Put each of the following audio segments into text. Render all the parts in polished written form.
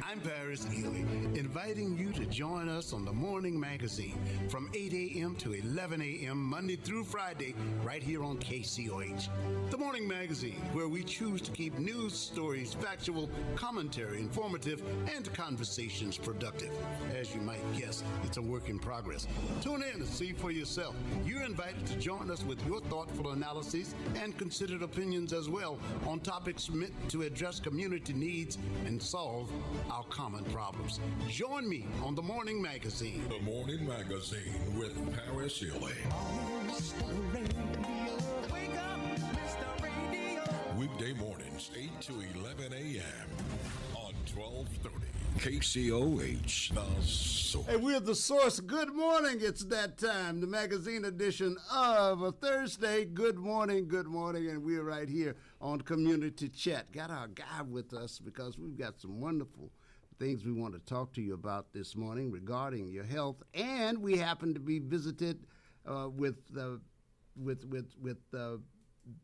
I'm Paris Eley, inviting you to join us on the Morning Magazine from 8 a.m. to 11 a.m. Monday through Friday, right here on KCOH. The Morning Magazine, where we choose to keep news stories factual, commentary informative, and conversations productive. As you might guess, it's a work in progress. Tune in and see for yourself. You're invited to join us with your thoughtful analyses and considered opinions as well on topics meant to address community needs and solve our common problems. Join me on The Morning Magazine. The Morning Magazine with Paris Eley. Weekday mornings, 8 to 11 a.m. on 1230 KCOH, The Source. Hey, we're The Source. Good morning. It's that time, the magazine edition of a Thursday. Good morning, and we're right here on Community Chat. Got our guy with us because we've got some wonderful things we want to talk to you about this morning regarding your health, and we happen to be visited with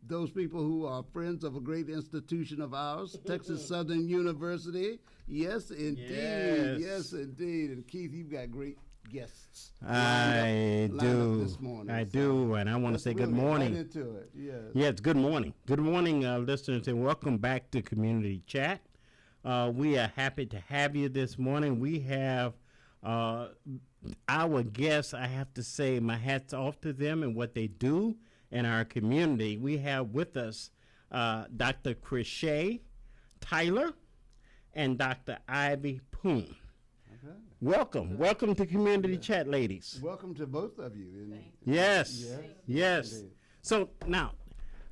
those people who are friends of a great institution of ours, Texas Southern University. Yes, indeed. Yes, indeed. And Keith, you've got great guests. I do. This morning, I do, and I want to say good morning. Right into it. Yes. Yes, good morning. Good morning, listeners, and welcome back to Community Chat. We are happy to have you this morning. We have our guests. I have to say my hat's off to them and what they do in our community. We have with us Dr. Krishay Tyler and Dr. Ivy Poon. Okay. Welcome to Community Chat, ladies. Welcome to both of you. Yes. So now,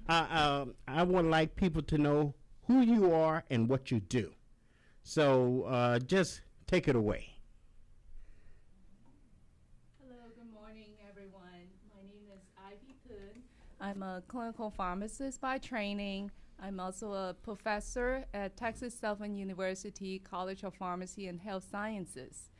I would like people to know who you are and what you do. So just take it away. I'm a clinical pharmacist by training. I'm also a professor at Texas Southern University College of Pharmacy and Health Sciences.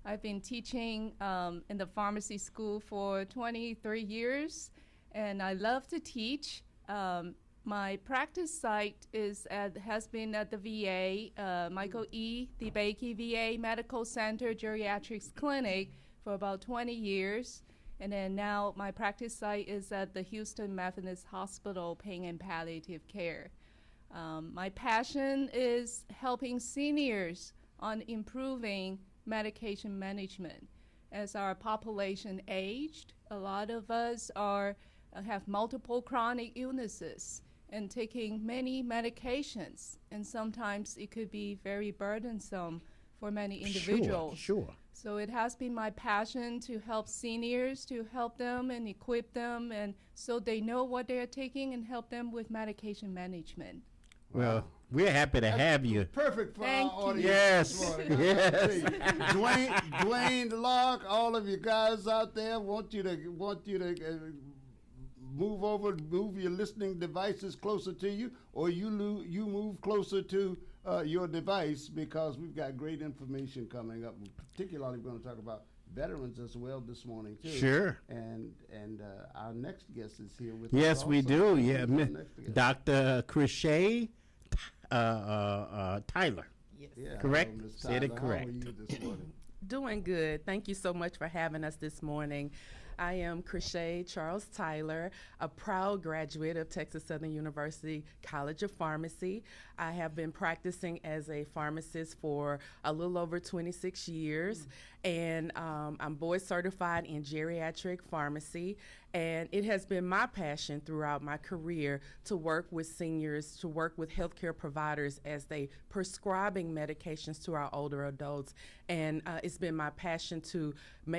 I've been teaching in the pharmacy school for 23 years, and I love to teach. My practice site has been at the VA, Michael E. DeBakey VA Medical Center Geriatrics Clinic for about 20 years. And then now my practice site is at the Houston Methodist Hospital, Pain and Palliative Care. My passion is helping seniors on improving medication management. As our population aged, a lot of us have multiple chronic illnesses and taking many medications, and sometimes it could be very burdensome for many individuals. Sure. So it has been my passion to help seniors, to help them and equip them, and so they know what they're taking and help them with medication management. Well, we're happy to have you. Perfect for Thank our audience. Yes. Yes. Dwayne, Locke, all of you guys out there, want you to move your listening devices closer to you, or you move closer to your device, because we've got great information coming up. Particularly, we're going to talk about veterans as well this morning too. Sure. And our next guest is here with us. Yes, we do. Yeah, Dr. Krishay Tyler. Yes. Yeah, Correct? hello, Ms. Said it Tyler. correct. How are you this morning? Doing good. Thank you so much for having us this morning. I am Krishay Charles Tyler, a proud graduate of Texas Southern University College of Pharmacy. I have been practicing as a pharmacist for a little over 26 years, and I'm board certified in geriatric pharmacy. And it has been my passion throughout my career to work with seniors, to work with healthcare providers as they prescribing medications to our older adults. And it's been my passion to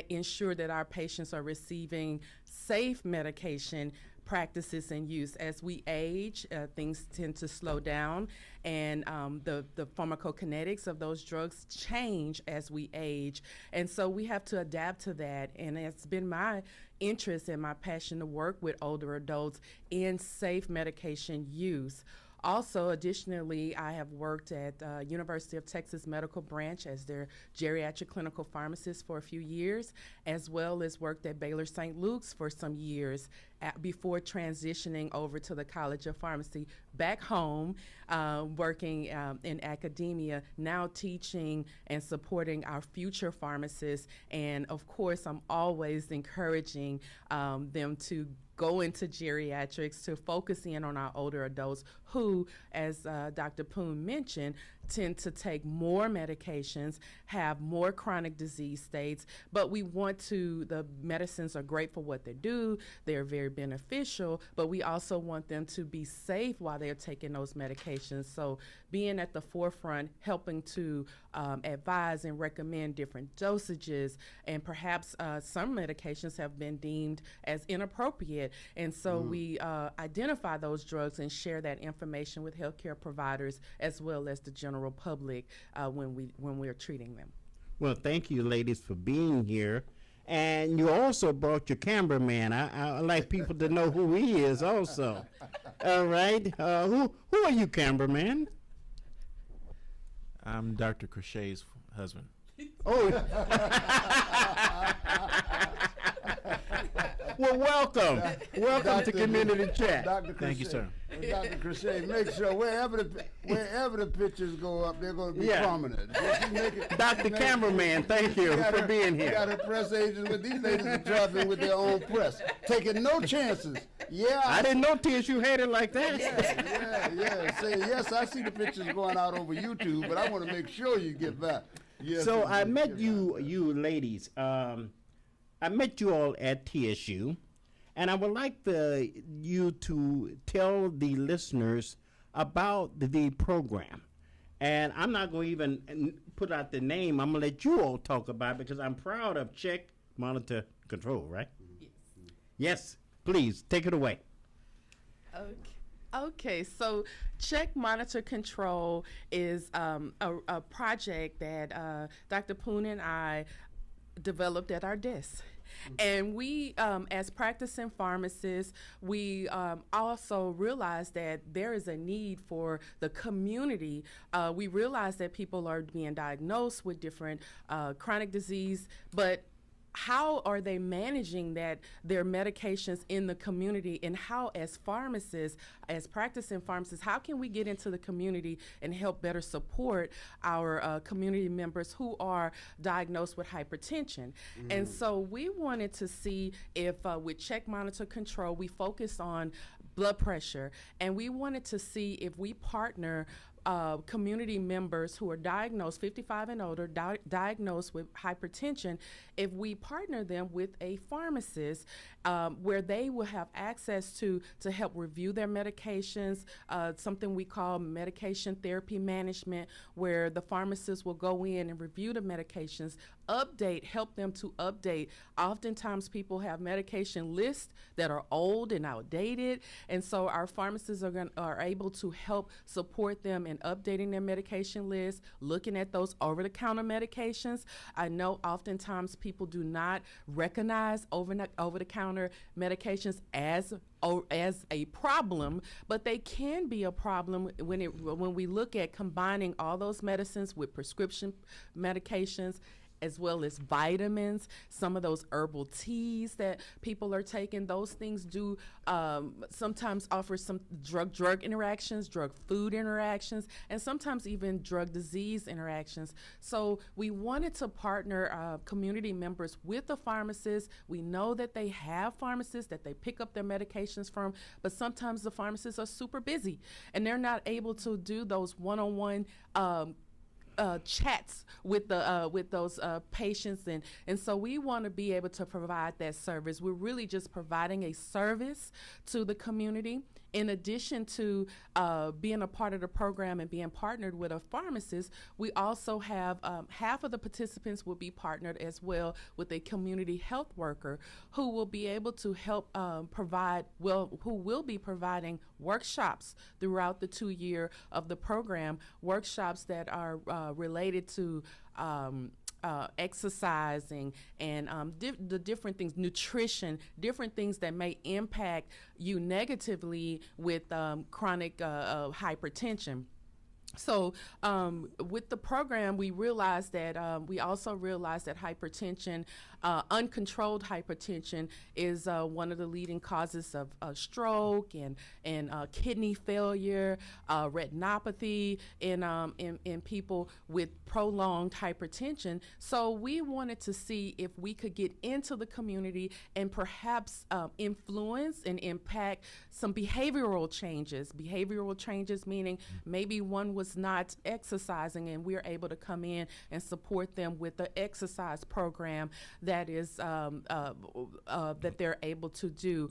ensure that our patients are receiving safe medication practices and use. As we age, things tend to slow down, and the pharmacokinetics of those drugs change as we age. And so we have to adapt to that. And it's been my interest and my passion to work with older adults in safe medication use. Also, additionally, I have worked at University of Texas Medical Branch as their geriatric clinical pharmacist for a few years, as well as worked at Baylor St. Luke's for some years before transitioning over to the College of Pharmacy back home, working in academia, now teaching and supporting our future pharmacists. And of course, I'm always encouraging them to go into geriatrics, to focus in on our older adults who, as Dr. Poon mentioned, tend to take more medications, have more chronic disease states, but we want to, the medicines are great for what they do, they're very beneficial, but we also want them to be safe while they're taking those medications. So being at the forefront, helping to advise and recommend different dosages, and perhaps some medications have been deemed as inappropriate. And so we identify those drugs and share that information with healthcare providers as well as the general public when we're treating them. Well, thank you, ladies, for being here. And you also brought your cameraman. I like people to know who he is also. All right. Who are you, cameraman? I'm Dr. Crochet's husband. Oh. Well, welcome. Welcome to Community Chat. Dr. Thank you, sir. Dr. Crochet, make sure wherever the pictures go up, they're going to be prominent. Dr. Cameraman, thank you for being here. You got to press agents with these ladies are traveling with their own press, taking no chances. Yeah. I didn't know you had it like that. Yeah. Say, yes, I see the pictures going out over YouTube, but I want to make sure you get back. Yes, so I met you ladies. I met you all at TSU, and I would like you to tell the listeners about the program. And I'm not going to even put out the name. I'm going to let you all talk about it because I'm proud of Check, Monitor, Control, right? Yes. Yes, please, take it away. Okay, so Check, Monitor, Control is a project that Dr. Poon and I developed at our desk. And we, as practicing pharmacists, we also realized that there is a need for the community. We realize that people are being diagnosed with different chronic disease, but how are they managing their medications in the community, and how, as pharmacists, as practicing pharmacists, how can we get into the community and help better support our community members who are diagnosed with hypertension? And so we wanted to see if with Check, Monitor, Control, we focus on blood pressure, and we wanted to see if we partner community members who are diagnosed, 55 and older, diagnosed with hypertension, if we partner them with a pharmacist where they will have access to help review their medications, something we call medication therapy management, where the pharmacist will go in and review the medications, help them to update. Oftentimes people have medication lists that are old and outdated, and so our pharmacists are able to help support them in updating their medication list, looking at those over-the-counter medications. I know oftentimes people do not recognize over-the-counter medications as a problem, but they can be a problem when we look at combining all those medicines with prescription medications, as well as vitamins, some of those herbal teas that people are taking. Those things do sometimes offer some drug interactions, drug-food interactions, and sometimes even drug-disease interactions. So we wanted to partner community members with the pharmacists. We know that they have pharmacists that they pick up their medications from, but sometimes the pharmacists are super busy, and they're not able to do those one-on-one chats with those patients, and so we want to be able to provide that service. We're really just providing a service to the community. In addition to being a part of the program and being partnered with a pharmacist, we also have half of the participants will be partnered as well with a community health worker who will be able to help who will be providing workshops throughout the 2 year of the program, workshops that are related to exercising and the different things, nutrition, different things that may impact you negatively with chronic hypertension. So with the program, we realized that we also realized that hypertension, uncontrolled hypertension, is one of the leading causes of stroke and kidney failure, retinopathy in people with prolonged hypertension. So we wanted to see if we could get into the community and perhaps influence and impact some behavioral changes. Behavioral changes meaning maybe one was not exercising, and we're able to come in and support them with the exercise program that is that they're able to do.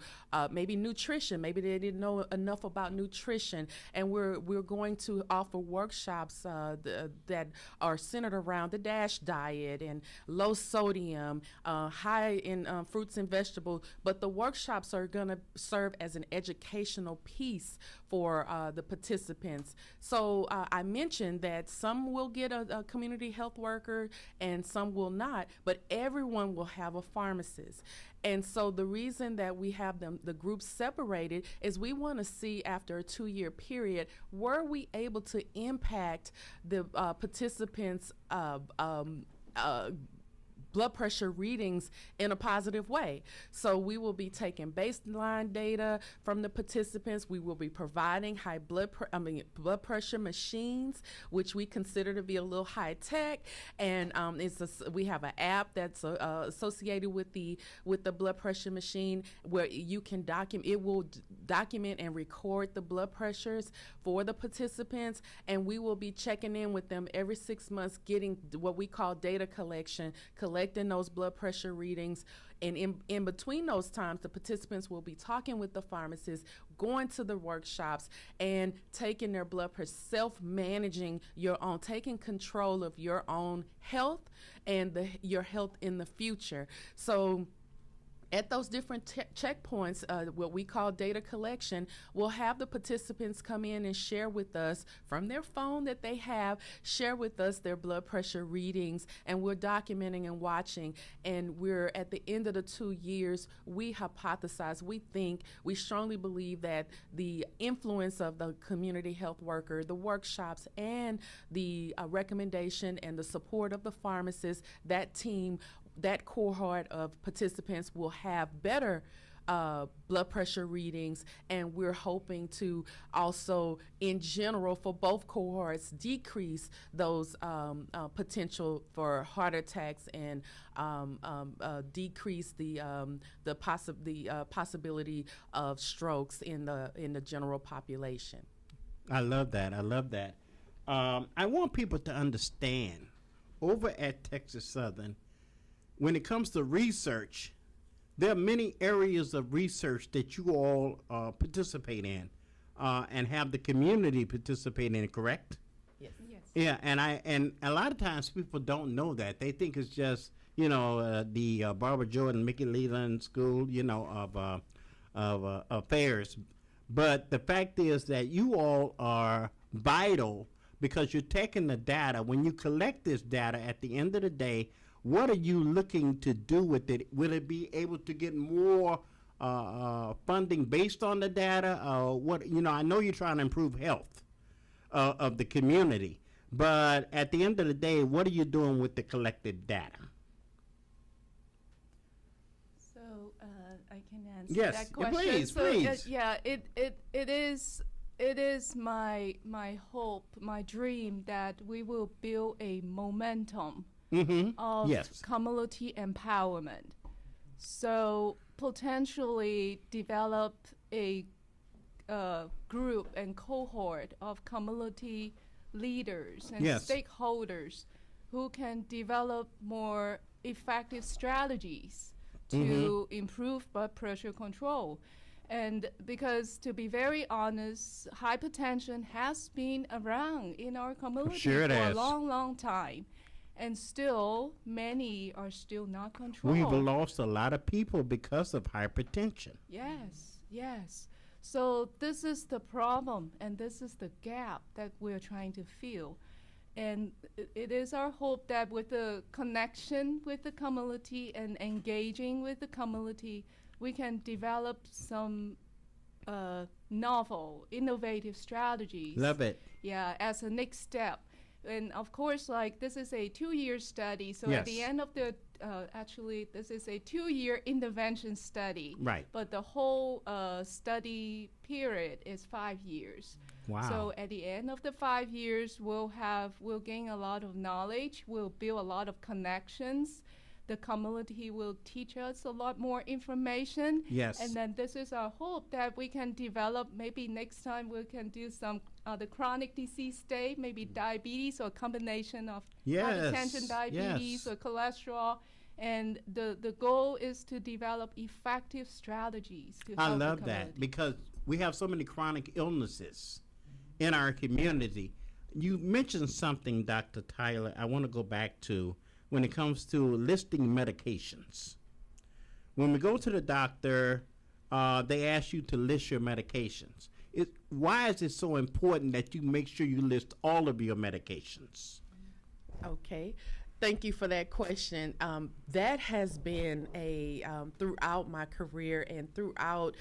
Maybe nutrition. Maybe they didn't know enough about nutrition, and we're going to offer workshops that are centered around the DASH diet and low sodium, high in fruits and vegetables. But the workshops are going to serve as an educational piece for the participants. So I mentioned that some will get a community health worker and some will not, but everyone will have a pharmacist. And so the reason that we have the groups separated is we want to see after a 2-year period, were we able to impact the participants' blood pressure readings in a positive way. So we will be taking baseline data from the participants. We will be providing blood pressure machines, which we consider to be a little high tech. And we have an app that's associated with the blood pressure machine where you can document. It will document and record the blood pressures for the participants, and we will be checking in with them every 6 months, getting what we call data collecting those blood pressure readings. And in between those times, the participants will be talking with the pharmacist, going to the workshops, and taking their blood pressure, self-managing your own, taking control of your own health and your health in the future. So at those different checkpoints, what we call data collection, we'll have the participants come in and share with us from their phone that they have, share with us their blood pressure readings, and we're documenting and watching. And we're at the end of the 2 years, we hypothesize, we strongly believe that the influence of the community health worker, the workshops, and the recommendation and the support of the pharmacist, that team, that cohort of participants will have better blood pressure readings, and we're hoping to also, in general, for both cohorts, decrease those potential for heart attacks and decrease the possibility of strokes in the general population. I love that. I want people to understand, over at Texas Southern, when it comes to research, there are many areas of research that you all participate in and have the community participate in, correct? Yes. Yeah, and a lot of times people don't know that. They think it's just, the Barbara Jordan, Mickey Leland School, of affairs. But the fact is that you all are vital because you're taking the data. When you collect this data, at the end of the day, what are you looking to do with it? Will it be able to get more funding based on the data? I know you're trying to improve health of the community, but at the end of the day, what are you doing with the collected data? So I can answer yes, that question. Please, so please. It is my hope, my dream that we will build a momentum of community empowerment. So potentially develop a group and cohort of community leaders and stakeholders who can develop more effective strategies to improve blood pressure control. And because, to be very honest, hypertension has been around in our community for a long, long time. And still, many are still not controlled. We've lost a lot of people because of hypertension. Yes. So this is the problem, and this is the gap that we're trying to fill. And it is our hope that with the connection with the community and engaging with the community, we can develop some novel, innovative strategies. Love it. Yeah, as a next step. And of course, like this is a 2-year study. So Yes. at the end of the, actually, this is a 2-year intervention study. Right. But the whole study period is 5 years. Wow. So at the end of the 5 years, we'll gain a lot of knowledge. We'll build a lot of connections. The community will teach us a lot more information. Yes. And then this is our hope that we can develop, maybe next time we can do some the chronic disease state, maybe diabetes or a combination of hypertension, diabetes, or cholesterol. And the goal is to develop effective strategies to help I the love community. that because we have so many chronic illnesses in our community. You mentioned something, Dr. Tyler, I want to go back to when it comes to listing medications. When we go to the doctor, they ask you to list your medications. Why is it so important that you make sure you list all of your medications? Okay. Thank you for that question. That has been throughout my career and throughout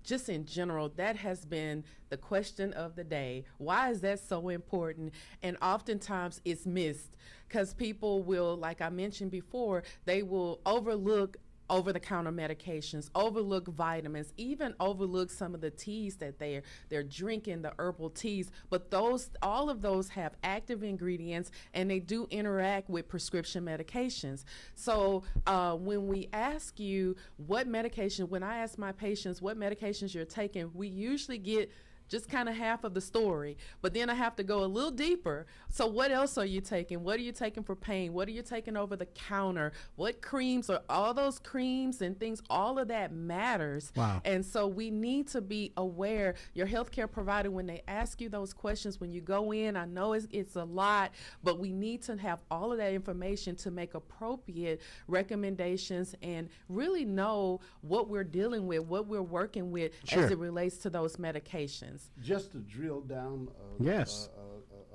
just in general, that has been the question of the day. Why is that so important? And oftentimes it's missed because people will, like I mentioned before, they will overlook over-the-counter medications, overlook vitamins, even overlook some of the teas that they're drinking, the herbal teas. But all of those have active ingredients, and they do interact with prescription medications. So when we ask you what medication, when I ask my patients what medications you're taking, we usually get just kind of half of the story, but then I have to go a little deeper. So what else are you taking? What are you taking for pain? What are you taking over the counter? What creams are all those creams and things? All of that matters. Wow. And so we need to be aware. Your healthcare provider, when they ask you those questions, when you go in, I know it's a lot, but we need to have all of that information to make appropriate recommendations and really know what we're dealing with, what we're working with as it relates to those medications. Just to drill down Yes.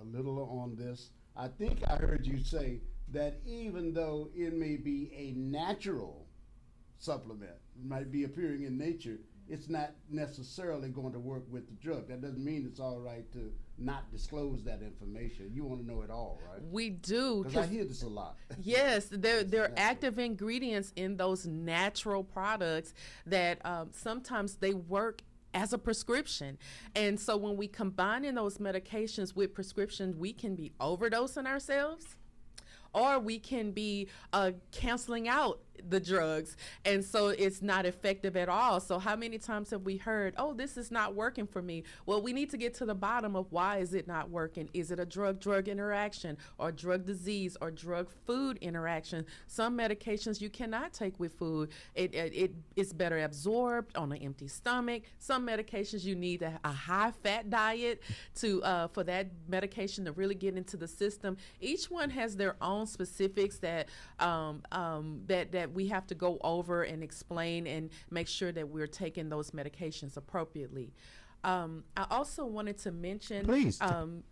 a little on this, I think I heard you say that even though it may be a natural supplement, might be appearing in nature, it's not necessarily going to work with the drug. That doesn't mean it's all right to not disclose that information. You want to know it all, right? We do. Because I hear this a lot. Yes, there are active ingredients in those natural products that sometimes they work as a prescription. And so when we combine in those medications with prescription, we can be overdosing ourselves, or we can be canceling out the drugs, and so it's not effective at all. So how many times have we heard, oh, this is not working for me? Well, we need to get to the bottom of why is it not working. Is it a drug-drug interaction, or drug disease, or drug-food interaction? Some medications you cannot take with food. It's better absorbed on an empty stomach. Some medications you need a high-fat diet for that medication to really get into the system. Each one has their own specifics that we have to go over and explain and make sure that we're taking those medications appropriately. I also wanted to mention Please. To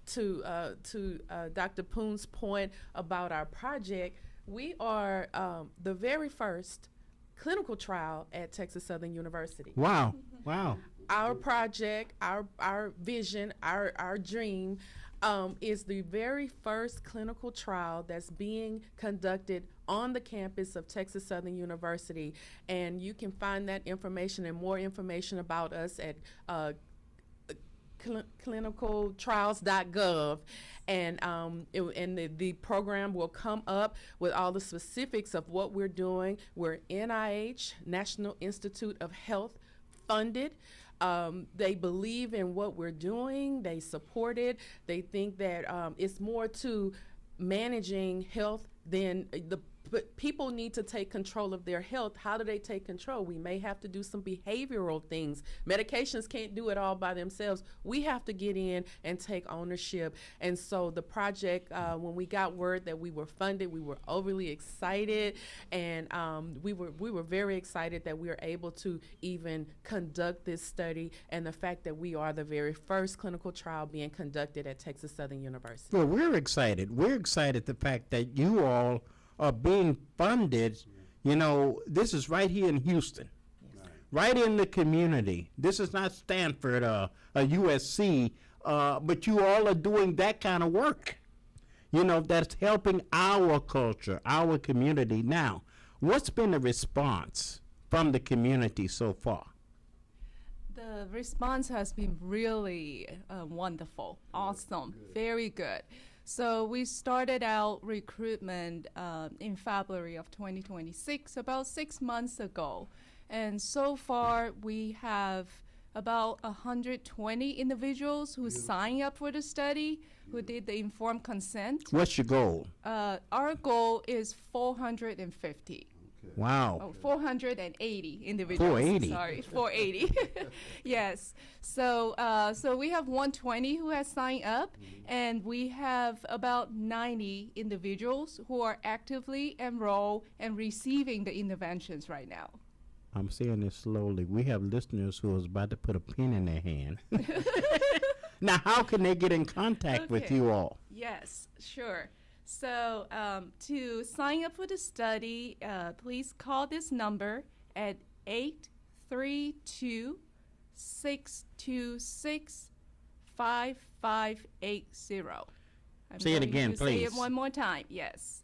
Dr. Poon's point about our project, we are the very first clinical trial at Texas Southern University. Wow. Wow. Our project, our vision, our dream is the very first clinical trial that's being conducted on the campus of Texas Southern University. And you can find that information and more information about us at clinicaltrials.gov. And the program will come up with all the specifics of what we're doing. We're NIH, National Institute of Health funded. They believe in what we're doing. They support it. They think that it's more to managing health than the but people need to take control of their health. How do they take control? We may have to do some behavioral things. Medications can't do it all by themselves. We have to get in and take ownership. And so the project, when we got word that we were funded, we were overly excited, and we were very excited that we were able to even conduct this study, and the fact that we are the very first clinical trial being conducted at Texas Southern University. Well, we're excited. We're excited the fact that you all are being funded. You know, this is right here in Houston, right in the community. This is not Stanford or a USC, but you all are doing that kind of work. You know, that's helping our culture, our community. Now, what's been the response from the community so far? The response has been really wonderful, awesome, very good. So we started out recruitment in February of 2026, about 6 months ago. And so far, we have about 120 individuals who signed up for the study, who did the informed consent. What's your goal? Our goal is 450. Wow. Oh, 480 individuals. 480. Sorry, 480. Yes. So we have 120 who has signed up, and we have about 90 individuals who are actively enrolled and receiving the interventions right now. I'm saying this slowly. We have listeners who is about to put a pen in their hand. Now, how can they get in contact with you all? Yes, sure. So to sign up for the study, please call this number at 832-626-5580. Say it again, Say please. it one more time. Yes,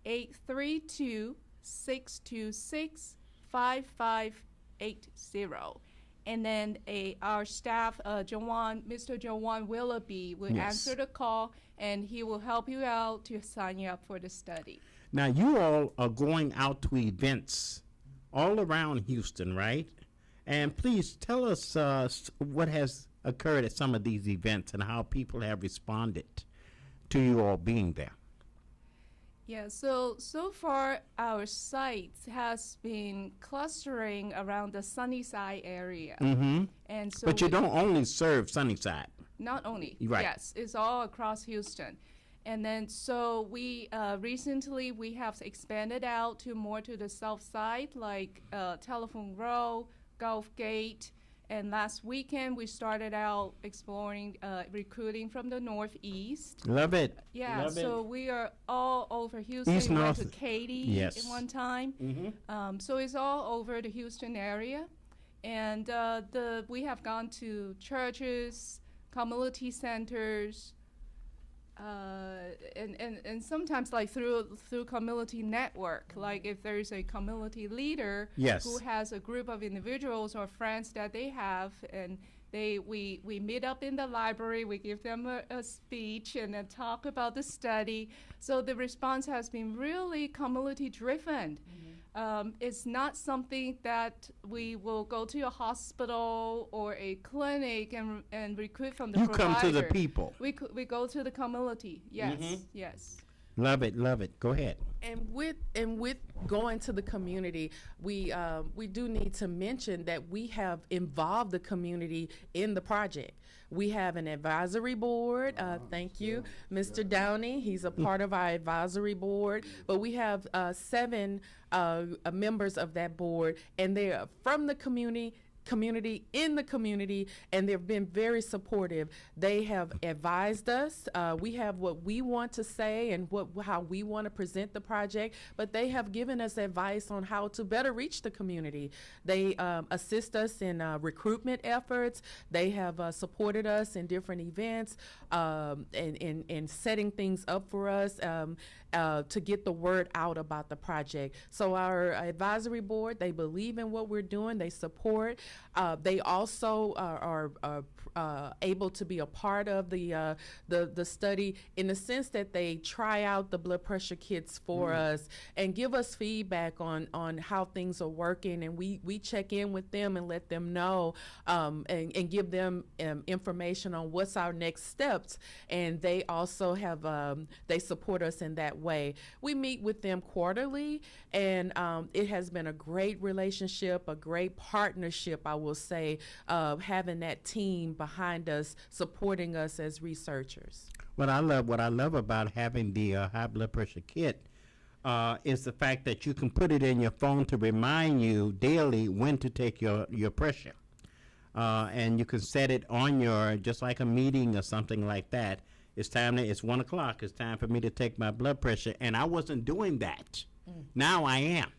832-626-5580. And then our staff, Mr. Jawan Willoughby, will answer the call, and he will help you out to sign you up for the study. Now, you all are going out to events all around Houston, right? And please tell us what has occurred at some of these events and how people have responded to you all being there. Yeah, so far our site has been clustering around the Sunnyside area. Mm-hmm. And so But you don't only serve Sunnyside. Not only, Right. yes, it's all across Houston. And then so we recently we have expanded out to more to the south side, like Telephone Row, Gulf Gate. And last weekend we started out exploring recruiting from the northeast. Love it. Yeah, Love so it. we are all over Houston. East, We went north. to Katy Yes. at one time. Mm-hmm. So it's all over the Houston area. And we have gone to churches, community centers, and sometimes like through community network, like if there's a community leader Yes. who has a group of individuals or friends that they have, and we meet up in the library, we give them a speech and then talk about the study. So the response has been really community driven. It's not something that we will go to a hospital or a clinic and recruit from the You provider. come to the people. We go to the community. Yes, yes. Love it. Love it. Go ahead. And with going to the community, we do need to mention that we have involved the community in the project. We have an advisory board. Thank you, Mr. Downey. He's a part of our advisory board. But we have 7 members of that board, and they are from the community in the community, and they've been very supportive. They have advised us. We have what we want to say and how we want to present the project, but they have given us advice on how to better reach the community. They assist us in recruitment efforts. They have supported us in different events and in setting things up for us to get the word out about the project. So our advisory board, they believe in what we're doing. They support. They also are able to be a part of the study in the sense that they try out the blood pressure kits for us and give us feedback on how things are working, and we check in with them and let them know and give them information on what's our next steps, and they also have they support us in that way. We meet with them quarterly, and it has been a great relationship, a great partnership, I will say, having that team behind us supporting us as researchers. What I love about having the high blood pressure kit is the fact that you can put it in your phone to remind you daily when to take your pressure. And you can set it on your, just like a meeting or something like that. It's 1 o'clock. It's time for me to take my blood pressure. And I wasn't doing that. Now I am.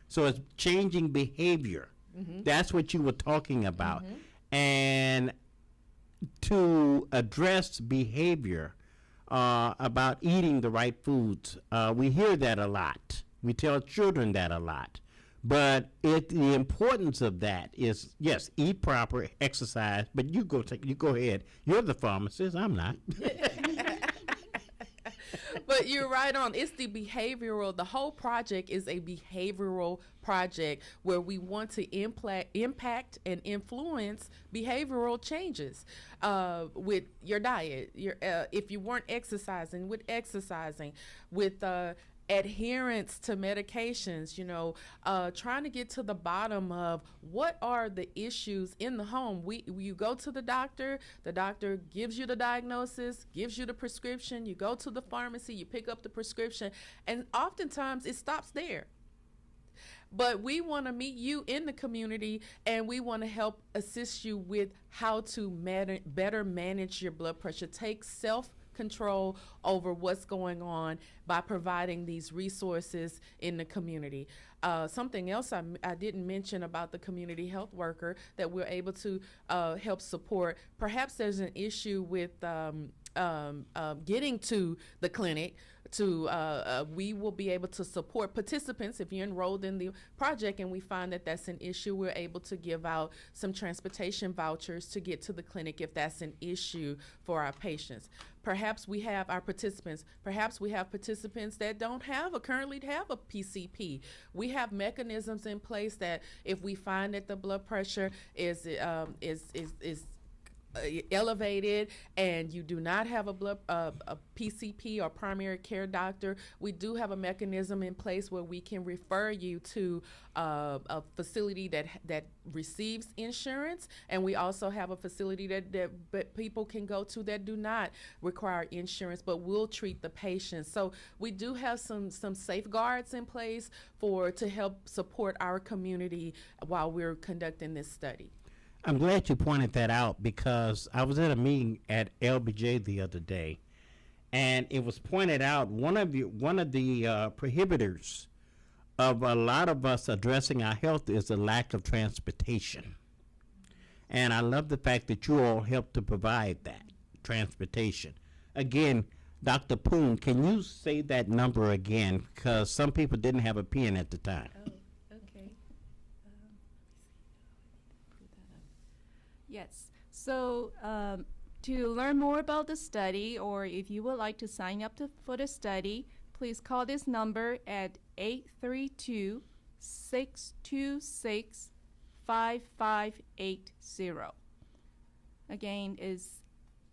So it's changing behavior. That's what you were talking about. And to address behavior about eating the right foods, we hear that a lot. We tell children that a lot. But the importance of that is, yes, eat proper, exercise, but you go ahead. You're the pharmacist, I'm not. But you're right on. It's the the whole project is a behavioral project where we want to impact and influence behavioral changes with your diet. If you weren't exercising, with exercising, with adherence to medications, trying to get to the bottom of what are the issues in the home. You go to the doctor gives you the diagnosis, gives you the prescription, you go to the pharmacy, you pick up the prescription, and oftentimes it stops there. But we want to meet you in the community, and we want to help assist you with how to better manage your blood pressure. Take self-control over what's going on by providing these resources in the community. Something else I didn't mention about the community health worker that we're able to help support. Perhaps there's an issue with getting to the clinic. We will be able to support participants if you're enrolled in the project and we find that that's an issue. We're able to give out some transportation vouchers to get to the clinic if that's an issue for our patients. Perhaps we have our participants. Perhaps we have participants that don't currently have a PCP. We have mechanisms in place that if we find that the blood pressure is elevated and you do not have a PCP or primary care doctor, we do have a mechanism in place where we can refer you to a facility that receives insurance, and we also have a facility that people can go to that do not require insurance but will treat the patients. So we do have some safeguards in place to help support our community while we're conducting this study. I'm glad you pointed that out because I was at a meeting at LBJ the other day, and it was pointed out one of the prohibitors of a lot of us addressing our health is the lack of transportation. And I love the fact that you all help to provide that transportation. Again, Dr. Poon, can you say that number again? Because some people didn't have a pen at the time. Yes. So to learn more about the study, or if you would like to sign up for the study, please call this number at 832-626-5580. Again, is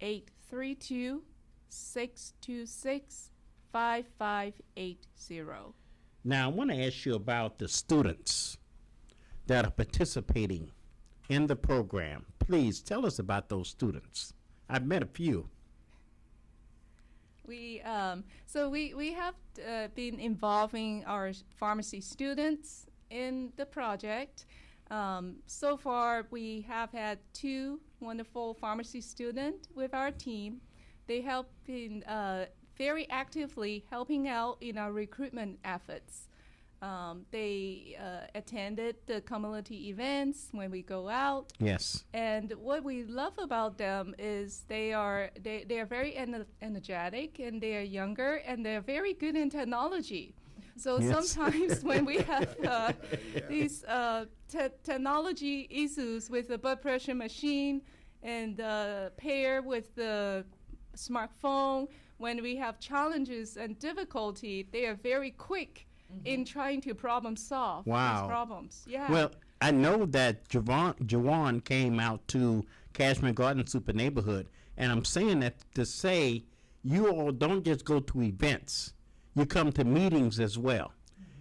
832-626-5580. Now, I want to ask you about the students that are participating in the program. Please tell us about those students. I've met a few. We have been involving our pharmacy students in the project. So far, we have had 2 wonderful pharmacy students with our team. They have been very actively helping out in our recruitment efforts. They attended the community events when we go out. Yes. And what we love about them is they are very energetic, and they are younger, and they're very good in technology. So Yes. sometimes when we have these technology issues with the blood pressure machine and pair with the smartphone, when we have challenges and difficulty, they are very quick in trying to problem solve Wow. these problems. Yeah. Well, I know that Jawan came out to Cashman Garden Super Neighborhood, and I'm saying that to say you all don't just go to events, you come to meetings as well.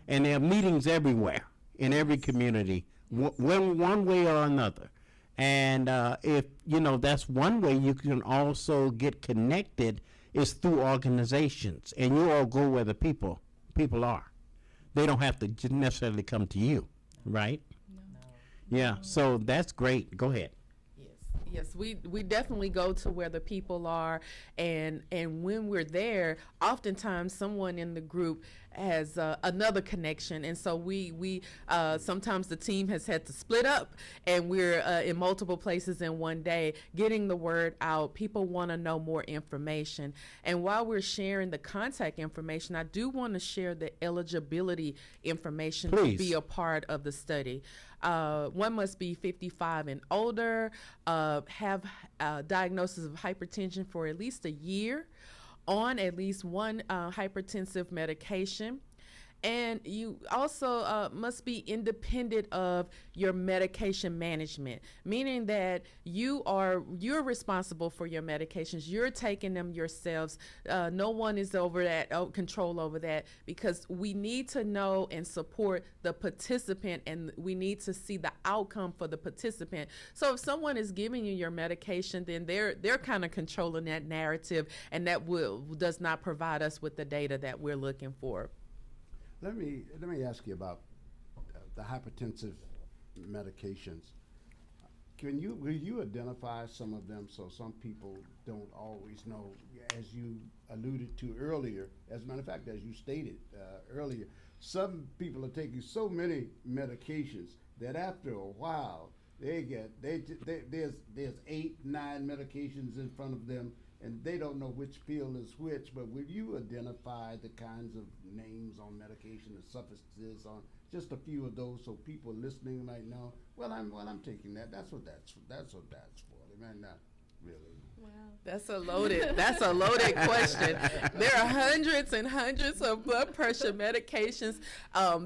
And there are meetings everywhere in every community, one way or another. And if, that's one way you can also get connected is through organizations. And you all go where the people are. They don't have to necessarily come to you, right? Yeah, so that's great. Go ahead. Yes, we definitely go to where the people are, and when we're there, oftentimes someone in the group has another connection, and so we sometimes the team has had to split up, and we're in multiple places in one day, getting the word out. People want to know more information, and while we're sharing the contact information, I do want to share the eligibility information Please. to be a part of the study. One must be 55 and older, have diagnosis of hypertension for at least a year, on at least one hypertensive medication. And you also must be independent of your medication management, meaning that you're responsible for your medications. You're taking them yourselves. No one is over that, control over that, because we need to know and support the participant, and we need to see the outcome for the participant. So if someone is giving you your medication, then they're kind of controlling that narrative, and that does not provide us with the data that we're looking for. Let me ask you about the hypertensive medications. Will you identify some of them so some people don't always know? As you alluded to earlier, as a matter of fact, as you stated earlier, some people are taking so many medications that after a while there's 8, 9 medications in front of them, and they don't know which pill is which. But will you identify the kinds of names on medication, the suffixes on just a few of those, so people listening might know? Well, I'm taking that. That's what that's for. They might not really. Wow. That's a loaded question. There are hundreds and hundreds of blood pressure medications.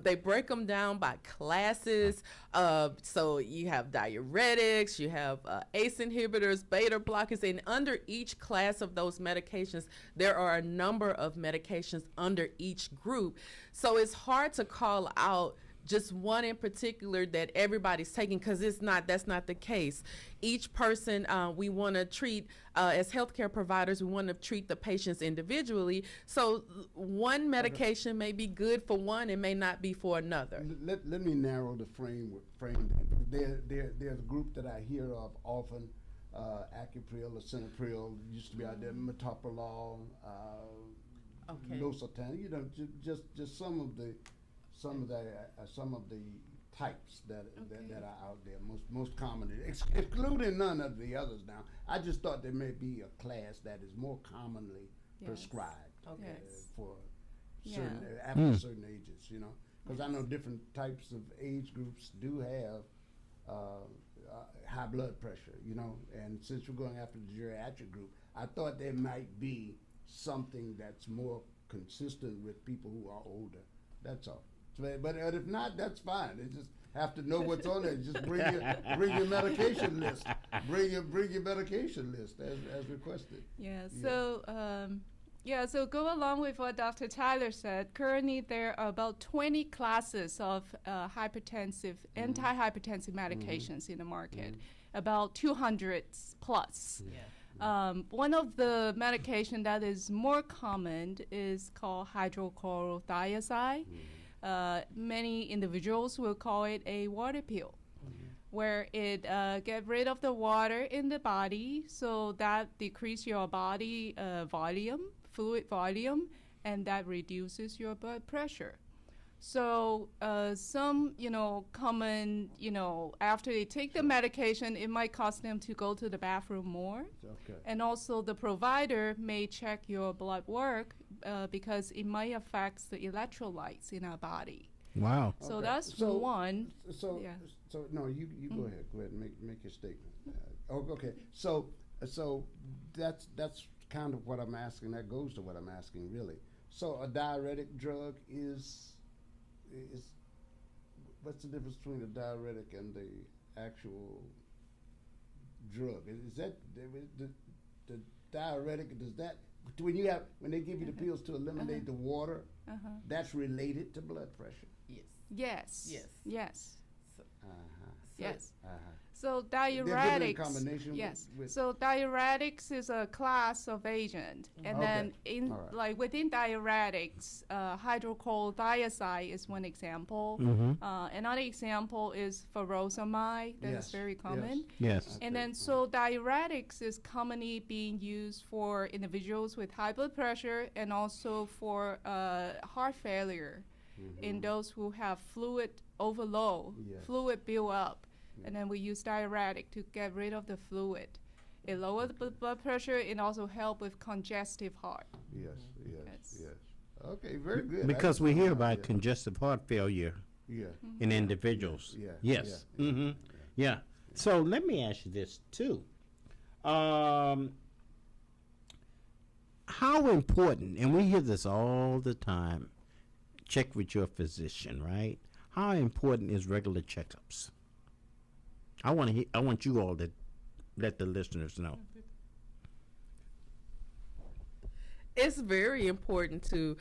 They break them down by classes. So you have diuretics, you have ACE inhibitors, beta blockers, and under each class of those medications, there are a number of medications under each group. So it's hard to call out just one in particular that everybody's taking, because that's not the case. Each person we want to treat as healthcare providers, we want to treat the patients individually. So one medication may be good for one and may not be for another. Let me narrow the frame. There's a group that I hear of often, Acupril or Cinepril, used to be out there, metoprolol, losartan. Just some of the types that are out there, most commonly, excluding none of the others now. I just thought there may be a class that is more commonly prescribed for certain after certain ages, because I know different types of age groups do have high blood pressure, and since we're going after the geriatric group, I thought there might be something that's more consistent with people who are older. That's all. But if not, that's fine. They just have to know what's on there. Just bring your medication list. Bring your medication list as requested. Yeah. So go along with what Dr. Tyler said. Currently, there are about 20 classes of anti-hypertensive medications in the market, about 200 plus. One of the medication that is more common is called hydrochlorothiazide. Many individuals will call it a water pill, where it get rid of the water in the body, so that decrease your body fluid volume, and that reduces your blood pressure. So some, common, after they take the medication, it might cause them to go to the bathroom more. Okay. And also the provider may check your blood work because it might affect the electrolytes in our body. Wow. So Okay. that's So- one. So, Yeah. so no, you go ahead. Go ahead and make your statement. Okay. So that's kind of what I'm asking. That goes to what I'm asking, really. So a diuretic drug is what's the difference between a diuretic and the actual drug? Is that the diuretic? Does that when they give you the pills to eliminate the water, that's related to blood pressure? Yes. Yes. Yes. Yes. Uh-huh. Yes. Uh-huh. So They're given in diuretics. combination Yes. with So diuretics is a class of agent, and Okay. then in All right. like within diuretics, hydrochlorothiazide is one example. Another example is furosemide. That is Yes, very yes. common. Yes. And then, so diuretics is commonly being used for individuals with high blood pressure and also for heart failure in those who have fluid overload, Yes. fluid build up. And then we use diuretic to get rid of the fluid. It lowers the blood pressure and also help with congestive heart. Yes. Yes. Okay, very good. Because we hear about congestive heart failure Yeah. in individuals. Yeah, Yes. yeah, yeah, Mm-hmm. Yeah. So let me ask you this too. How important, and we hear this all the time, check with your physician, right? How important is regular checkups? I want you all to let the listeners know. It's very important to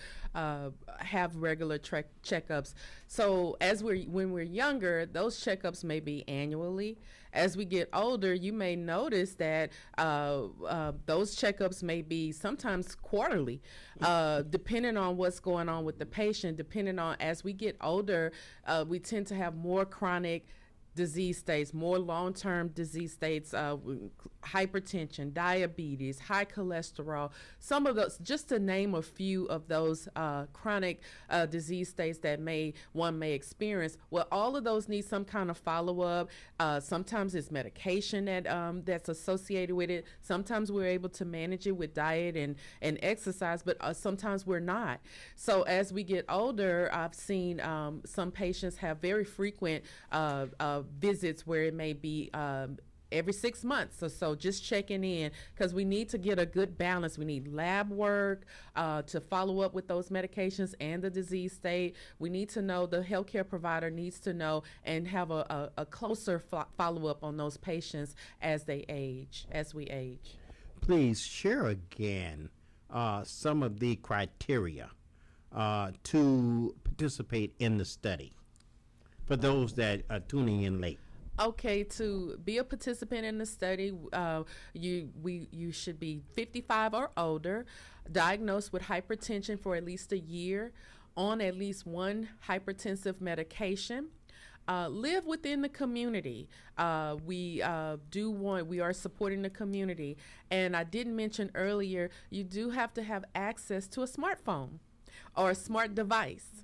have regular checkups. So when we're younger, those checkups may be annually. As we get older, you may notice that those checkups may be sometimes quarterly, depending on what's going on with the patient. Depending on, as we get older, we tend to have more chronic disease states, more long-term disease states, hypertension, diabetes, high cholesterol, some of those, just to name a few of those chronic disease states that one may experience. Well, all of those need some kind of follow-up. Sometimes it's medication that's associated with it. Sometimes we're able to manage it with diet and exercise, but sometimes we're not. So as we get older, I've seen some patients have very frequent visits where it may be every 6 months or so, just checking in, because we need to get a good balance. We need lab work to follow up with those medications and the disease state. We need to know, the healthcare provider needs to know and have a closer follow-up on those patients as we age. Please share again some of the criteria to participate in the study for those that are tuning in late. Okay, to be a participant in the study, you should be 55 or older, diagnosed with hypertension for at least a year, on at least one hypertensive medication. Live within the community. We are supporting the community. And I didn't mention earlier, you do have to have access to a smartphone or a smart device.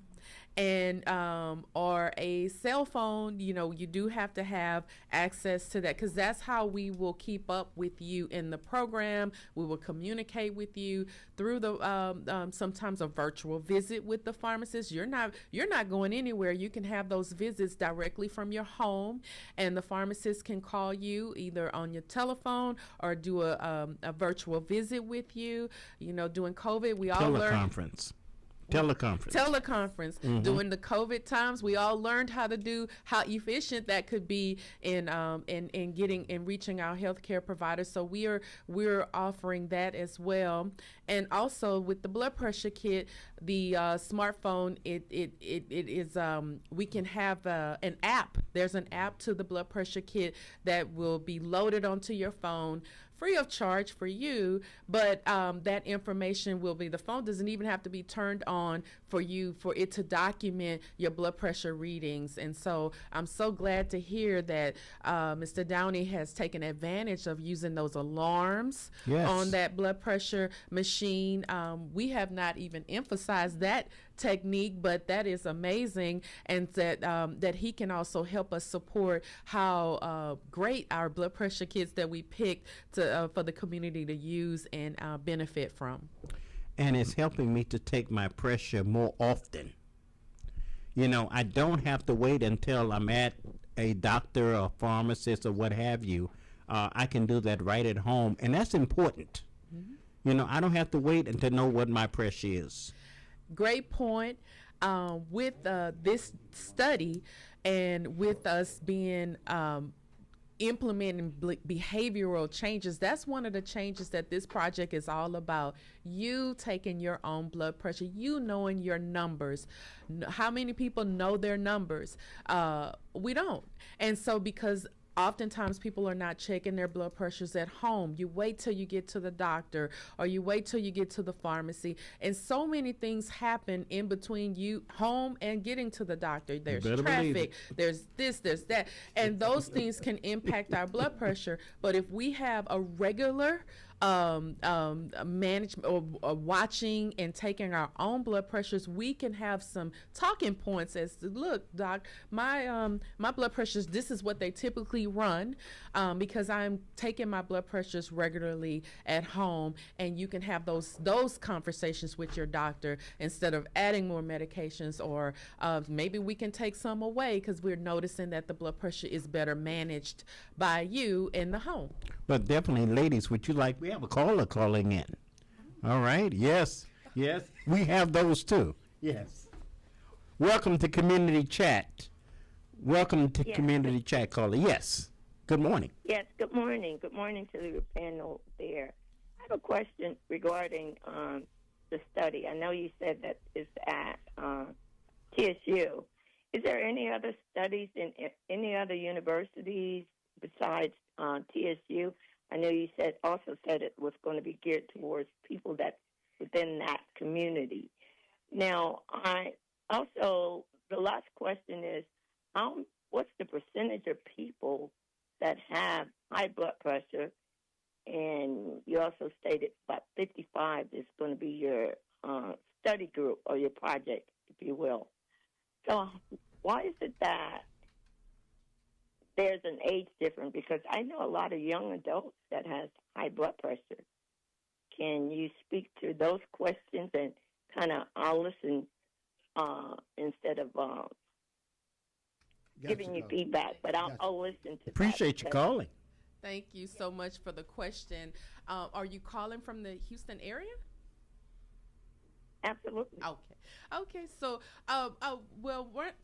And or a cell phone. You do have to have access to that, because that's how we will keep up with you in the program. We will communicate with you through the sometimes a virtual visit with the pharmacist. You're not going anywhere. You can have those visits directly from your home, and the pharmacist can call you either on your telephone or do a virtual visit with you. During COVID, we all learned teleconference. During the COVID times, we all learned how efficient that could be in reaching our healthcare providers. So we're offering that as well. And also with the blood pressure kit, the smartphone, it is we can have an app. There's an app to the blood pressure kit that will be loaded onto your phone, free of charge for you, but that information will be, the phone doesn't even have to be turned on for it to document your blood pressure readings. And so I'm so glad to hear that Mr. Downey has taken advantage of using those alarms on that blood pressure machine. We have not even emphasized that technique, but that is amazing, and that he can also help us support how great our blood pressure kits that we picked for the community to use and benefit from. and it's helping me to take my pressure more often. You know, I don't have to wait until I'm at a doctor or pharmacist or what have you. I can do that right at home, and that's important. You know, I don't have to wait until know what my pressure is. Great point. With this study and with us being implementing behavioral changes, that's one of the changes that this project is all about. You taking your own blood pressure, you knowing your numbers. How many people know their numbers? We don't. And so because oftentimes people are not checking their blood pressures at home. You wait till you get to the doctor, or you wait till you get to the pharmacy. And so many things happen in between you home and getting to the doctor. There's traffic, there's this, there's that. And those things can impact our blood pressure. But if we have a regular management or watching and taking our own blood pressures, we can have some talking points as to, look, doc, my blood pressures, this is what they typically run, because I'm taking my blood pressures regularly at home, and you can have those conversations with your doctor instead of adding more medications, or maybe we can take some away because we're noticing that the blood pressure is better managed by you in the home. But definitely, ladies, would you like, we have a caller calling in. All right, yes, we have those too. Yes. Welcome to Community Chat. Welcome to Community Chat, caller. Yes, good morning. Yes, good morning. Good morning to the panel there. I have a question regarding the study. I know you said that it's at TSU. Is there any other studies in any other universities besides TSU? I know you also said it was going to be geared towards people that within that community. Now, the last question is, what's the percentage of people that have high blood pressure? And you also stated about 55 is going to be your study group or your project, if you will. So why is it that there's an age difference? Because I know a lot of young adults that has high blood pressure. Can you speak to those questions and kind of I'll listen instead of giving you feedback, but I'll listen to Appreciate you calling. Thank you so much for the question. Are you calling from the Houston area? Absolutely. Okay. So,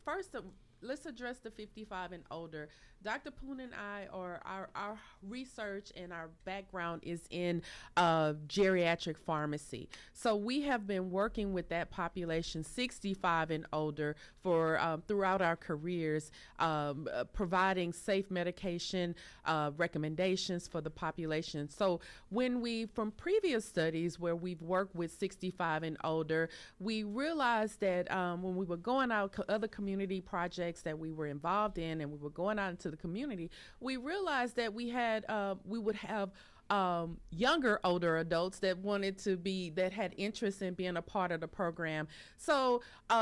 first, let's address the 55 and older. Dr. Poon and I, or our research and our background is in geriatric pharmacy. So we have been working with that population, 65 and older, for throughout our careers, providing safe medication recommendations for the population. So from previous studies where we've worked with 65 and older, we realized that when we were going out, other community projects that we were involved in, and we were going out into the community, we realized that we would have younger older adults that had interest in being a part of the program. So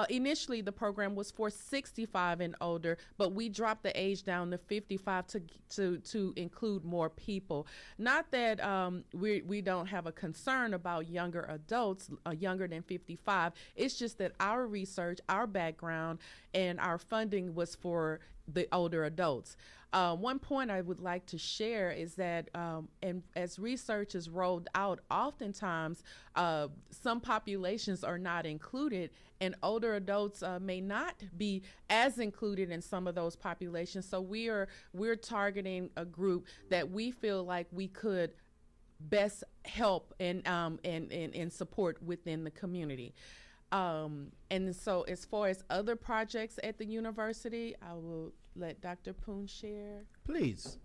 initially the program was for 65 and older, but we dropped the age down to 55 to include more people. Not that we don't have a concern about younger adults, younger than 55. It's just that our research, our background, and our funding was for the older adults. One point I would like to share is that and as research is rolled out, oftentimes some populations are not included, and older adults may not be as included in some of those populations. So we're targeting a group that we feel like we could best help and support within the community. And so as far as other projects at the university, I will let Dr. Poon share. Please.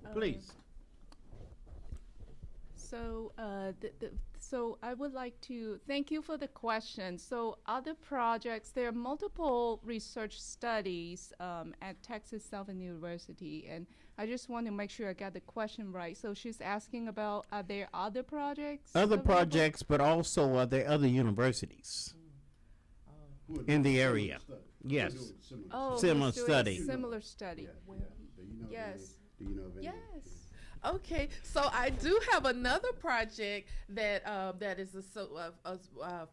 So, so I would like to thank you for the question. So other projects, there are multiple research studies at Texas Southern University, and I just want to make sure I got the question right. So she's asking about, are there other projects? Other projects, but also are there other universities in the area? Yes. Oh, Similar he's doing study. Similar study. Do you know Yes. Do you know of any? Yes. Okay, so I do have another project that that is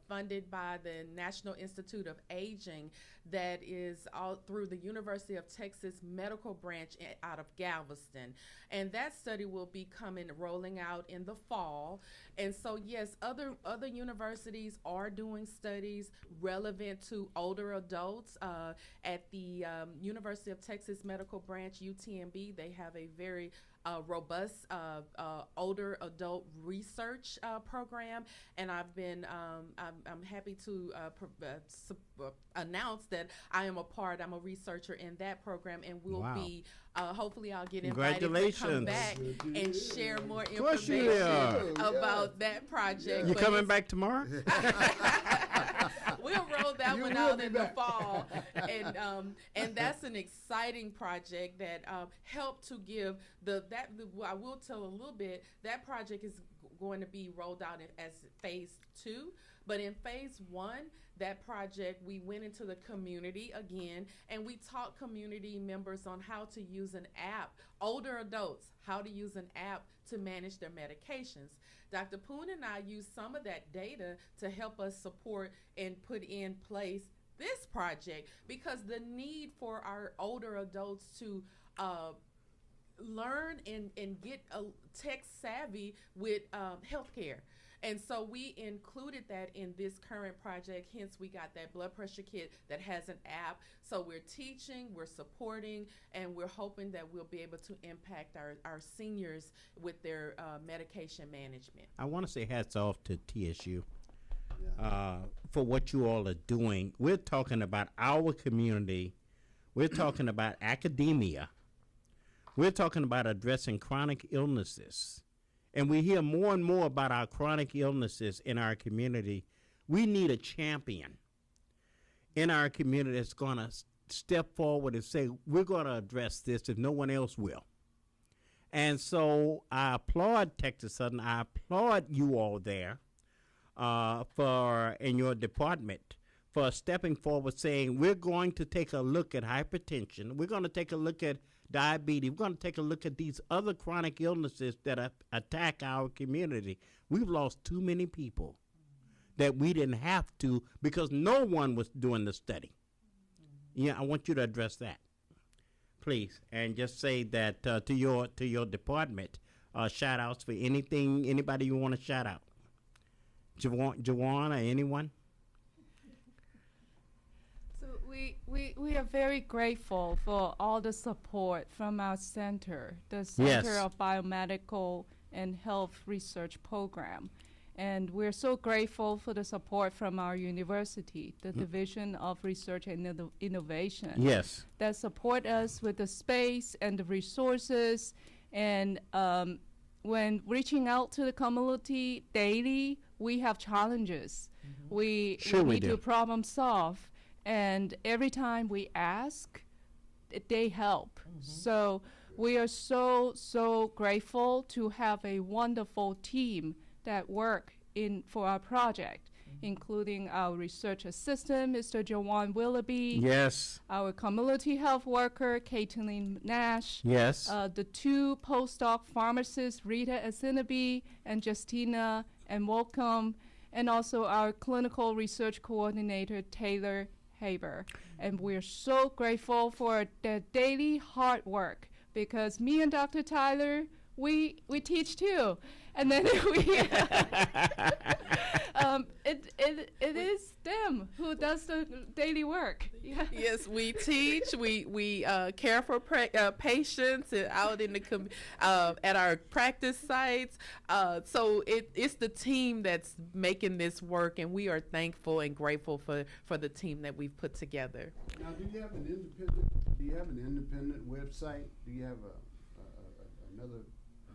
funded by the National Institute of Aging, that is all through the University of Texas Medical Branch out of Galveston, and that study will be rolling out in the fall. And so yes, other universities are doing studies relevant to older adults. At the University of Texas Medical Branch, UTMB, they have a very robust older adult research program, and I'm happy to announce that I'm a researcher in that program, and will be hopefully I'll get invited to come back and share more information about that project. You coming back tomorrow? We'll roll that one out in the fall, and that's an exciting project that helped to give I will tell a little bit. That project is going to be rolled out as phase 2, but in phase 1, that project, we went into the community again, and we taught community members on how to use an app, older adults, how to use an app to manage their medications. Dr. Poon and I used some of that data to help us support and put in place this project, because the need for our older adults to learn and get tech savvy with healthcare. And so we included that in this current project, hence we got that blood pressure kit that has an app. So we're teaching, we're supporting, and we're hoping that we'll be able to impact our seniors with their medication management. I want to say hats off to TSU for what you all are doing. We're talking about our community. We're talking about academia. We're talking about addressing chronic illnesses. And we hear more and more about our chronic illnesses in our community. We need a champion in our community that's going to step forward and say, we're going to address this if no one else will. And so I applaud Texas Southern. I applaud you all there in your department for stepping forward, saying we're going to take a look at hypertension. We're going to take a look at diabetes. We're going to take a look at these other chronic illnesses that attack our community. We've lost too many people that we didn't have to because no one was doing the study. Yeah, I want you to address that, please, and just say that to your department. Shout outs for anybody you want to shout out. Jawan or anyone? We are very grateful for all the support from our center, the Center of Biomedical and Health Research Program. And we're so grateful for the support from our university, the Division of Research and Innovation. Yes. That support us with the space and the resources. And when reaching out to the community daily, we have challenges. Mm-hmm. We need to problem solve. And every time we ask, they help. Mm-hmm. So we are so grateful to have a wonderful team that work for our project, including our research assistant, Mr. Jawan Willoughby. Yes. Our community health worker, Caitlin Nash. Yes. The 2 postdoc pharmacists, Rita Asinabi and Justina and Welcome, and also our clinical research coordinator, Taylor Haber. And we're so grateful for their daily hard work, because me and Dr. Tyler, we teach too. And then it is them who does the daily work. Yeah. Yes, we teach. We care for patients out in the at our practice sites. So it's the team that's making this work, and we are thankful and grateful for the team that we've put together. Now, do you have an independent website? Do you have another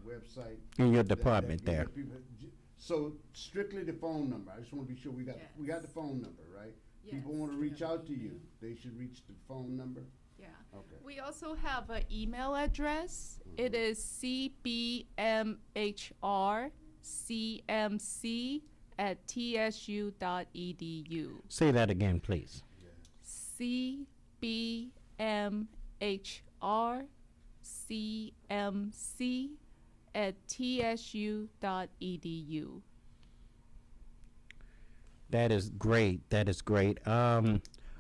website in your department there? So strictly the phone number. I just want to be sure we got the phone number, right? Yes. People want to reach out to you. They should reach the phone number. Yeah. Okay. We also have an email address. It is cbmhrcmc@tsu.edu. Say that again, please. cbmhrcmc at tsu.edu. That is great. That is great.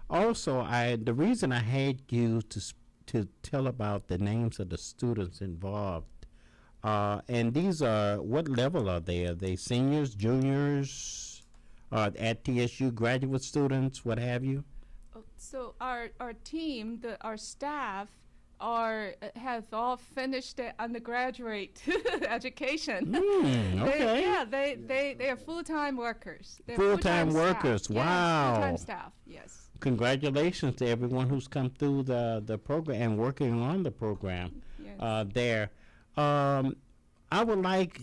Also, the reason I had you to tell about the names of the students involved, and these are, what level are they? Are they seniors, juniors, at TSU, graduate students, what have you? So our team, our staff, have all finished their undergraduate education. Okay. They are full-time workers. They're Full-time workers. Staff. Wow. Yes, full-time staff. Yes. Congratulations to everyone who's come through the program and working on the program. Yes. There. I would like,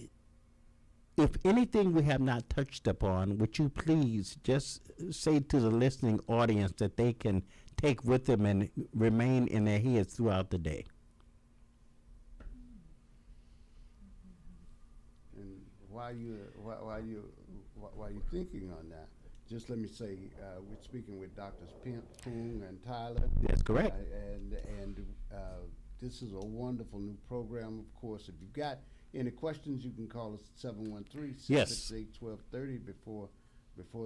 if anything we have not touched upon, would you please just say to the listening audience that they can take with them and remain in their heads throughout the day? And while you're thinking on that, just let me say we're speaking with Drs. Poong and Tyler. That's correct. And this is a wonderful new program. Of course, if you've got any questions, you can call us at 713-668-1230 before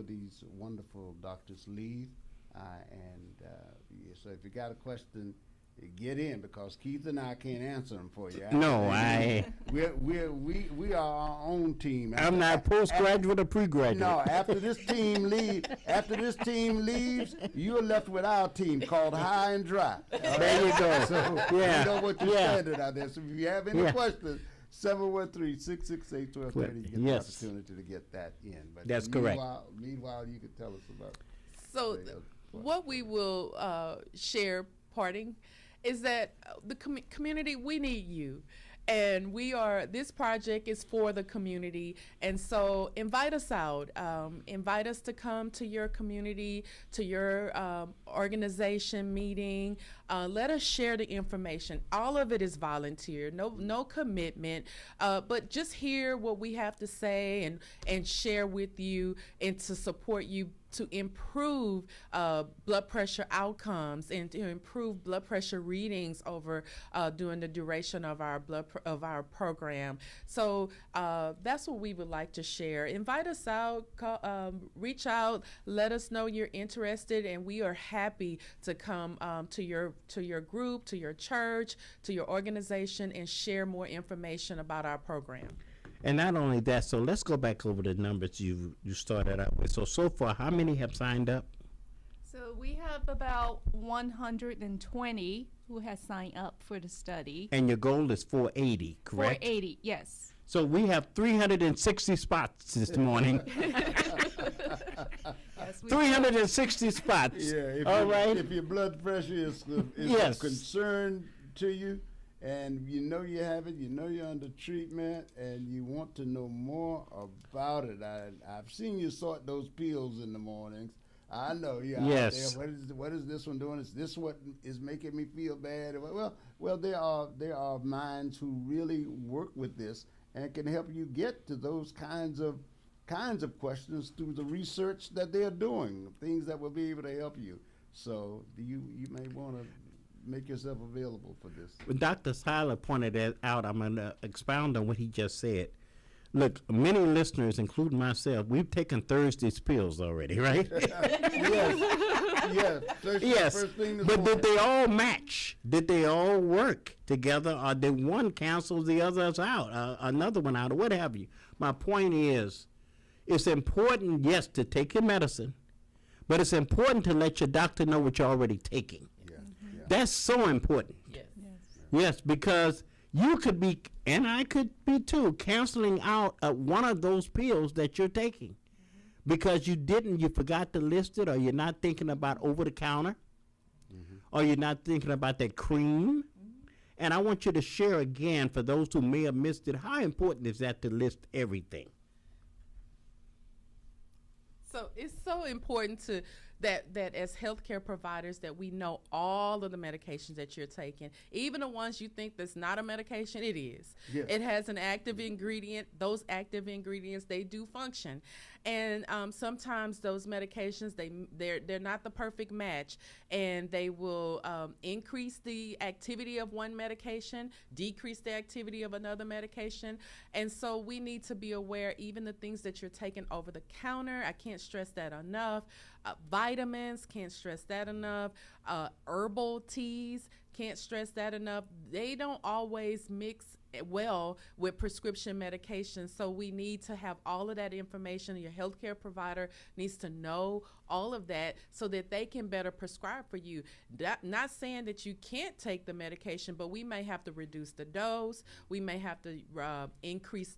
these wonderful doctors leave. So if you got a question, get in, because Keith and I can't answer them for you. We are our own team. I'm not postgraduate or pregraduate. No, after this team leaves, you're left with our team called High and Dry. There you go. So Yeah. you know what you're Yeah. standing out there. So if you have any questions, 713-668-1230, you get the opportunity to get that in. But that's correct. Meanwhile, you can tell us about. So what we will share parting is that the community, we need you. And this project is for the community. And so invite us out. Invite us to come to your community, to your organization meeting. Let us share the information. All of it is volunteer, no commitment, but just hear what we have to say and share with you and to support you to improve blood pressure outcomes and to improve blood pressure readings over during the duration of our program. So that's what we would like to share. Invite us out, reach out, let us know you're interested, and we are happy to come to your group, to your church, to your organization, and share more information about our program. And not only that, so let's go back over the numbers you started out with. So far, how many have signed up? So we have about 120 who has signed up for the study. And your goal is 480, correct? 480, yes. So we have 360 spots this morning. Yes, 360 spots. Yeah. If your blood pressure is a concern to you, and you know you have it, you know you're under treatment, and you want to know more about it. I've seen you sort those pills in the mornings. I know you're out there. What is this one doing? Is this what is making me feel bad? Well, there are minds who really work with this and can help you get to those kinds of questions through the research that they're doing, things that will be able to help you. So you may want to make yourself available for this. When Dr. Tyler pointed that out, I'm going to expound on what he just said. Look, many listeners, including myself, we've taken Thursday's pills already, right? Yes. First thing but did they all match? Did they all work together, or did one cancel the others out, another one out, or what have you? My point is, it's important, yes, to take your medicine, but it's important to let your doctor know what you're already taking. That's so important. Yes, because you could be, and I could be too, canceling out one of those pills that you're taking because you forgot to list it, or you're not thinking about over the counter, or you're not thinking about that cream. And I want you to share again, for those who may have missed it, how important is that to list everything? So it's so important that as healthcare providers that we know all of the medications that you're taking, even the ones you think that's not a medication, it is. Yes. It has an active ingredient. Those active ingredients, they do function. And sometimes those medications, they're not the perfect match, and they will increase the activity of one medication, decrease the activity of another medication. And so we need to be aware, even the things that you're taking over the counter, I can't stress that enough. Vitamins, can't stress that enough. Herbal teas, can't stress that enough. They don't always mix well with prescription medications, so we need to have all of that information. Your healthcare provider needs to know all of that so that they can better prescribe for you. Not saying that you can't take the medication, but we may have to reduce the dose. We may have to increase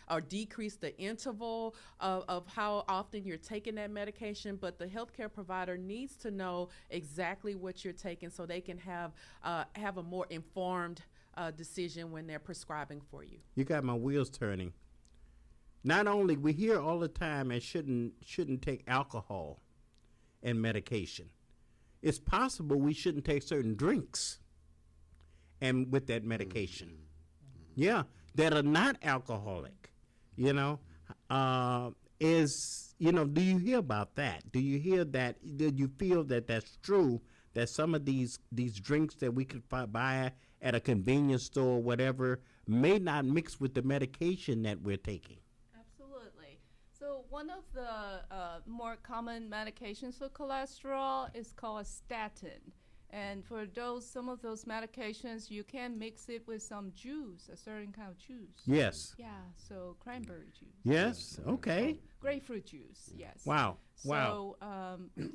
or decrease the interval of how often you're taking that medication, but the healthcare provider needs to know exactly what you're taking so they can have a more informed decision when they're prescribing for you. You got my wheels turning. Not only we hear all the time and shouldn't take alcohol and medication. It's possible we shouldn't take certain drinks and with that medication. Yeah, that are not alcoholic. You know, do you hear about that? Do you hear that? Do you feel that that's true? That some of these drinks that we could buy at a convenience store or whatever may not mix with the medication that we're taking. Absolutely. So one of the more common medications for cholesterol is called a statin. And for some of those medications, you can mix it with some juice, a certain kind of juice. Yes. Yeah, so cranberry juice. Yes, okay. Grapefruit juice, yes. Wow. So,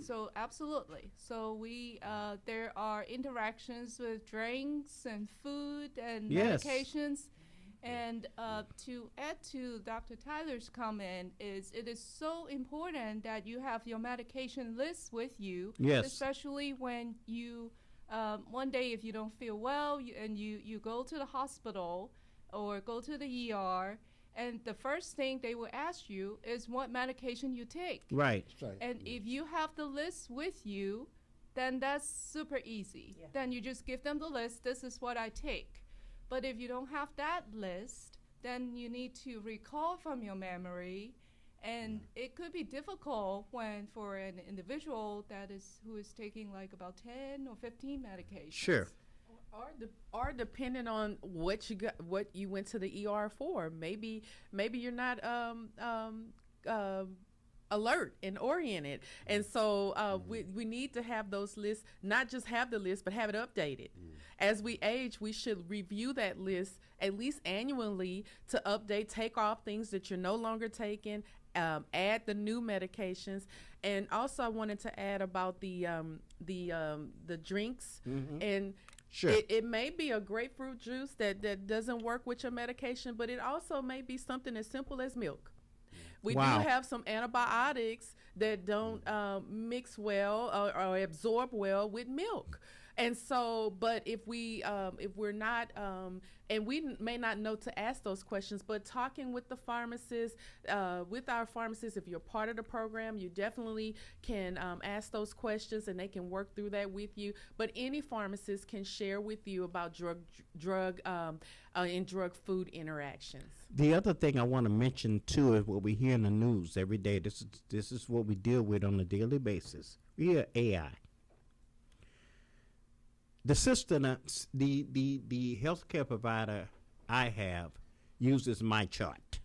so absolutely. So there are interactions with drinks and food and medications. And to add to Dr. Tyler's comment it is so important that you have your medication list with you, especially when you, one day if you don't feel well and you go to the hospital or go to the ER, and the first thing they will ask you is what medication you take. Right. And if you have the list with you, then that's super easy. Yeah. Then you just give them the list, this is what I take. But if you don't have that list, then you need to recall from your memory, and it could be difficult for an individual who is taking like about 10 or 15 medications. Sure. Or depending on what you went to the ER for. Maybe you're not alert and oriented, and so we need to have those lists. Not just have the list, but have it updated. As we age, we should review that list at least annually to update, take off things that you're no longer taking, add the new medications. And also I wanted to add about the drinks. And sure. It may be a grapefruit juice that doesn't work with your medication, but it also may be something as simple as milk. We do have some antibiotics that don't mix well or absorb well with milk. And so, but if we're not, and we may not know to ask those questions, but talking with the pharmacist, with our pharmacist, if you're part of the program, you definitely can ask those questions and they can work through that with you. But any pharmacist can share with you about drug and drug food interactions. The other thing I want to mention too is what we hear in the news every day. This is what we deal with on a daily basis. We hear AI. The system, the healthcare provider I have uses my chart.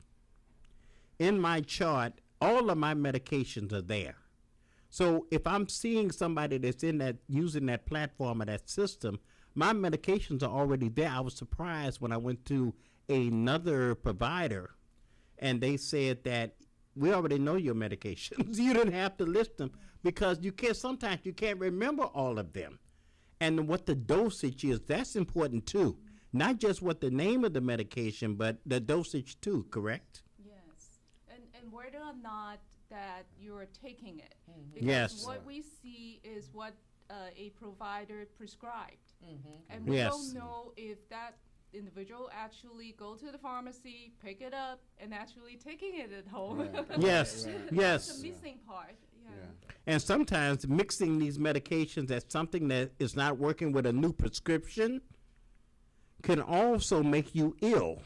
In my chart, all of my medications are there. So if I'm seeing somebody that's using that platform or that system, my medications are already there. I was surprised when I went to another provider and they said that we already know your medications. You didn't have to list them because sometimes you can't remember all of them. And what the dosage is, that's important too. Not just what the name of the medication, but the dosage too, correct? Yes. And whether or not that you're taking it. Because yes. What we see is what a provider prescribed. And we yes. don't know if that individual actually go to the pharmacy, pick it up, and actually taking it at home. Right. Yes, yes. That's the missing part. Yeah. And sometimes mixing these medications as something that is not working with a new prescription can also make you ill.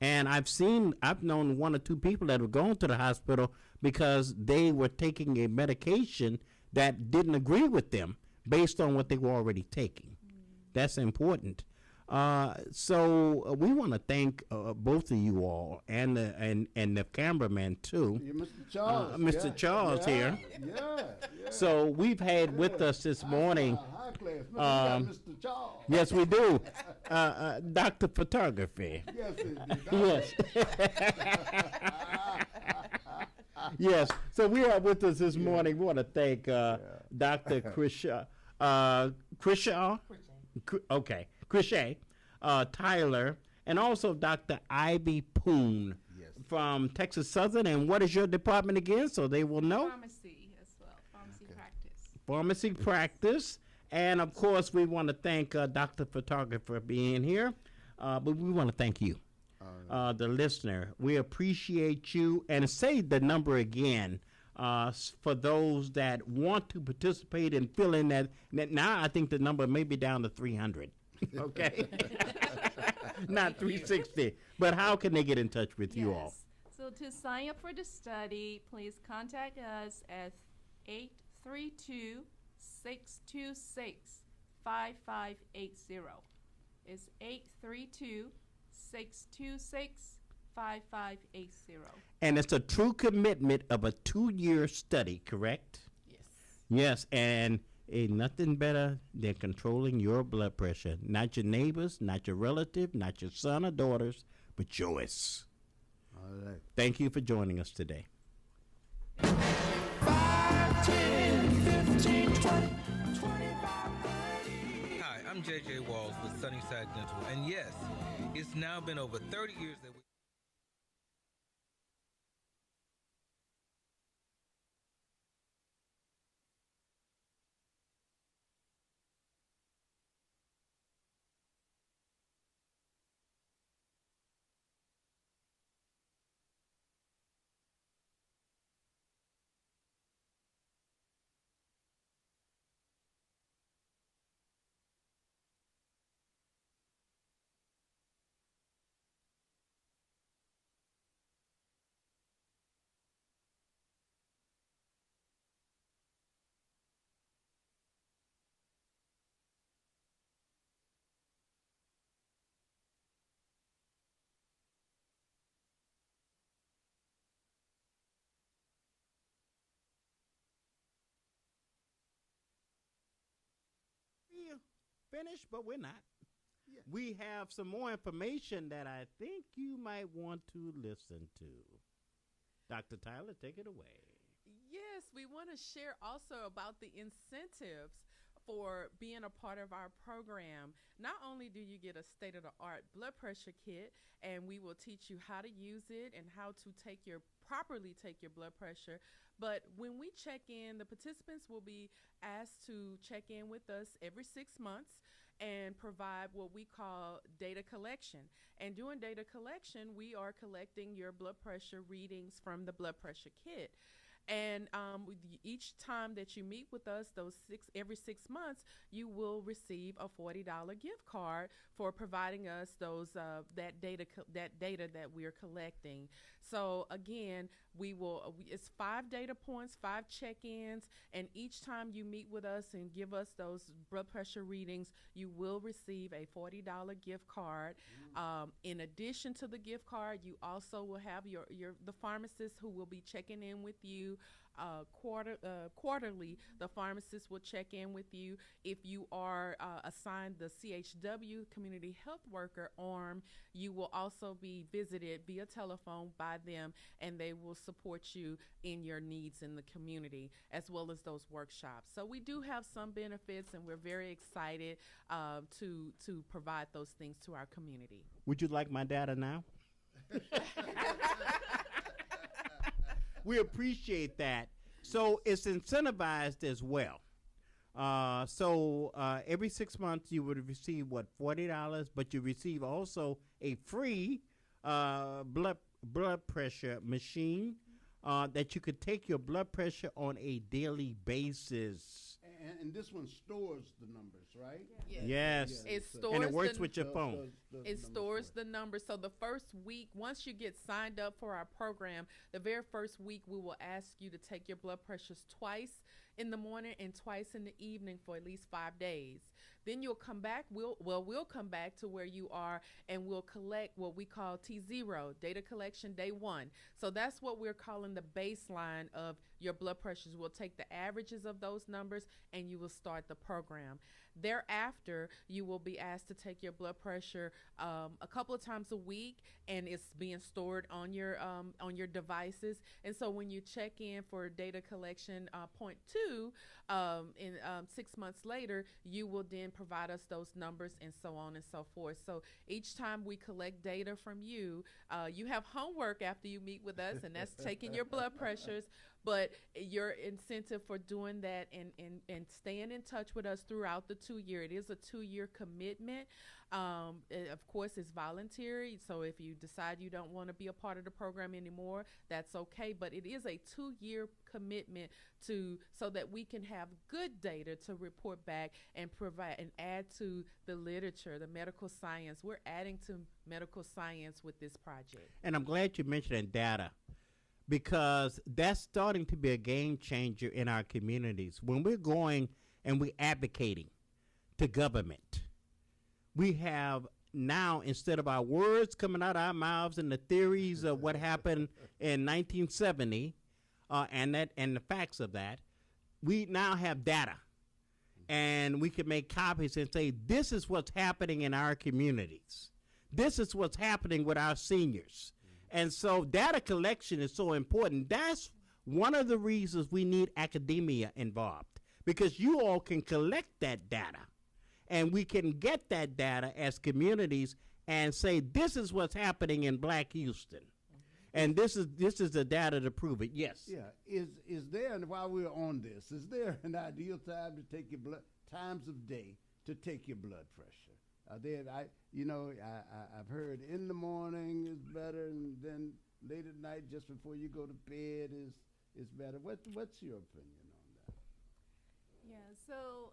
And I've known one or two people that have gone to the hospital because they were taking a medication that didn't agree with them based on what they were already taking. That's important. So we want to thank both of you all and the cameraman too. Yeah, Mr. Charles. Mr. Charles here. Yeah. So we've had with us this morning. High class. We got Mr. Charles. Yes, we do. Dr. Photography. Yes, Yes. Yes. So we are with us this morning. We want to thank Dr. Krisha. Krisha Tyler, and also Dr. Ivy Poon from Texas Southern. And what is your department again, so they will know? Pharmacy as well, pharmacy practice. Pharmacy practice. And, of course, we want to thank Dr. Photographer for being here. But we want to thank you, the listener. We appreciate you. And say the number again for those that want to participate and fill in that. Now I think the number may be down to 300. Okay? Not 360. But how can they get in touch with you all? So to sign up for the study, please contact us at 832-626-5580. It's 832-626-5580. And it's a true commitment of a 2-year study, correct? Yes. Yes, and ain't nothing better than controlling your blood pressure. Not your neighbors, not your relative, not your son or daughters, but yours. All right. Thank you for joining us today. 5, 10, 15, 20, 25, 30. Hi, I'm JJ Walls with Sunnyside Dental, and yes, it's now been over 30 years that we... Finished, but we're not. Yeah. We have some more information that I think you might want to listen to. Dr. Tyler, take it away. Yes, we want to share also about the incentives for being a part of our program. Not only do you get a state-of-the-art blood pressure kit, and we will teach you how to use it and how to properly take your blood pressure, but when we check in, the participants will be asked to check in with us every 6 months and provide what we call data collection. And doing data collection, we are collecting your blood pressure readings from the blood pressure kit. And each time that you meet with us, every 6 months, you will receive a $40 gift card for providing us that data that we are collecting. So again, it's 5 data points, 5 check-ins, and each time you meet with us and give us those blood pressure readings, you will receive a $40 gift card. In addition to the gift card, you also will have the pharmacist who will be checking in with you quarterly. The pharmacist will check in with you. If you are assigned the CHW Community Health Worker arm, you will also be visited via telephone by them, and they will support you in your needs in the community, as well as those workshops. So we do have some benefits, and we're very excited to provide those things to our community. Would you like my data now? We appreciate that. So it's incentivized as well. So every 6 months you would receive $40, but you receive also a free blood pressure machine that you could take your blood pressure on a daily basis. And this one stores the numbers, right? Yes. It So- stores And it works the, with your phone. it stores the numbers. So the first week, once you get signed up for our program, the very first week we will ask you to take your blood pressures twice in the morning and twice in the evening for at least 5 days. Then you'll come back. We'll come back to where you are, and we'll collect what we call T0, data collection day 1. So that's what we're calling the baseline of your blood pressures. We'll take the averages of those numbers, and you will start the program. Thereafter, you will be asked to take your blood pressure a couple of times a week, and it's being stored on your devices. And so when you check in for data collection point 2, in 6 months later, you will then provide us those numbers and so on and so forth. So each time we collect data from you, you have homework after you meet with us, and that's taking your blood pressures. But your incentive for doing that and staying in touch with us throughout the 2 year, it is a 2-year commitment. Of course, it's voluntary. So if you decide you don't want to be a part of the program anymore, that's okay. But it is a 2-year commitment so that we can have good data to report back and provide and add to the literature, the medical science. We're adding to medical science with this project. And I'm glad you mentioned data, because that's starting to be a game changer in our communities. When we're going and we're advocating to government, we have now, instead of our words coming out of our mouths and the theories of what happened in 1970 and the facts of that, we now have data. And we can make copies and say, this is what's happening in our communities. This is what's happening with our seniors. And so data collection is so important. That's one of the reasons we need academia involved, because you all can collect that data, and we can get that data as communities and say, this is what's happening in Black Houston. And this is the data to prove it. Yes. Yeah. Is there, and while we're on this, is there an ideal time to take your times of day to take your blood pressure? I've heard in the morning is better, and then late at night, just before you go to bed, is better. What's your opinion on that? Yeah, so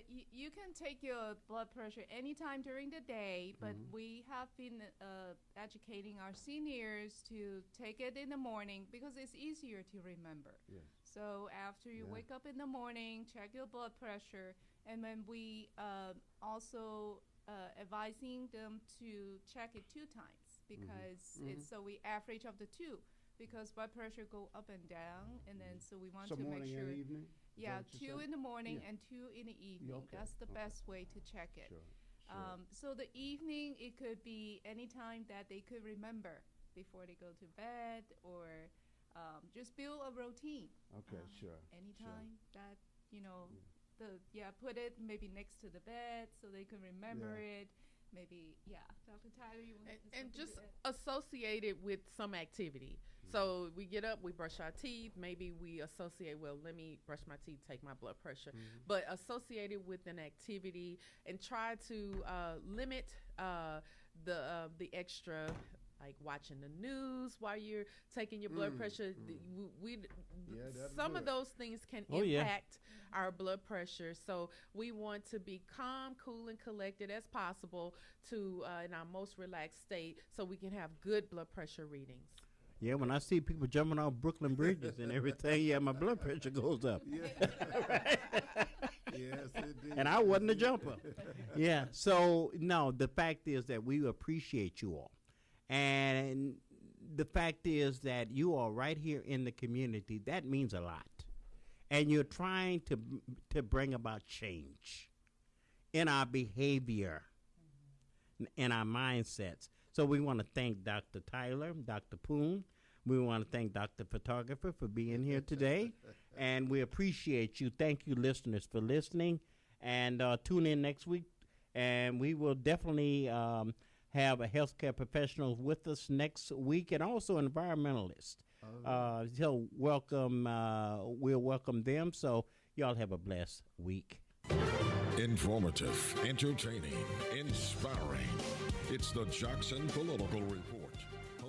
you can take your blood pressure anytime during the day, but we have been educating our seniors to take it in the morning because it's easier to remember. Yes. So after you wake up in the morning, check your blood pressure, and then we also advising them to check it 2 times because it's so we average of the 2 because blood pressure go up and down, and then so we want to make morning sure. and evening? Yeah, 2 in the morning Yeah. and 2 in the evening. Okay. That's the best way to check it. Sure. So the evening, it could be any time that they could remember before they go to bed, or just build a routine. Okay, sure. Anytime that, put it maybe next to the bed so they can remember it. Maybe, Dr. Tyler, you want to And just associate it with some activity. So we get up, we brush our teeth, maybe we associate, well, let me brush my teeth, take my blood pressure, but associate it with an activity and try to limit the extra, like watching the news while you're taking your blood pressure. Some of those things can impact our blood pressure. So we want to be calm, cool, and collected as possible to in our most relaxed state so we can have good blood pressure readings. Yeah, when I see people jumping off Brooklyn bridges and everything, my blood pressure goes up. Yes, it did. And I wasn't a jumper. Yeah, so, no, the fact is that we appreciate you all. And the fact is that you are right here in the community. That means a lot. And you're trying to bring about change in our behavior, in our mindsets. So we want to thank Dr. Tyler, Dr. Poon. We want to thank Dr. Photographer for being here today. And we appreciate you. Thank you, listeners, for listening. And tune in next week. And we will definitely have a healthcare professional with us next week, and also an environmentalist. So we'll welcome them. So y'all have a blessed week. Informative, entertaining, inspiring. It's the Jackson Political Report.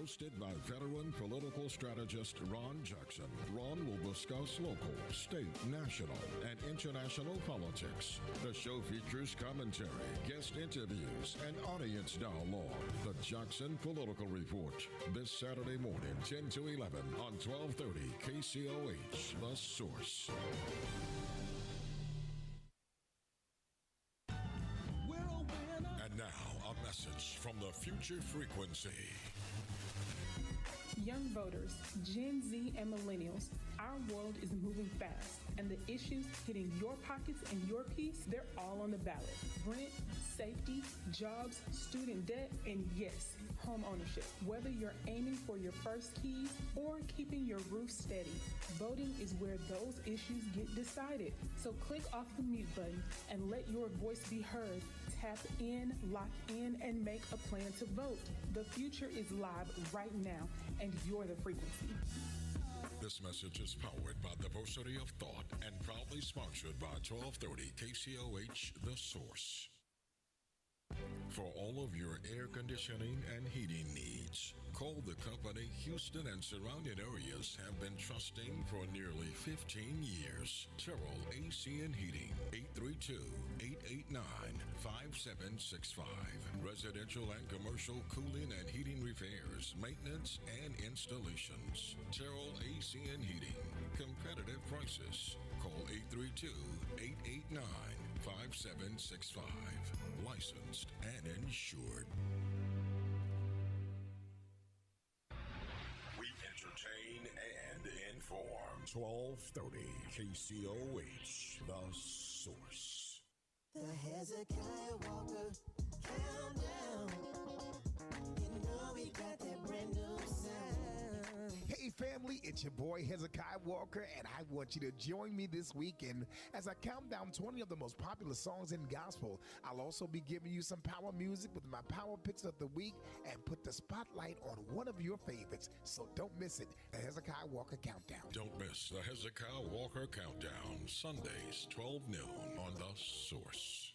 hosted by veteran political strategist Ron Jackson. Ron will discuss local, state, national, and international politics. The show features commentary, guest interviews, and audience dialogue. The Jackson Political Report, this Saturday morning, 10 to 11 on 1230 KCOH, The Source. And now, a message from the Future Frequency. Young voters, Gen Z and millennials, our world is moving fast, and the issues hitting your pockets and your peace, they're all on the ballot. Rent, safety, jobs, student debt, and yes, home ownership. Whether you're aiming for your first keys or keeping your roof steady, voting is where those issues get decided. So click off the mute button and let your voice be heard. Tap in, lock in, and make a plan to vote. The future is live right now, and you're the frequency. This message is powered by Diversity of Thought and proudly sponsored by 1230 KCOH, The Source. For all of your air conditioning and heating needs, call the company Houston and surrounding areas have been trusting for nearly 15 years. Terrell AC and Heating, 832-889-5765. Residential and commercial cooling and heating repairs, maintenance, and installations. Terrell AC and Heating. Competitive prices. Call 832-889-5765. Licensed and insured. We entertain and inform. 1230 KCOH, The Source. The Hezekiah Walker countdown. You know we got that brand new sound. Hey family, it's your boy Hezekiah Walker, and I want you to join me this weekend as I count down 20 of the most popular songs in gospel. I'll also be giving you some power music with my power picks of the week and put the spotlight on one of your favorites. So don't miss it, the Hezekiah Walker Countdown. Don't miss the Hezekiah Walker Countdown, Sundays, 12 noon on The Source.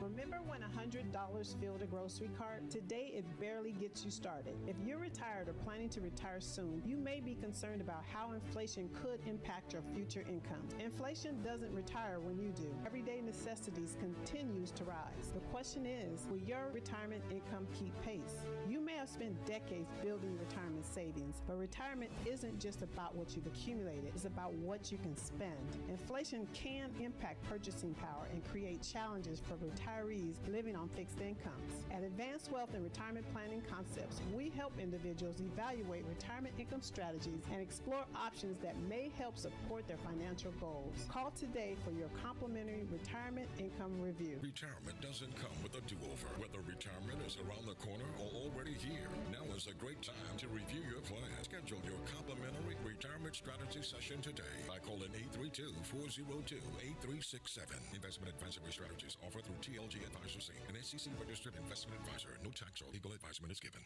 Remember when $100 filled a grocery cart? Today, it barely gets you started. If you're retired or planning to retire soon, you may be concerned about how inflation could impact your future income. Inflation doesn't retire when you do. Everyday necessities continues to rise. The question is, will your retirement income keep pace? You may have spent decades building retirement savings, but retirement isn't just about what you've accumulated. It's about what you can spend. Inflation can impact purchasing power and create challenges for retirees living on fixed incomes. At Advanced Wealth and Retirement Planning Concepts, we help individuals evaluate retirement income strategies and explore options that may help support their financial goals. Call today for your complimentary retirement income review. Retirement doesn't come with a do-over. Whether retirement is around the corner or already here, now is a great time to review your plan. Schedule your complimentary retirement strategy session today by calling 832-402-8367. Investment advisory strategies offered through TLG Advisors Inc., an SEC-registered investment advisor. No tax or legal advisement is given.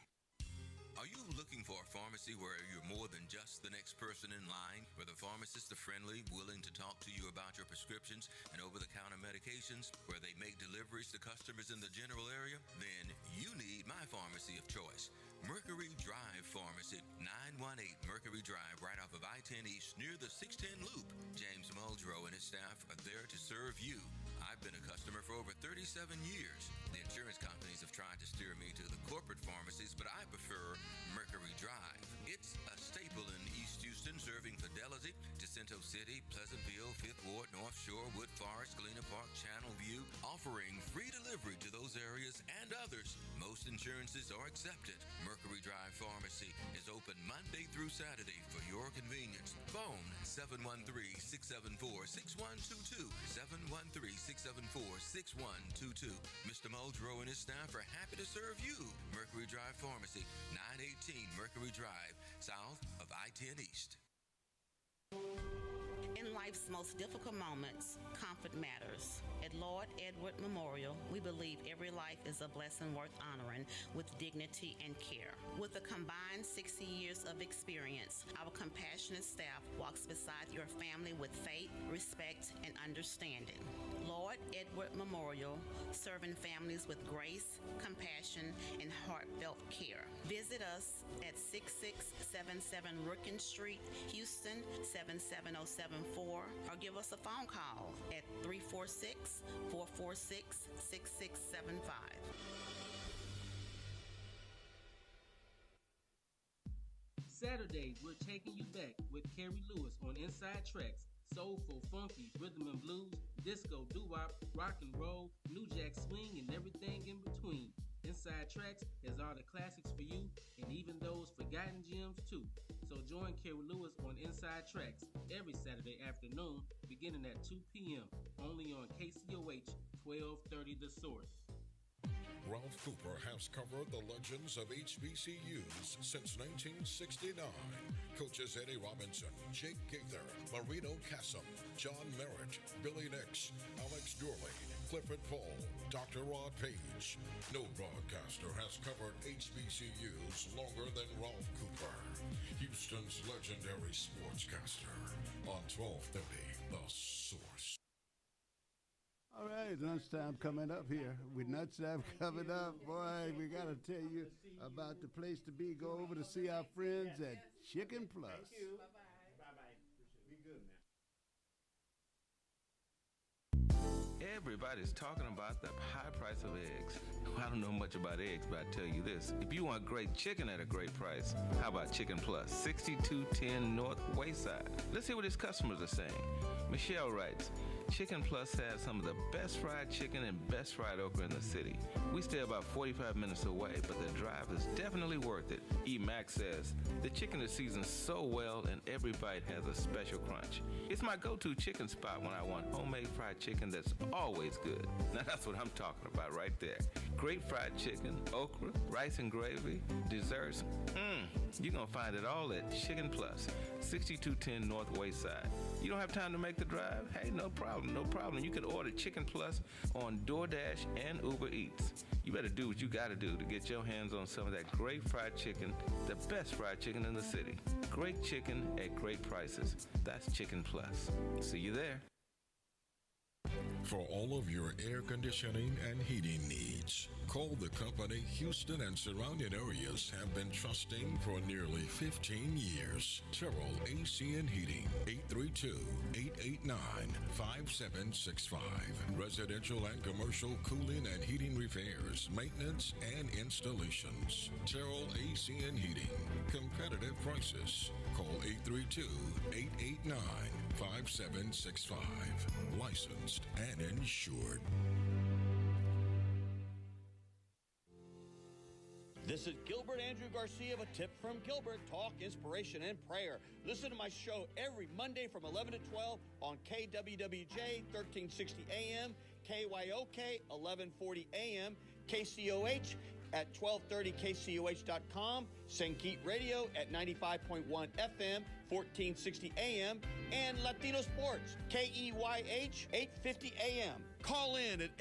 Are you looking for a pharmacy where you're more than just the next person in line, where the pharmacists are friendly, willing to talk to you about your prescriptions and over-the-counter medications, where they make deliveries to customers in the general area? Then you need my pharmacy of choice, Mercury Drive Pharmacy, 918 Mercury Drive, right off of I-10 East, near the 610 Loop. James Muldrow and his staff are there to serve you. I've been a customer for over 37 years. The insurance companies have tried to steer me to the corporate pharmacies, but I prefer Mercury Drive. It's a staple in East Houston, serving Fidelity, Jacinto City, Pleasantville, Fifth Ward, North Shore, Wood Forest, Galena Park, Channel View, offering free delivery to those areas and others. Most insurances are accepted. Mercury Drive Pharmacy is open Monday through Saturday for your convenience. Phone 713-674-6122, 713-674-6122. Mr. Muldrow and his staff are happy to serve you. Mercury Drive Pharmacy, 918 Mercury Drive, south of I-10 East. In life's most difficult moments, comfort matters. At Lord Edward Memorial, we believe every life is a blessing worth honoring with dignity and care. With a combined 60 years of experience, our compassionate staff walks beside your family with faith, respect, and understanding. Lord Lord Edward Memorial, serving families with grace, compassion, and heartfelt care. Visit us at 6677 Rookin Street, Houston 77074, or give us a phone call at 346-446-6675. Saturdays, we're taking you back with Carrie Lewis on Inside Tracks. Soulful, funky, rhythm and blues, disco, doo-wop, rock and roll, new jack swing, and everything in between. Inside Tracks has all the classics for you, and even those forgotten gems too. So join Carrie Lewis on Inside Tracks every Saturday afternoon, beginning at 2 p.m., only on KCOH 1230 The Source. Ralph Cooper has covered the legends of HBCUs since 1969. Coaches Eddie Robinson, Jake Gaither, Marino Cassim, John Merritt, Billy Nix, Alex Dorley, Clifford Paul, Dr. Rod Page. No broadcaster has covered HBCUs longer than Ralph Cooper, Houston's legendary sportscaster, on 1230 The Source. All right, lunchtime coming up here. With lunchtime coming up, boy, we got to tell you about the place to be. Go over to see our friends at Chicken Plus. Thank you. Bye-bye. Be good now. Everybody's talking about the high price of eggs. I don't know much about eggs, but I tell you this. If you want great chicken at a great price, how about Chicken Plus, 6210 North Wayside? Let's hear what his customers are saying. Michelle writes, Chicken Plus has some of the best fried chicken and best fried okra in the city. We stay about 45 minutes away, but the drive is definitely worth it. E. Max says, the chicken is seasoned so well and every bite has a special crunch. It's my go-to chicken spot when I want homemade fried chicken that's always good. Now that's what I'm talking about right there. Great fried chicken, okra, rice and gravy, desserts. You're going to find it all at Chicken Plus, 6210 North Wayside. You don't have time to make the drive? Hey, no problem, no problem. You can order Chicken Plus on DoorDash and Uber Eats. You better do what you got to do to get your hands on some of that great fried chicken, the best fried chicken in the city. Great chicken at great prices. That's Chicken Plus. See you there. For all of your air conditioning and heating needs, call the company Houston and surrounding areas have been trusting for nearly 15 years. Terrell AC and Heating, 832-889-5765. Residential and commercial cooling and heating repairs, maintenance, and installations. Terrell AC and Heating. Competitive prices. Call 832-889-5765. Licensed and insured. This is Gilbert Andrew Garcia of A Tip from Gilbert, talk, inspiration, and prayer. Listen to my show every Monday from 11 to 12 on KWWJ 1360 AM, KYOK 1140 AM, KCOH at 1230kcoh.com, Sankeet Radio at 95.1 FM, 1460 AM, and Latino Sports, KEYH 850 AM. Call in at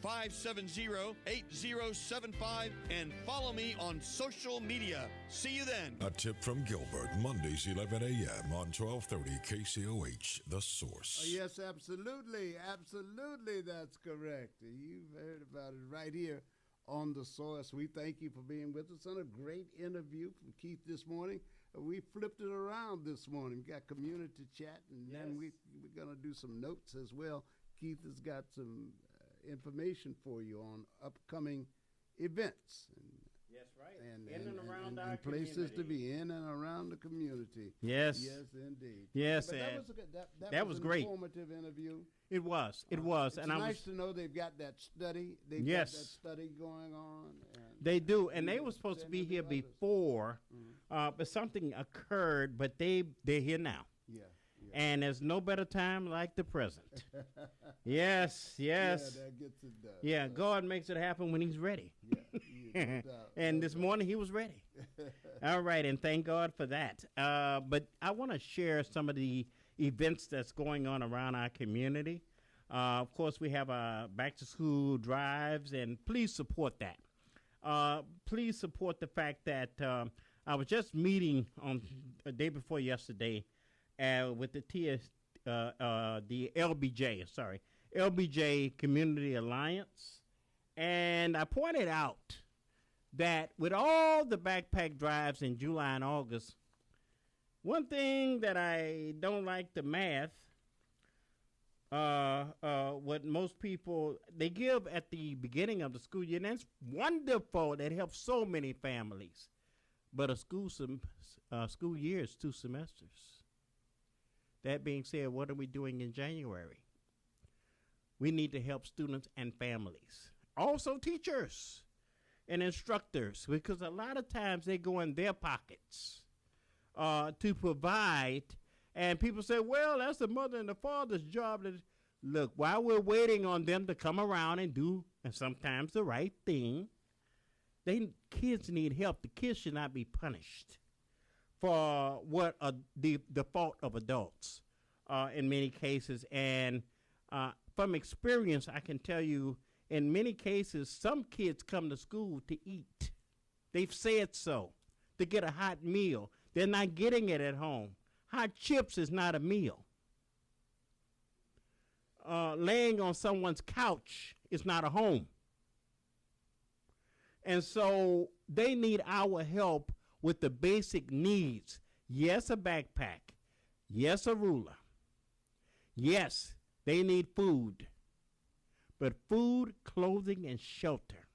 832-570-8075 and follow me on social media. See you then. A Tip from Gilbert, Mondays 11 a.m. on 1230 KCOH, The Source. Oh, yes, absolutely. Absolutely, that's correct. You've heard about it right here on The Source. We thank you for being with us on a great interview from Keith this morning. We flipped it around this morning. We got community chat, and then we're going to do some notes as well. Keith has got some information for you on upcoming events. Yes, right. And around our and places community. to be in and around the community. Yes. Yes, indeed. Yes, but and that was an great. Informative interview. It was. It was. It's and nice to know they've got that study. They've got that study going on. And they do, and they were supposed to be here before, but something occurred. But they're here now. Yeah. And there's no better time like the present. Yes. Yeah, that gets it done. Yeah, God makes it happen when He's ready. Yeah, and this morning He was ready. All right, and thank God for that. But I want to share some of the events that's going on around our community. Of course, we have back-to-school drives, and please support that. Please support the fact that I was just meeting on the day before yesterday with the LBJ, LBJ Community Alliance. And I pointed out that with all the backpack drives in July and August, one thing that I don't like the math, what most people, they give at the beginning of the school year, and that's wonderful. That helps so many families. But a school year is 2 semesters. That being said, what are we doing in January? We need to help students and families. Also teachers and instructors, because a lot of times they go in their pockets to provide. And people say, well, that's the mother and the father's job. Look, while we're waiting on them to come around and do, and sometimes the right thing, kids need help. The kids should not be punished for what the fault of adults in many cases. And from experience, I can tell you, in many cases, some kids come to school to eat. They've said so, to get a hot meal. They're not getting it at home. Hot chips is not a meal. Laying on someone's couch is not a home. And so they need our help with the basic needs. Yes, a backpack. Yes, a ruler. Yes, they need food. But food, clothing, and shelter.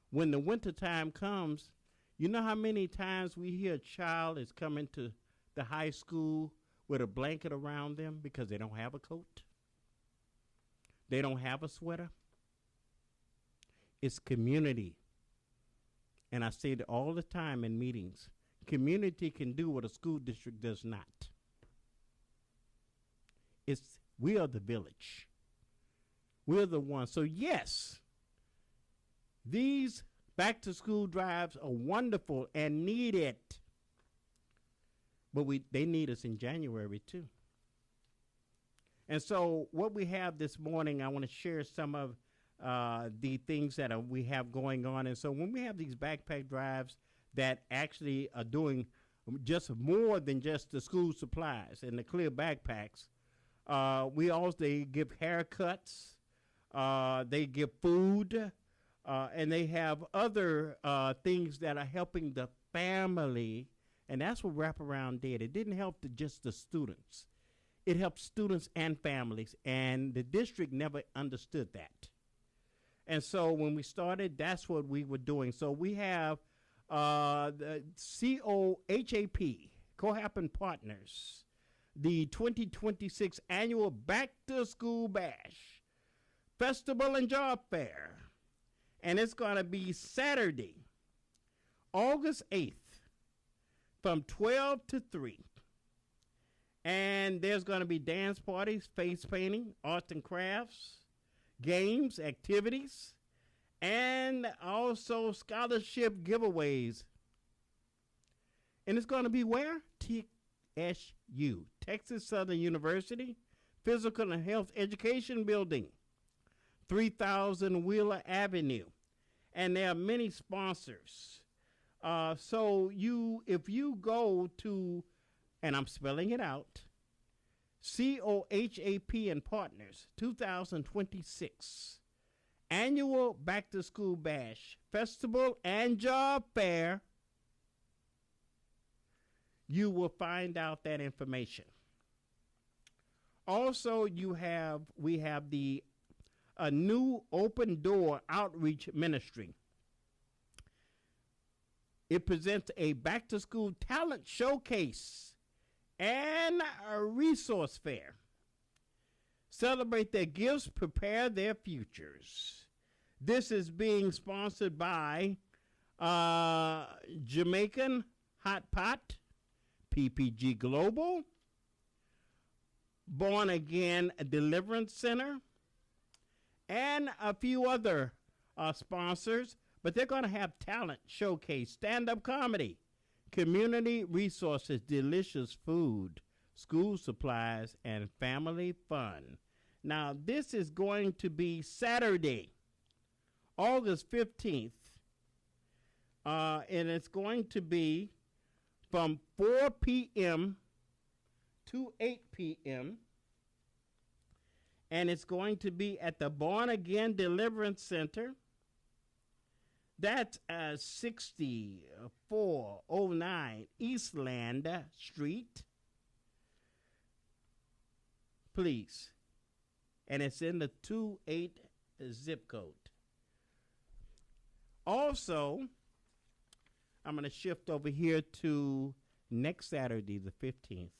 When the wintertime comes, you know how many times we hear a child is coming to the high school with a blanket around them because they don't have a coat? They don't have a sweater? It's community. And I say it all the time in meetings. Community can do what a school district does not. We are the village. We're the ones. So yes, these back-to-school drives are wonderful and needed. But they need us in January, too. And so what we have this morning, I want to share some of the things that we have going on. And so when we have these backpack drives that actually are doing just more than just the school supplies and the clear backpacks, they give haircuts, they give food, and they have other things that are helping the family. And that's what Wraparound did. It didn't help just the students. It helped students and families, and the district never understood that. And so when we started, that's what we were doing. So we have the COHAP, Cohappen Partners, the 2026 Annual Back to School Bash, Festival and Job Fair. And it's going to be Saturday, August 8th, from 12 to 3. And there's going to be dance parties, face painting, arts and crafts, games, activities, and also scholarship giveaways. And it's going to be where? TSU, Texas Southern University, Physical and Health Education Building, 3000 Wheeler Avenue. And there are many sponsors. So if you go to, and I'm spelling it out, COHAP and Partners 2026 Annual Back to School Bash, Festival and Job Fair, you will find out that information. Also, we have the new Open Door Outreach Ministry. It presents a back-to-school talent showcase and a resource fair. Celebrate their gifts, prepare their futures. This is being sponsored by Jamaican Hot Pot, PPG Global, Born Again Deliverance Center, and a few other sponsors. But they're going to have talent showcase, stand-up comedy, community resources, delicious food, school supplies, and family fun. Now, this is going to be Saturday, August 15th, and it's going to be from 4 p.m. to 8 p.m., and it's going to be at the Born Again Deliverance Center. That's 6409 Eastland Street. Please. And it's in the 28 zip code. Also, I'm going to shift over here to next Saturday, the 15th,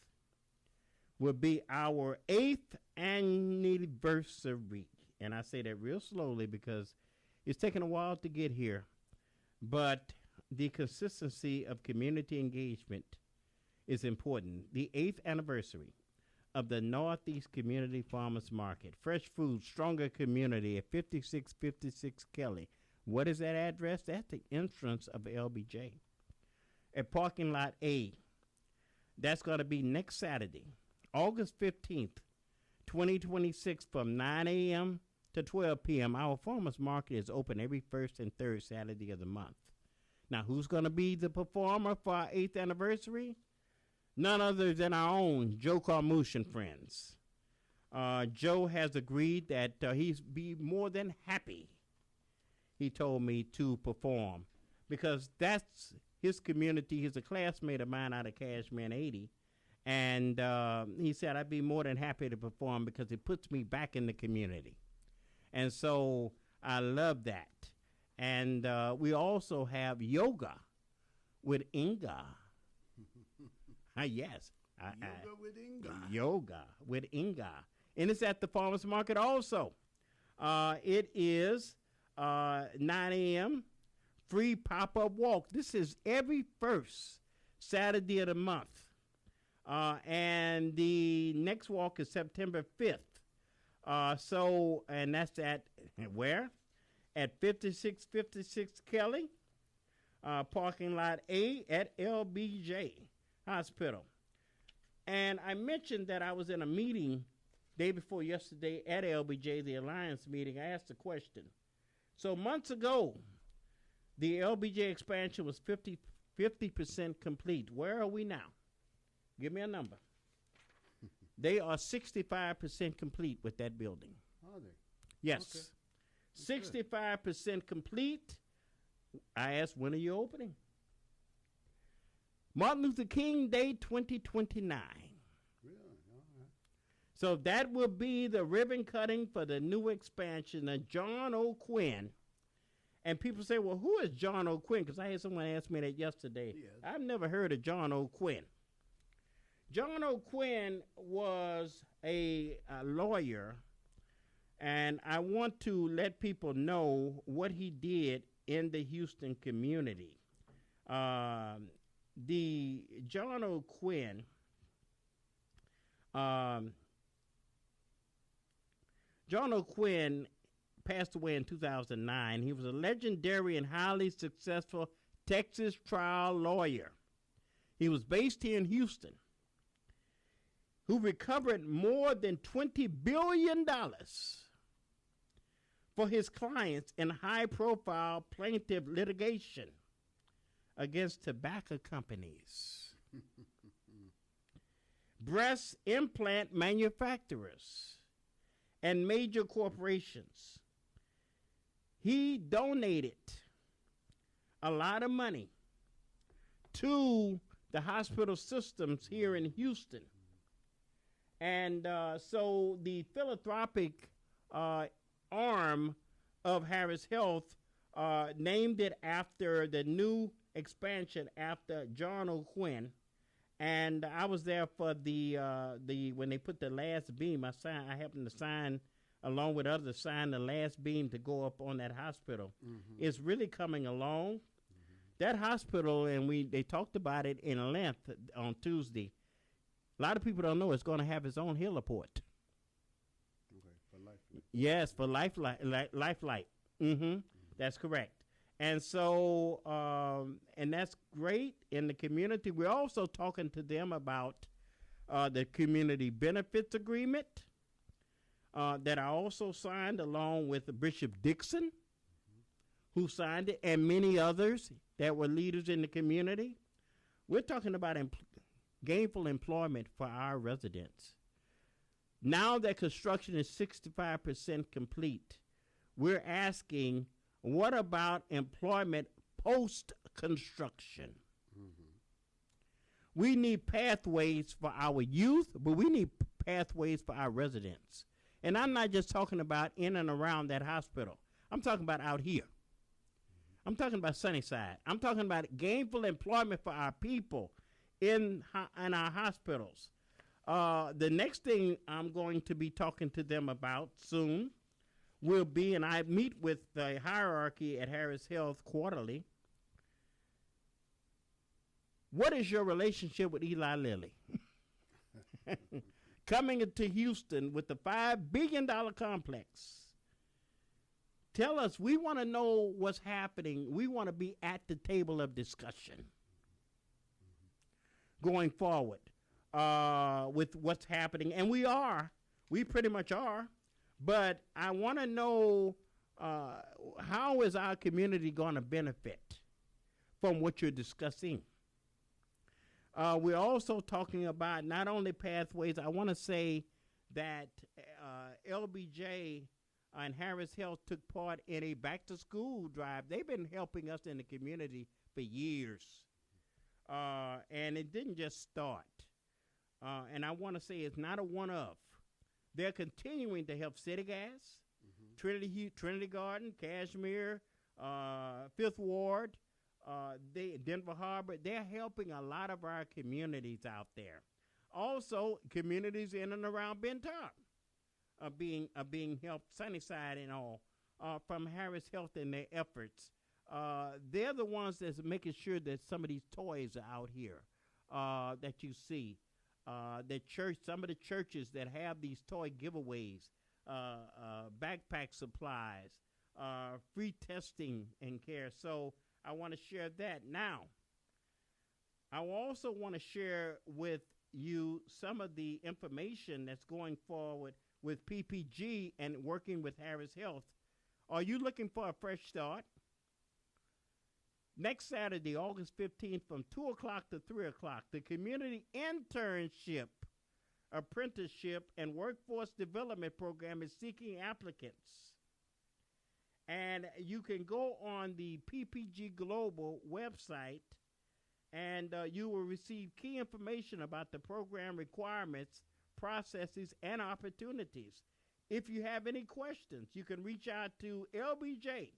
will be our 8th anniversary. And I say that real slowly because it's taken a while to get here. But the consistency of community engagement is important. The 8th anniversary of the Northeast Community Farmers Market. Fresh food, stronger community at 5656 Kelly. What is that address? That's the entrance of LBJ. At parking lot A. That's going to be next Saturday, August 15th, 2026 from 9 a.m. to 12 p.m. Our farmers market is open every first and third Saturday of the month. Now, who's going to be the performer for our 8th anniversary? None other than our own Joe Carmouche and friends. Joe has agreed that he's be more than happy, he told me, to perform, because that's his community. He's a classmate of mine out of Cashman 80, and he said, I'd be more than happy to perform because it puts me back in the community. And so I love that. And we also have yoga with Inga. Yes. Yoga with Inga. Yoga with Inga. And it's at the farmers market also. It is 9 a.m. free pop-up walk. This is every first Saturday of the month. And the next walk is September 5th. And that's at where? At 5656 Kelly, parking lot A at LBJ Hospital. And I mentioned that I was in a meeting day before yesterday at LBJ, the Alliance meeting. I asked a question. So months ago, the LBJ expansion was 50% complete. Where are we now? Give me a number. They are 65% complete with that building. Are they? Yes. Okay. 65% complete. I asked, when are you opening? Martin Luther King Day 2029. Really? All right. So that will be the ribbon cutting for the new expansion of John O'Quinn. And people say, well, who is John O'Quinn? Because I had someone ask me that yesterday. Yes. I've never heard of John O'Quinn. John O'Quinn was a lawyer, and I want to let people know what he did in the Houston community. The John O'Quinn, passed away in 2009. He was a legendary and highly successful Texas trial lawyer. He was based here in Houston, who recovered more than $20 billion for his clients in high-profile plaintiff litigation against tobacco companies, breast implant manufacturers, and major corporations. He donated a lot of money to the hospital systems here in Houston. And so the philanthropic arm of Harris Health named it after the new expansion after John O'Quinn. And I was there for the when they put the last beam. I happened to sign, along with others, sign the last beam to go up on that hospital. Mm-hmm. It's really coming along. Mm-hmm. That hospital, and they talked about it in length on Tuesday. A lot of people don't know it's going to have its own heliport. Okay, for Lifeline. Yes, for Lifeline. Mm-hmm. That's correct. And so, and that's great in the community. We're also talking to them about the community benefits agreement that I also signed along with Bishop Dixon, who signed it, and many others that were leaders in the community. We're talking about gainful employment for our residents. Now that construction is 65% complete, we're asking, what about employment post-construction? We need pathways for our youth, but we need pathways for our residents. And I'm not just talking about in and around that hospital. I'm talking about out here. I'm talking about Sunnyside. I'm talking about gainful employment for our people in our hospitals. The next thing I'm going to be talking to them about soon will be, and I meet with the hierarchy at Harris Health quarterly, what is your relationship with Eli Lilly? Coming into Houston with the $5 billion complex. Tell us, we want to know what's happening. We want to be at the table of discussion going forward with what's happening. And we pretty much are. But I want to know how is our community going to benefit from what you're discussing. We're also talking about not only pathways. I want to say that LBJ and Harris Health took part in a back-to-school drive. They've been helping us in the community for years. And it didn't just start. And I want to say it's not a one-off. They're continuing to help City Gas, Trinity Garden, Cashmere, Fifth Ward, Denver Harbor. They're helping a lot of our communities out there. Also, communities in and around Benton are being helped, Sunnyside and all, from Harris Health in their efforts. They're the ones that's making sure that some of these toys are out here that you see. Some of the churches that have these toy giveaways, backpack supplies, free testing and care. So I want to share that. Now, I also want to share with you some of the information that's going forward with PPG and working with Harris Health. Are you looking for a fresh start? Next Saturday, August 15th, from 2 o'clock to 3 o'clock, the Community Internship, Apprenticeship, and Workforce Development Program is seeking applicants. And you can go on the PPG Global website, and you will receive key information about the program requirements, processes, and opportunities. If you have any questions, you can reach out to LBJ.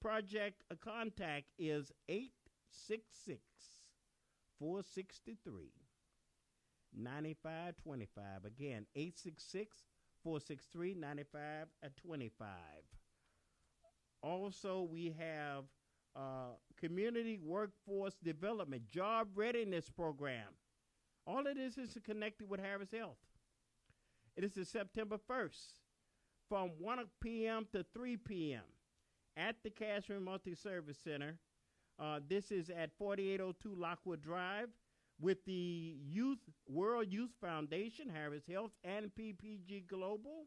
Project contact is 866-463-9525. Again, 866-463-9525. Also, we have Community Workforce Development Job Readiness Program. All of this is connected with Harris Health. It is September 1st from 1 p.m. to 3 p.m. at the Cashman Multi-Service Center. This is at 4802 Lockwood Drive with the World Youth Foundation, Harris Health, and PPG Global,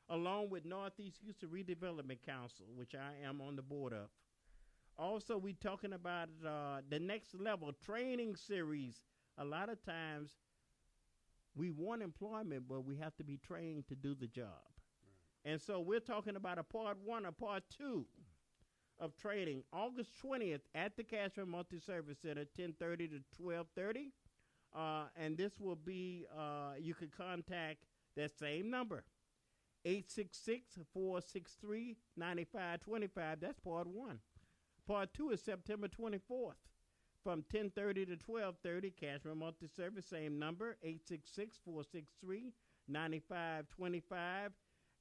along with Northeast Houston Redevelopment Council, which I am on the board of. Also, we're talking about the next level training series. A lot of times we want employment, but we have to be trained to do the job. And so we're talking about a part 1 or part 2 of training, August 20th at the Cashman Multi-Service Center, 10:30 to 12:30. And this will be, you can contact that same number, 866-463-9525. That's part 1. Part 2 is September 24th from 10:30 to 12:30, Cashman Multi-Service, same number, 866-463-9525.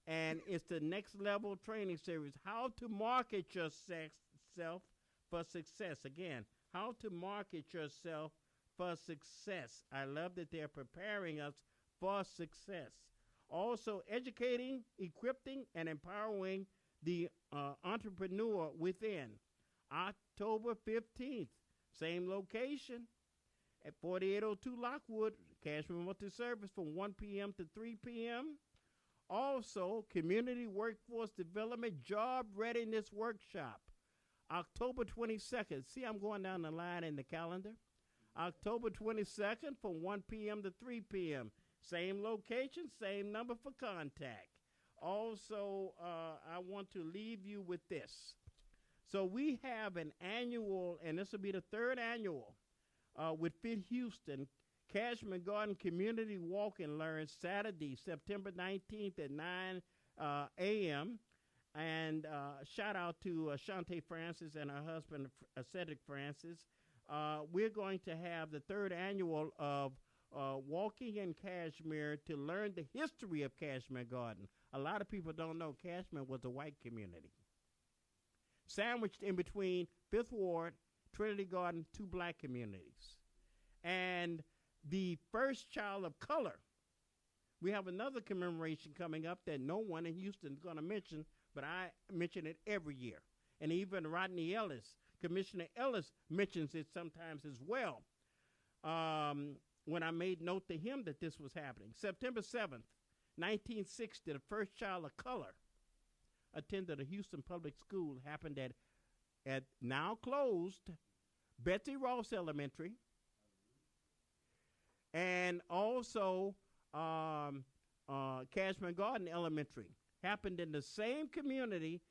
And it's the next level training series, how to market yourself for success. Again, how to market yourself for success. I love that they're preparing us for success. Also, educating, equipping, and empowering the entrepreneur within. October 15th, same location at 4802 Lockwood, Cashman Multi-Service from 1 p.m. to 3 p.m. Also, Community Workforce Development Job Readiness Workshop, October 22nd. See, I'm going down the line in the calendar. October 22nd from 1 p.m. to 3 p.m. Same location, same number for contact. Also, I want to leave you with this. So we have an annual, and this will be the third annual, with Fit Houston, Cashman Garden Community Walk and Learn, Saturday, September 19th at 9 a.m. And shout out to Shante Francis and her husband, Cedric Francis. We're going to have the third annual of Walking in Kashmir to learn the history of Cashmere Garden. A lot of people don't know Cashmere was a white community, sandwiched in between Fifth Ward, Trinity Garden, two black communities. And the first child of color, we have another commemoration coming up that no one in Houston is going to mention, but I mention it every year. And even Rodney Ellis, Commissioner Ellis, mentions it sometimes as well. When I made note to him that this was happening. September 7th, 1960, the first child of color attended a Houston public school. Happened at now closed Betsy Ross Elementary, and also Cashman Garden Elementary. Happened in the same community,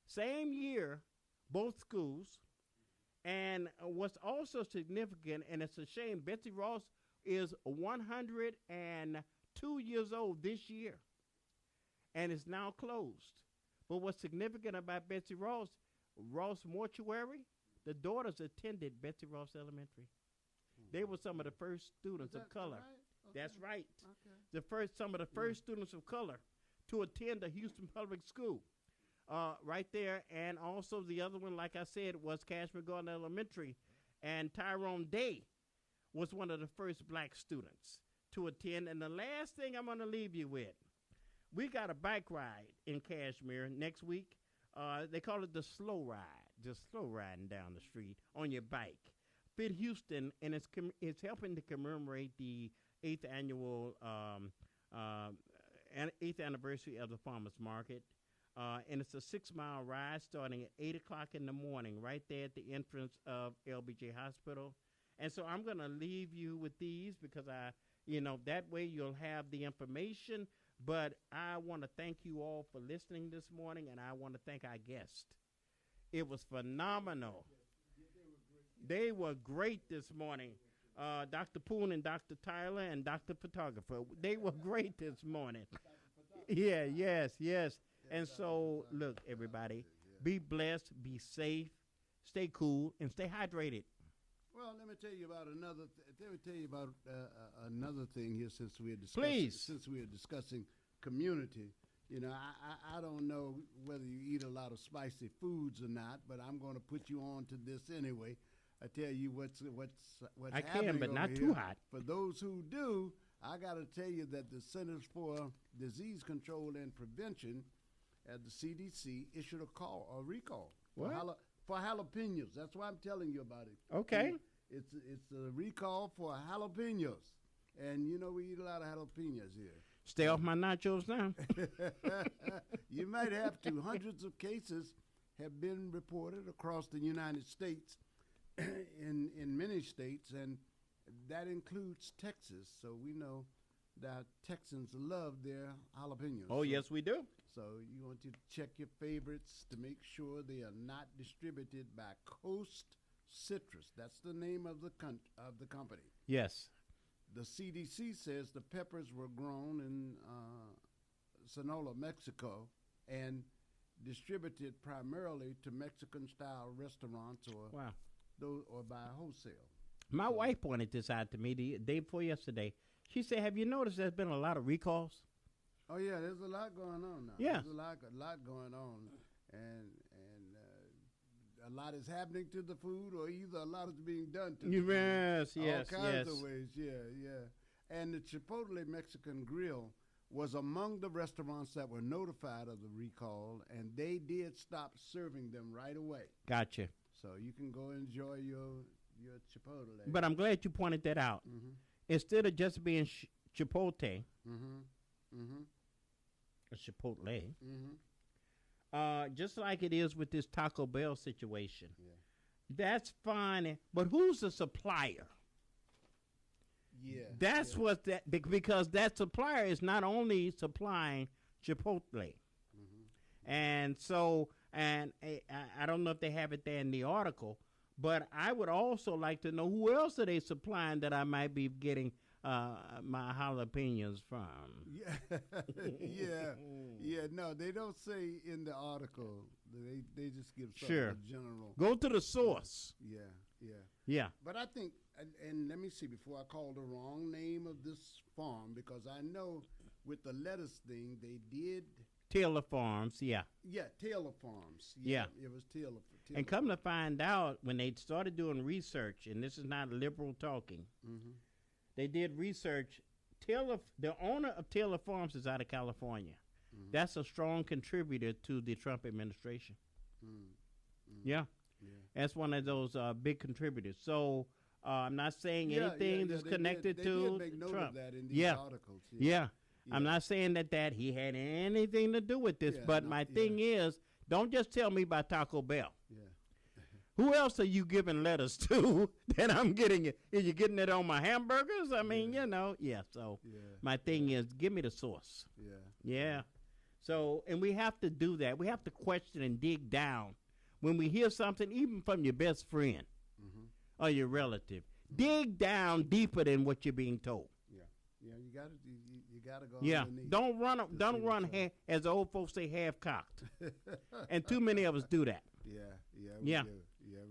same year, both schools. And what's also significant, and it's a shame, Betsy Ross is 102 years old this year, and it's now closed. But what's significant about Betsy Ross Mortuary, the daughters attended Betsy Ross Elementary. They were some of the first students of color. Right? Okay. That's right. Okay. Some of the first students of color to attend a Houston public school. Right there, and also the other one, like I said, was Cashmere Garden Elementary, and Tyrone Day was one of the first black students to attend. And the last thing I'm going to leave you with, we got a bike ride in Cashmere next week. They call it the slow ride, just slow riding down the street on your bike. Fit Houston, and it's helping to commemorate the 8th anniversary of the Farmers Market. And it's a 6-mile ride starting at 8 o'clock in the morning, right there at the entrance of LBJ Hospital. And so I'm going to leave you with these because that way you'll have the information. But I want to thank you all for listening this morning, and I want to thank our guests. It was phenomenal. They were great this morning. Dr. Poon and Dr. Tyler and Dr. Photographer. They were great this morning. Yeah, yes. And so, look, everybody, be blessed, be safe, stay cool, and stay hydrated. Well, let me tell you about another thing here since we are discussing community. I don't know whether you eat a lot of spicy foods or not, but I'm going to put you on to this anyway. I tell you what's I happening can, but not over too here. hot. For those who do, I got to tell you that the Centers for Disease Control and Prevention at the CDC issued a recall for jalapenos. That's why I'm telling you about it. Okay. It's a recall for jalapenos, and we eat a lot of jalapenos here. Stay off my nachos now. You might have to. Hundreds of cases have been reported across the United States, in many states, and that includes Texas. So we know that Texans love their jalapenos. Oh, yes, we do. So you want to check your favorites to make sure they are not distributed by Coast Citrus. That's the name of the company. Yes. The CDC says the peppers were grown in Sonora, Mexico, and distributed primarily to Mexican-style restaurants or by wholesale. My wife pointed this out to me the day before yesterday. She said, "Have you noticed there's been a lot of recalls?" Oh yeah, there's a lot going on now. Yeah, there's a lot going on, and a lot is happening to the food, or either a lot is being done to the food. All kinds of ways. Yeah. And the Chipotle Mexican Grill was among the restaurants that were notified of the recall, and they did stop serving them right away. Gotcha. So you can go enjoy your Chipotle. But I'm glad you pointed that out. Mm-hmm. Instead of just being Chipotle, Mm-hmm. a Chipotle, Mm-hmm. just like it is with this Taco Bell situation. Yeah. That's fine, but who's the supplier? Yeah. That's what that because that supplier is not only supplying Chipotle, and so I don't know if they have it there in the article, but I would also like to know who else are they supplying that I might be getting my jalapenos from. Yeah, yeah. No, they don't say in the article. They just give sort Sure. of a general. Go to the source. Yeah, yeah. Yeah. But I think, and let me see before I call the wrong name of this farm, because I know with the lettuce thing they did. Taylor Farms, yeah. Yeah, Taylor Farms. Yeah. It was Taylor. And come to find out, when they started doing research, and this is not liberal talking, they did research. The owner of Taylor Farms is out of California. That's a strong contributor to the Trump administration. Yeah. That's one of those big contributors. So I'm not saying anything that's connected to they did make note Trump. of that in these articles. Yeah. I'm not saying that he had anything to do with this, but my thing is, don't just tell me about Taco Bell. Who else are you giving lettuce to that I'm getting it? Are you getting it on my hamburgers? I mean, so my thing is, give me the source. Yeah. So, and we have to do that. We have to question and dig down. When we hear something, even from your best friend or your relative, dig down deeper than what you're being told. Yeah, you gotta go. Yeah, underneath don't run as the old folks say, half cocked, and too many of us do that. Yeah.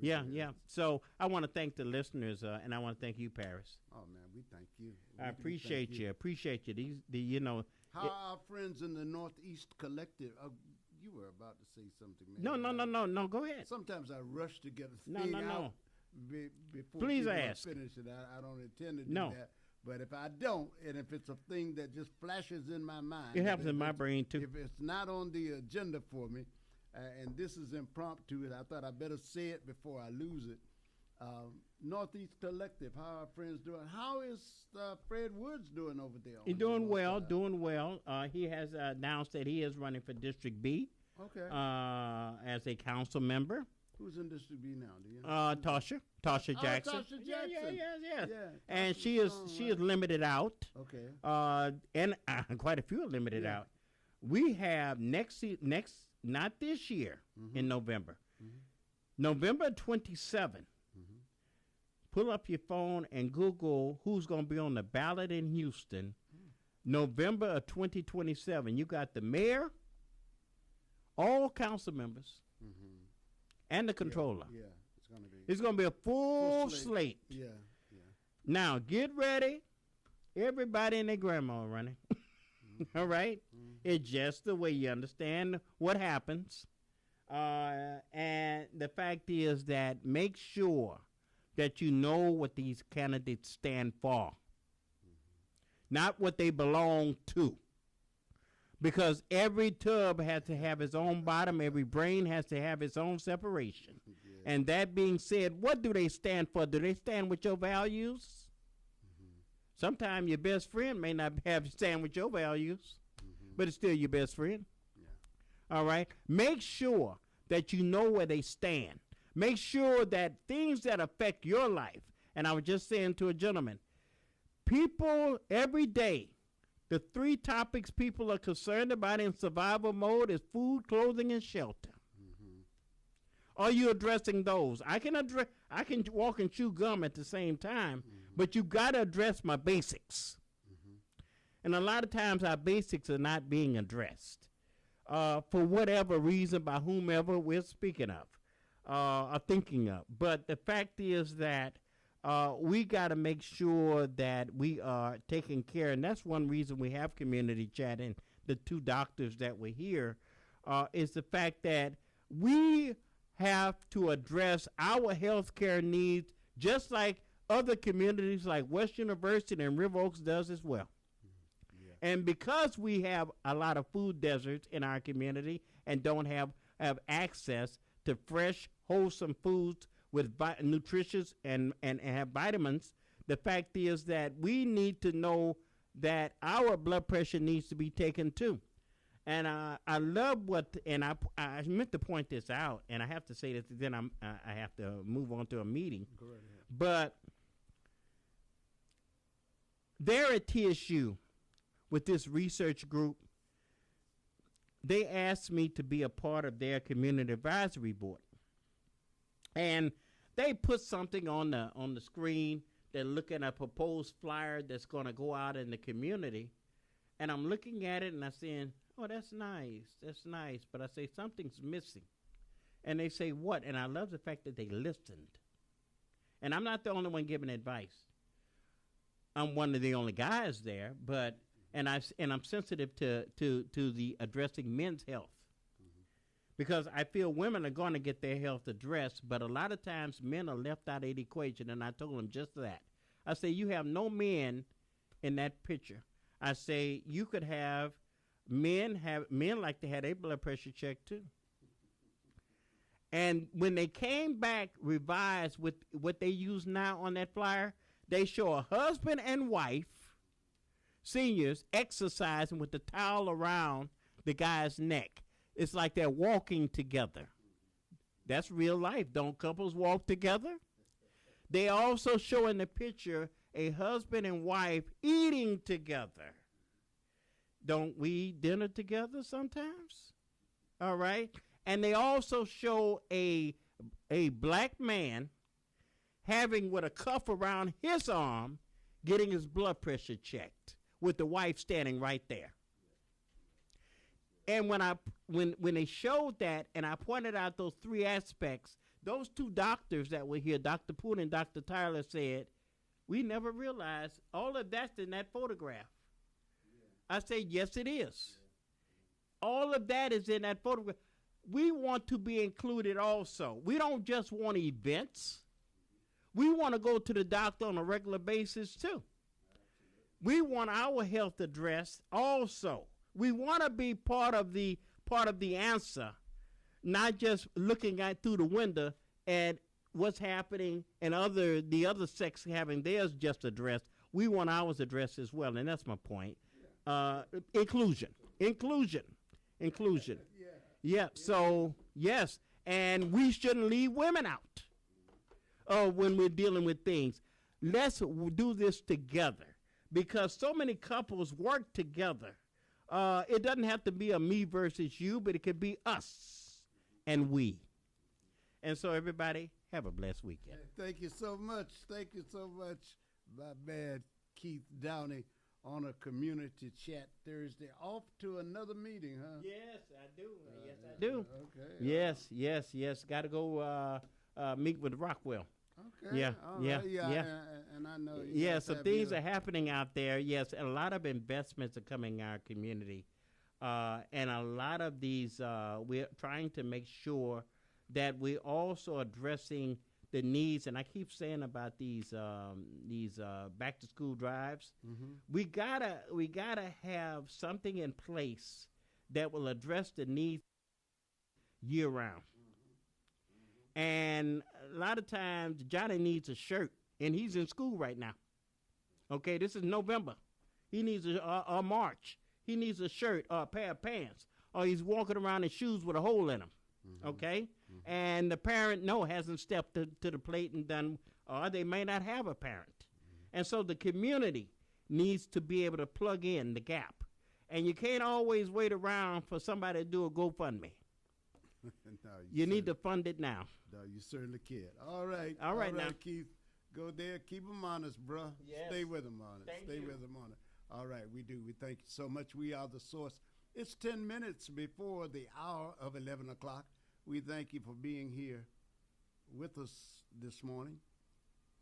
Yeah. So I want to thank the listeners, and I want to thank you, Paris. Oh man, we thank you. I appreciate you. Appreciate you. How our friends in the Northeast Collective. You were about to say something, man. No. Go ahead. Sometimes I rush to get a thing out before Please people ask. finish it. I don't intend to do No. that. But if I don't, and if it's a thing that just flashes in my mind, It happens in my brain too. If it's not on the agenda for me, and this is impromptu, and I thought I better say it before I lose it. Northeast Collective, how are friends doing? How is Fred Woods doing over there? He's doing well, he has announced that he is running for District B. Okay. As a council member. Who's in District B now? Do you know? Tasha Jackson. Tasha Jackson. Yeah. And she is limited out. Okay. And quite a few are limited out. We have next not this year in November. November 27. Pull up your phone and Google who's going to be on the ballot in Houston. November of 2027. You got the mayor, all council members, and the controller. Yeah, it's going to be a full slate. Yeah. Now, get ready. Everybody and their grandma running. All right? It's just the way you understand what happens. And the fact is that make sure that you know what these candidates stand for, not what they belong to. Because every tub has to have its own bottom, every brain has to have its own separation. And that being said, what do they stand for? Do they stand with your values? Sometimes your best friend may not stand with your values, but it's still your best friend. All right? Make sure that you know where they stand. Make sure that things that affect your life, and I was just saying to a gentleman, people every day, the 3 topics people are concerned about in survival mode is food, clothing, and shelter. Are you addressing those? I can walk and chew gum at the same time, but you got to address my basics. And a lot of times our basics are not being addressed for whatever reason by whomever we're speaking of or thinking of. But the fact is that we got to make sure that we are taking care, and that's one reason we have community chat and the 2 doctors that were here, is the fact that we have to address our health care needs just like other communities like West University and River Oaks does as well. And because we have a lot of food deserts in our community and don't have access to fresh, wholesome foods with nutritious and have vitamins, the fact is that we need to know that our blood pressure needs to be taken too. And I love and I meant to point this out, and I have to say this, then I have to move on to a meeting. Go right ahead. But There at TSU with this research group, they asked me to be a part of their community advisory board. And they put something on the screen. They're looking at a proposed flyer that's going to go out in the community. And I'm looking at it and I'm saying, oh, that's nice. That's nice. But I say, something's missing. And they say, what? And I love the fact that they listened. And I'm not the only one giving advice. I'm one of the only guys there, but and I'm sensitive to the addressing men's health. Because I feel women are going to get their health addressed, but a lot of times men are left out of the equation, and I told them just that. I say, you have no men in that picture. I say, you could have men like to have their blood pressure checked too. And when they came back revised with what they use now on that flyer, they show a husband and wife, seniors, exercising with the towel around the guy's neck. It's like they're walking together. That's real life. Don't couples walk together? They also show in the picture a husband and wife eating together. Don't we eat dinner together sometimes? All right. And they also show a black man having with a cuff around his arm, getting his blood pressure checked with the wife standing right there. And when they showed that, and I pointed out those three aspects, those two doctors that were here, Dr. Poon and Dr. Tyler, said, we never realized all of that's in that photograph. I say, yes, it is. All of that is in that photograph. We want to be included also. We don't just want events. We want to go to the doctor on a regular basis too. We want our health addressed also. We want to be part of the answer, not just looking at through the window at what's happening and the other sex having theirs just addressed. We want ours addressed as well, and that's my point. Inclusion. Yeah. So yes, and we shouldn't leave women out when we're dealing with things. Let's do this together because so many couples work together. It doesn't have to be a me versus you, but it could be us and we. And so everybody, have a blessed weekend. Thank you so much. Thank you so much, my man Keith Downey on a community chat Thursday. Off to another meeting, huh? Yes, I do. Yes, I do. Okay. Yes. Got to go meet with Rockwell. Okay. Yeah. And I know. So things are happening out there. Yes, a lot of investments are coming in our community, and a lot of these we're trying to make sure that we're also addressing the needs. And I keep saying about these back to school drives. Mm-hmm. We gotta have something in place that will address the needs year round. And a lot of times, Johnny needs a shirt, and he's in school right now. Okay, this is November. He needs a March. He needs a shirt or a pair of pants, or he's walking around in shoes with a hole in them. Mm-hmm. Okay, mm-hmm. And the parent hasn't stepped to the plate and done, or they may not have a parent. Mm-hmm. And so the community needs to be able to plug in the gap, and you can't always wait around for somebody to do a GoFundMe. No, you need to fund it now. No, you certainly can. All right now, Keith. Go there. Keep them honest, bro. Yes. Stay with them on it. Stay with them on it. All right, we do. We thank you so much. We are the source. It's 10 minutes before the hour of 11 o'clock. We thank you for being here with us this morning.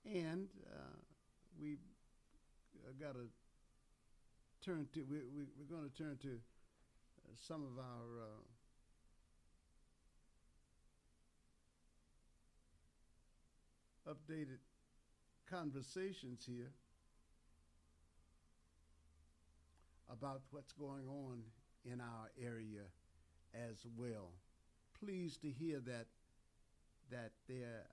And we got to turn to, we're going to turn to some of our updated conversations here about what's going on in our area as well. Pleased to hear that there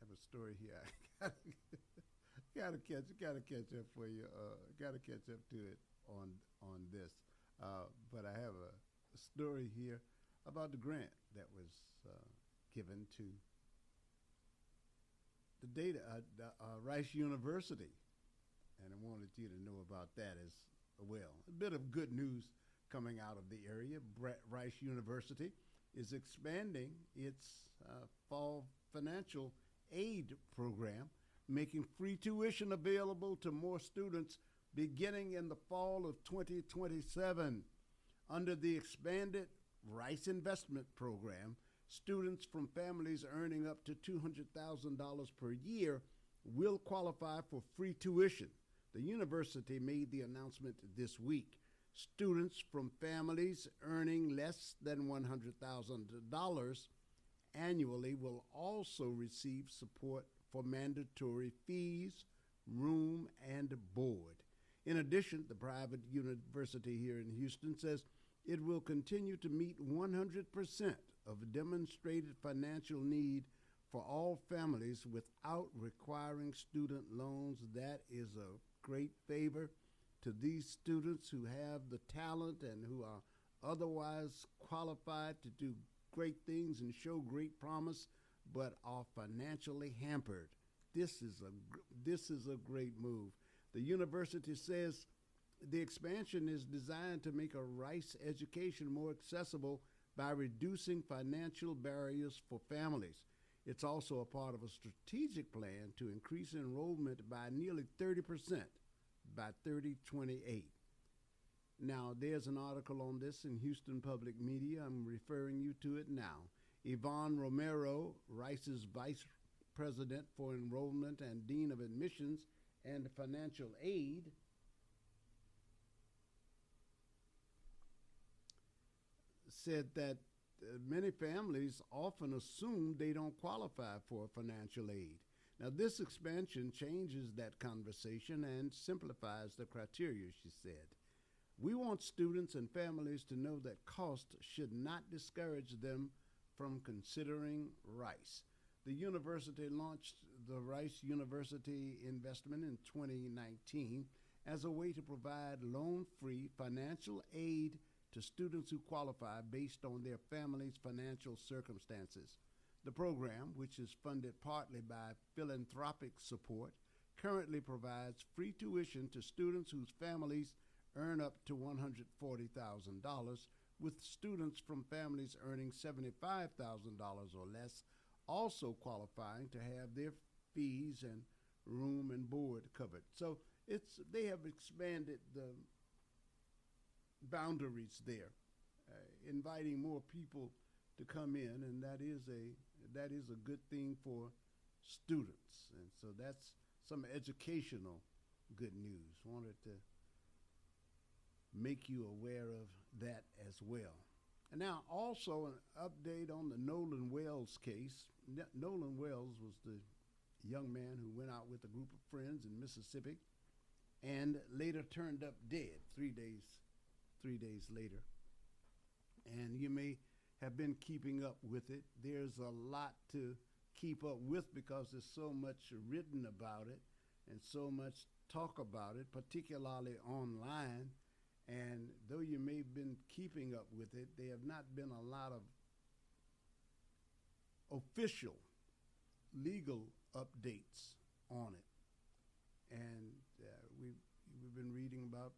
have a story here. gotta catch up for you. Gotta catch up to it on this. But I have a story here about the grant that was given to Rice University, and I wanted you to know about that as well. A bit of good news coming out of the area. Rice University is expanding its fall financial aid program, making free tuition available to more students beginning in the fall of 2027. Under the expanded Rice Investment Program, students from families earning up to $200,000 per year will qualify for free tuition. The university made the announcement this week. Students from families earning less than $100,000 annually will also receive support for mandatory fees, room, and board. In addition, the private university here in Houston says it will continue to meet 100% of demonstrated financial need for all families without requiring student loans. That is a great favor to these students who have the talent and who are otherwise qualified to do great things and show great promise, but are financially hampered. This is a great move. The university says the expansion is designed to make a Rice education more accessible by reducing financial barriers for families. It's also a part of a strategic plan to increase enrollment by nearly 30% by 2028. Now, there's an article on this in Houston Public Media. I'm referring you to it now. Yvonne Romero, Rice's Vice President for Enrollment and Dean of Admissions and Financial Aid, said that many families often assume they don't qualify for financial aid. Now, this expansion changes that conversation and simplifies the criteria, she said. We want students and families to know that cost should not discourage them from considering Rice. The university launched the Rice University investment in 2019 as a way to provide loan-free financial aid to students who qualify based on their family's financial circumstances. The program, which is funded partly by philanthropic support, currently provides free tuition to students whose families earn up to $140,000, with students from families earning $75,000 or less also qualifying to have their fees and room and board covered. So they have expanded the boundaries there, inviting more people to come in, and that is a good thing for students. And so that's some educational good news. Wanted to make you aware of that as well. And now also an update on the Nolan Wells case. Nolan Wells was the young man who went out with a group of friends in Mississippi and later turned up dead 3 days later. And you may have been keeping up with it. There's a lot to keep up with because there's so much written about it and so much talk about it, particularly online. And though you may have been keeping up with it, there have not been a lot of official legal updates on it. And we've been reading about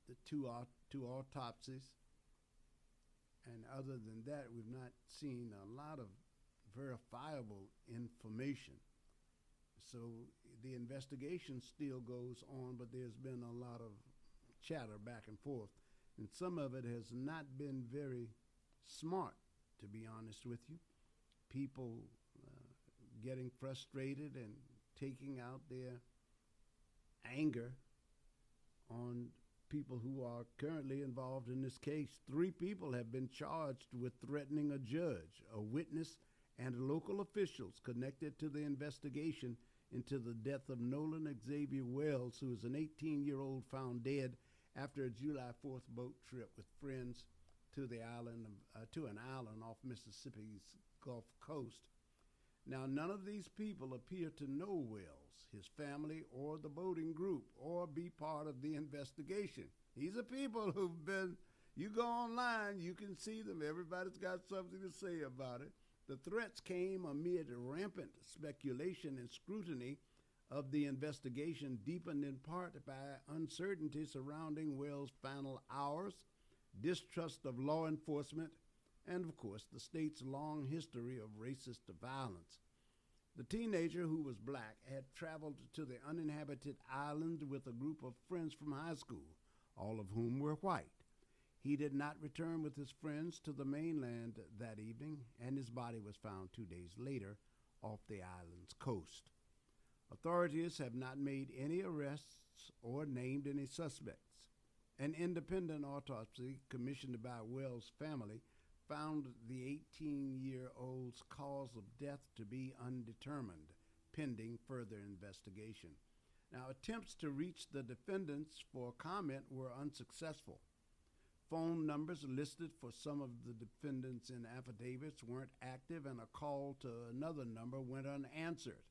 the two autopsies. And other than that, we've not seen a lot of verifiable information. So the investigation still goes on, but there's been a lot of chatter back and forth. And some of it has not been very smart, to be honest with you. People getting frustrated and taking out their anger on people who are currently involved in this case. 3 people have been charged with threatening a judge, a witness, and local officials connected to the investigation into the death of Nolan Xavier Wells, who is an 18-year-old found dead after a July 4th boat trip with friends to the island, to an island off Mississippi's Gulf Coast. Now, none of these people appear to know Wells, his family, or the boating group, or be part of the investigation. These are people who've been, you go online, you can see them. Everybody's got something to say about it. The threats came amid rampant speculation and scrutiny of the investigation, deepened in part by uncertainty surrounding Wells' final hours, distrust of law enforcement, and of course the state's long history of racist violence. The teenager, who was black, had traveled to the uninhabited island with a group of friends from high school, all of whom were white. He did not return with his friends to the mainland that evening, and his body was found 2 days later off the island's coast. Authorities have not made any arrests or named any suspects. An independent autopsy commissioned by Wells' family found the 18-year-old's cause of death to be undetermined, pending further investigation. Now, attempts to reach the defendants for comment were unsuccessful. Phone numbers listed for some of the defendants in affidavits weren't active, and a call to another number went unanswered.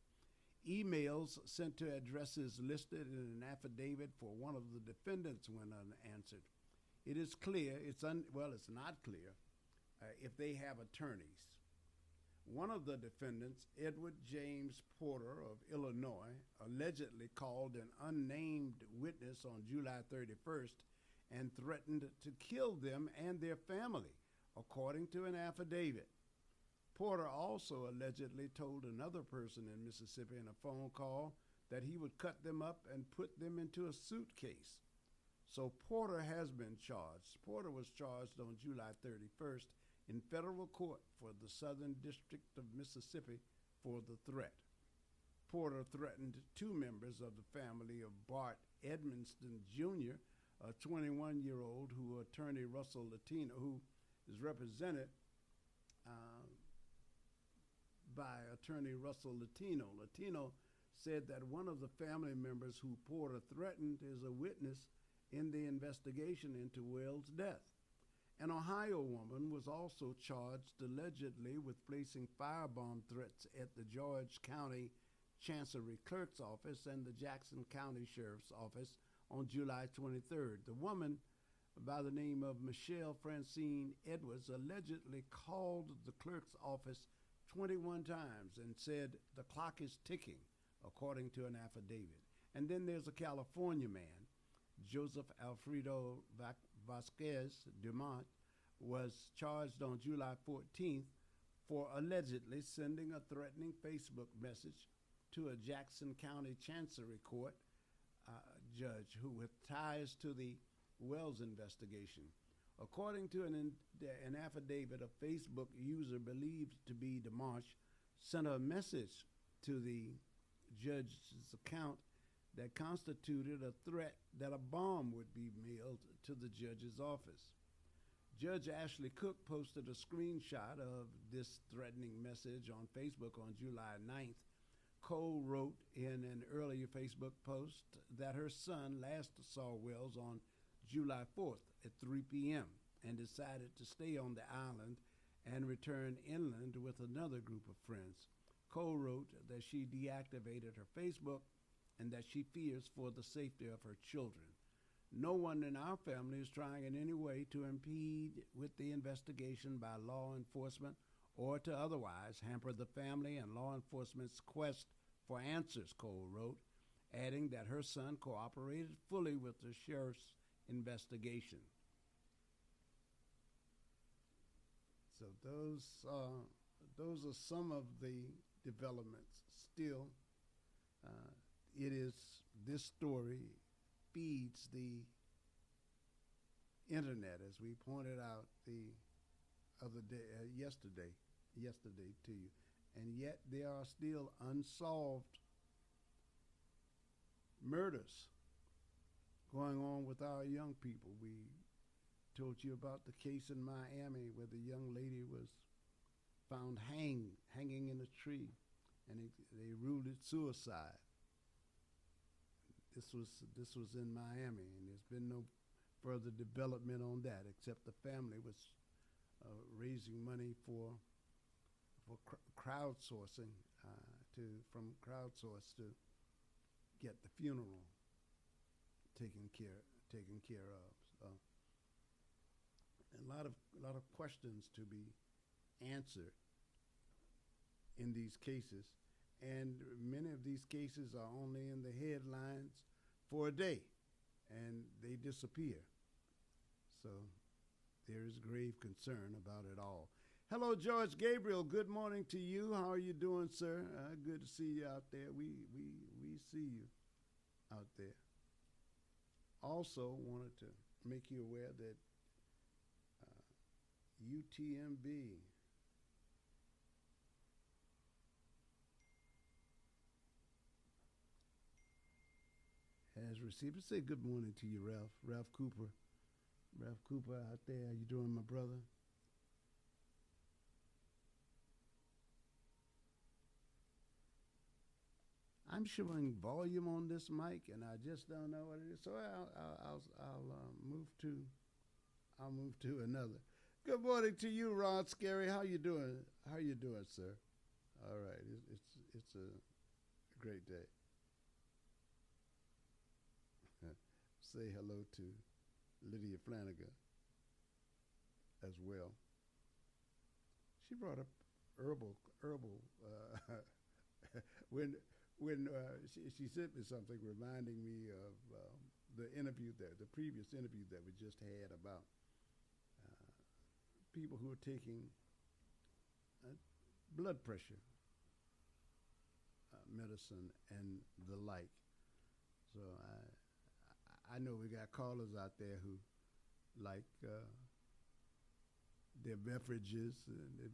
Emails sent to addresses listed in an affidavit for one of the defendants went unanswered. It is clear, it's not clear if they have attorneys. One of the defendants, Edward James Porter of Illinois, allegedly called an unnamed witness on July 31st and threatened to kill them and their family, according to an affidavit. Porter also allegedly told another person in Mississippi in a phone call that he would cut them up and put them into a suitcase. So Porter has been charged. Porter was charged on July 31st in federal court for the Southern District of Mississippi for the threat. Porter threatened two members of the family of Bart Edmonston Jr., a 21-year-old who attorney Russell Latino, who is represented by attorney Russell Latino. Latino said that one of the family members who Porter threatened is a witness in the investigation into Wells' death. An Ohio woman was also charged allegedly with placing firebomb threats at the George County Chancery Clerk's office and the Jackson County Sheriff's office on July 23rd. The woman, by the name of Michelle Francine Edwards, allegedly called the clerk's office 21 times and said, "The clock is ticking," according to an affidavit. And then there's a California man, Joseph Alfredo Vasquez Dumont, was charged on July 14th for allegedly sending a threatening Facebook message to a Jackson County Chancery Court judge who with ties to the Wells investigation. According to an affidavit, a Facebook user believed to be Dimanche sent a message to the judge's account that constituted a threat that a bomb would be mailed to the judge's office. Judge Ashley Cook posted a screenshot of this threatening message on Facebook on July 9th. Cole wrote in an earlier Facebook post that her son last saw Wells on July 4th at 3 p.m. and decided to stay on the island and return inland with another group of friends. Cole wrote that she deactivated her Facebook and that she fears for the safety of her children. No one in our family is trying in any way to impede with the investigation by law enforcement or to otherwise hamper the family and law enforcement's quest for answers, Cole wrote, adding that her son cooperated fully with the sheriff's investigation. So those are some of the developments. Still, this story feeds the internet, as we pointed out the other day, yesterday to you, and yet there are still unsolved murders going on with our young people. We told you about the case in Miami where the young lady was found hanging in a tree, and they ruled it suicide. This was in Miami, and there's been no further development on that, except the family was raising money for crowdsourcing from crowdsource to get the funeral taken care of. So, a lot of questions to be answered in these cases, and many of these cases are only in the headlines for a day, and they disappear. So there is grave concern about it all. Hello, George Gabriel. Good morning to you. How are you doing, sir? Good to see you out there. We see you out there. Also wanted to make you aware that UTMB has received. Say good morning to you, Ralph. Ralph Cooper. Ralph Cooper out there. How you doing, my brother? I'm showing volume on this mic, and I just don't know what it is. So I'll move to another. Good morning to you, Ron Scary. How you doing? How you doing, sir? All right, it's a great day. Say hello to Lydia Flanagan as well. She brought up herbal. When she sent me something reminding me of the previous interview that we just had about people who are taking blood pressure medicine and the like. So I know we got callers out there who like their beverages. And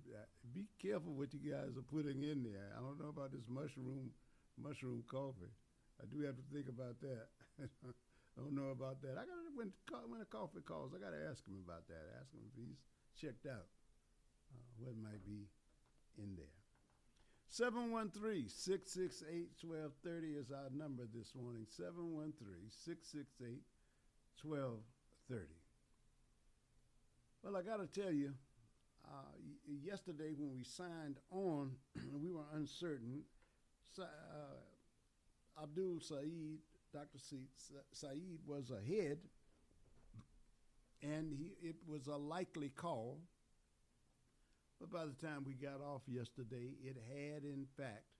be careful what you guys are putting in there. I don't know about this mushroom coffee. I do have to think about that. I don't know about that. When a coffee calls, I gotta ask him about that. Ask him if he's checked out what might be in there. 713-668-1230 is our number this morning. 713-668-1230. Well, I gotta tell you, yesterday when we signed on, we were uncertain. Abdul Saeed, Dr. Saeed was ahead, and it was a likely call. But by the time we got off yesterday, it had in fact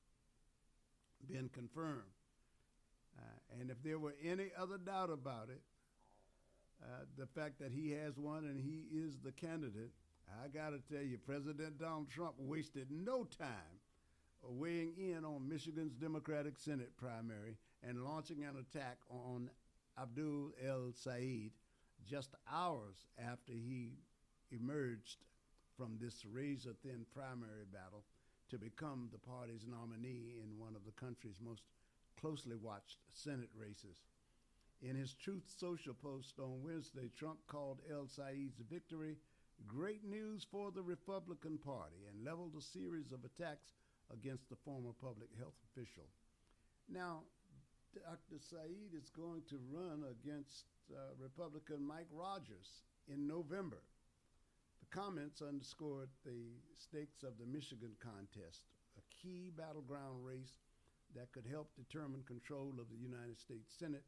been confirmed. And if there were any other doubt about it, the fact that he has one and he is the candidate, I got to tell you, President Donald Trump wasted no time weighing in on Michigan's Democratic Senate primary and launching an attack on Abdul El Said just hours after he emerged from this razor-thin primary battle to become the party's nominee in one of the country's most closely watched Senate races. In his Truth Social post on Wednesday, Trump called El Said's victory great news for the Republican Party and leveled a series of attacks against the former public health official. Now, Dr. Said is going to run against Republican Mike Rogers in November. The comments underscored the stakes of the Michigan contest, a key battleground race that could help determine control of the United States Senate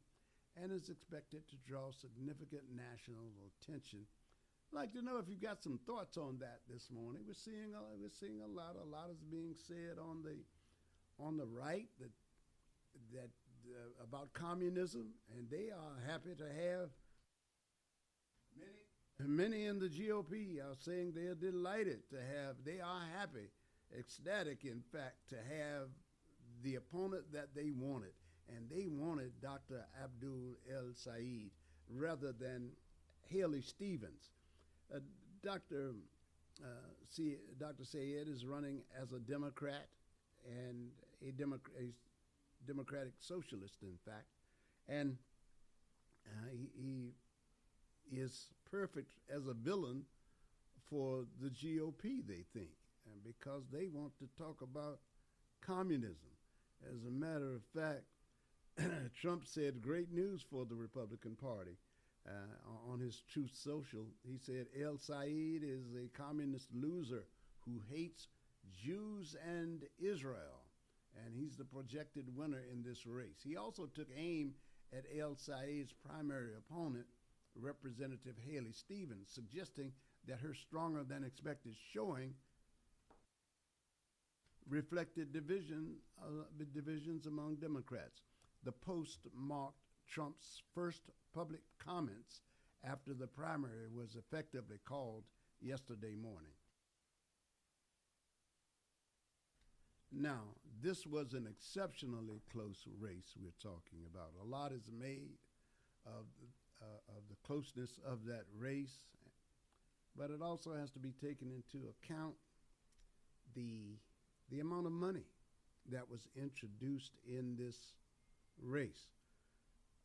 and is expected to draw significant national attention. I'd like to know if you've got some thoughts on that this morning. We're seeing a lot is being said on the right that about communism, and they are happy to have many in the GOP are saying they are delighted to have. They are happy, ecstatic, in fact, to have the opponent that they wanted, and they wanted Dr. Abdul El Said rather than Haley Stevens. Dr. Sayed is running as a Democrat and a Democratic Socialist, in fact, and he is perfect as a villain for the GOP, they think, and because they want to talk about communism. As a matter of fact, Trump said great news for the Republican Party. On his Truth Social, he said, El Said is a communist loser who hates Jews and Israel, and he's the projected winner in this race. He also took aim at El Said's primary opponent, Representative Haley Stevens, suggesting that her stronger than expected showing reflected divisions among Democrats. The Post marked Trump's first public comments after the primary was effectively called yesterday morning. Now, this was an exceptionally close race we're talking about. A lot is made of the closeness of that race, but it also has to be taken into account the amount of money that was introduced in this race.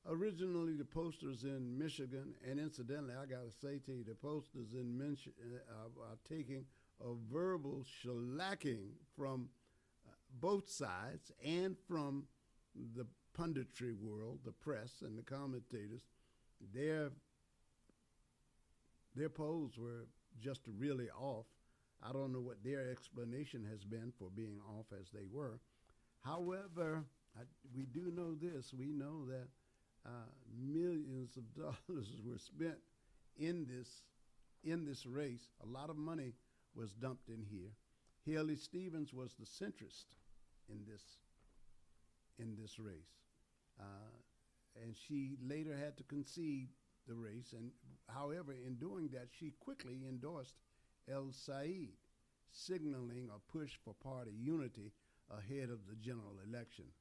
Originally, the posters in Michigan, and incidentally, I got to say to you, the posters in Michigan are taking a verbal shellacking from both sides and from the punditry world, the press and the commentators. Their polls were just really off. I don't know what their explanation has been for being off as they were. However, we do know this. We know that millions of dollars were spent in this race. A lot of money was dumped in here. Eley Stephens was the centrist in this race, and she later had to concede the race. And however, in doing that, she quickly endorsed El Said, signaling a push for party unity ahead of the general election.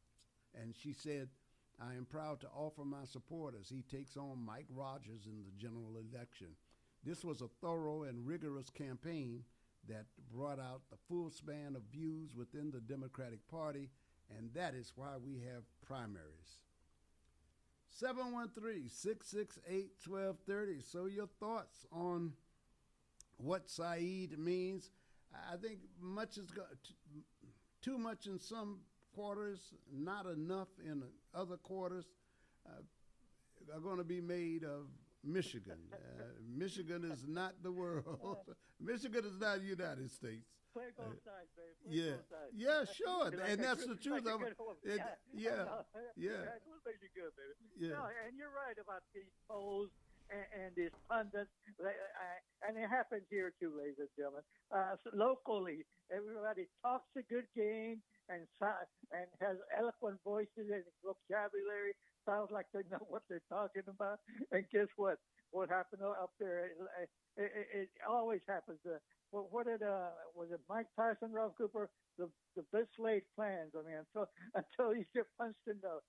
And she said, "I am proud to offer my support as he takes on Mike Rogers in the general election." This was a thorough and rigorous campaign that brought out the full span of views within the Democratic Party, and that is why we have primaries. 713-668-1230. So your thoughts on what Said means. I think much is too much in some quarters, not enough in other quarters, are going to be made of Michigan. Michigan is not the world. Michigan is not the United States. Play both sides, baby. Yeah, sure. And that's the truth. Yeah. Yeah. It will make you good, baby. Yeah. No, and you're right about these polls and these pundits. And it happens here too, ladies and gentlemen. Locally, everybody talks a good game and has eloquent voices and vocabulary. Sounds like they know what they're talking about. And guess what? What happened up there? It always happens. Was it Mike Tyson, Ralph Cooper? The best laid plans. I mean, until you get punched in the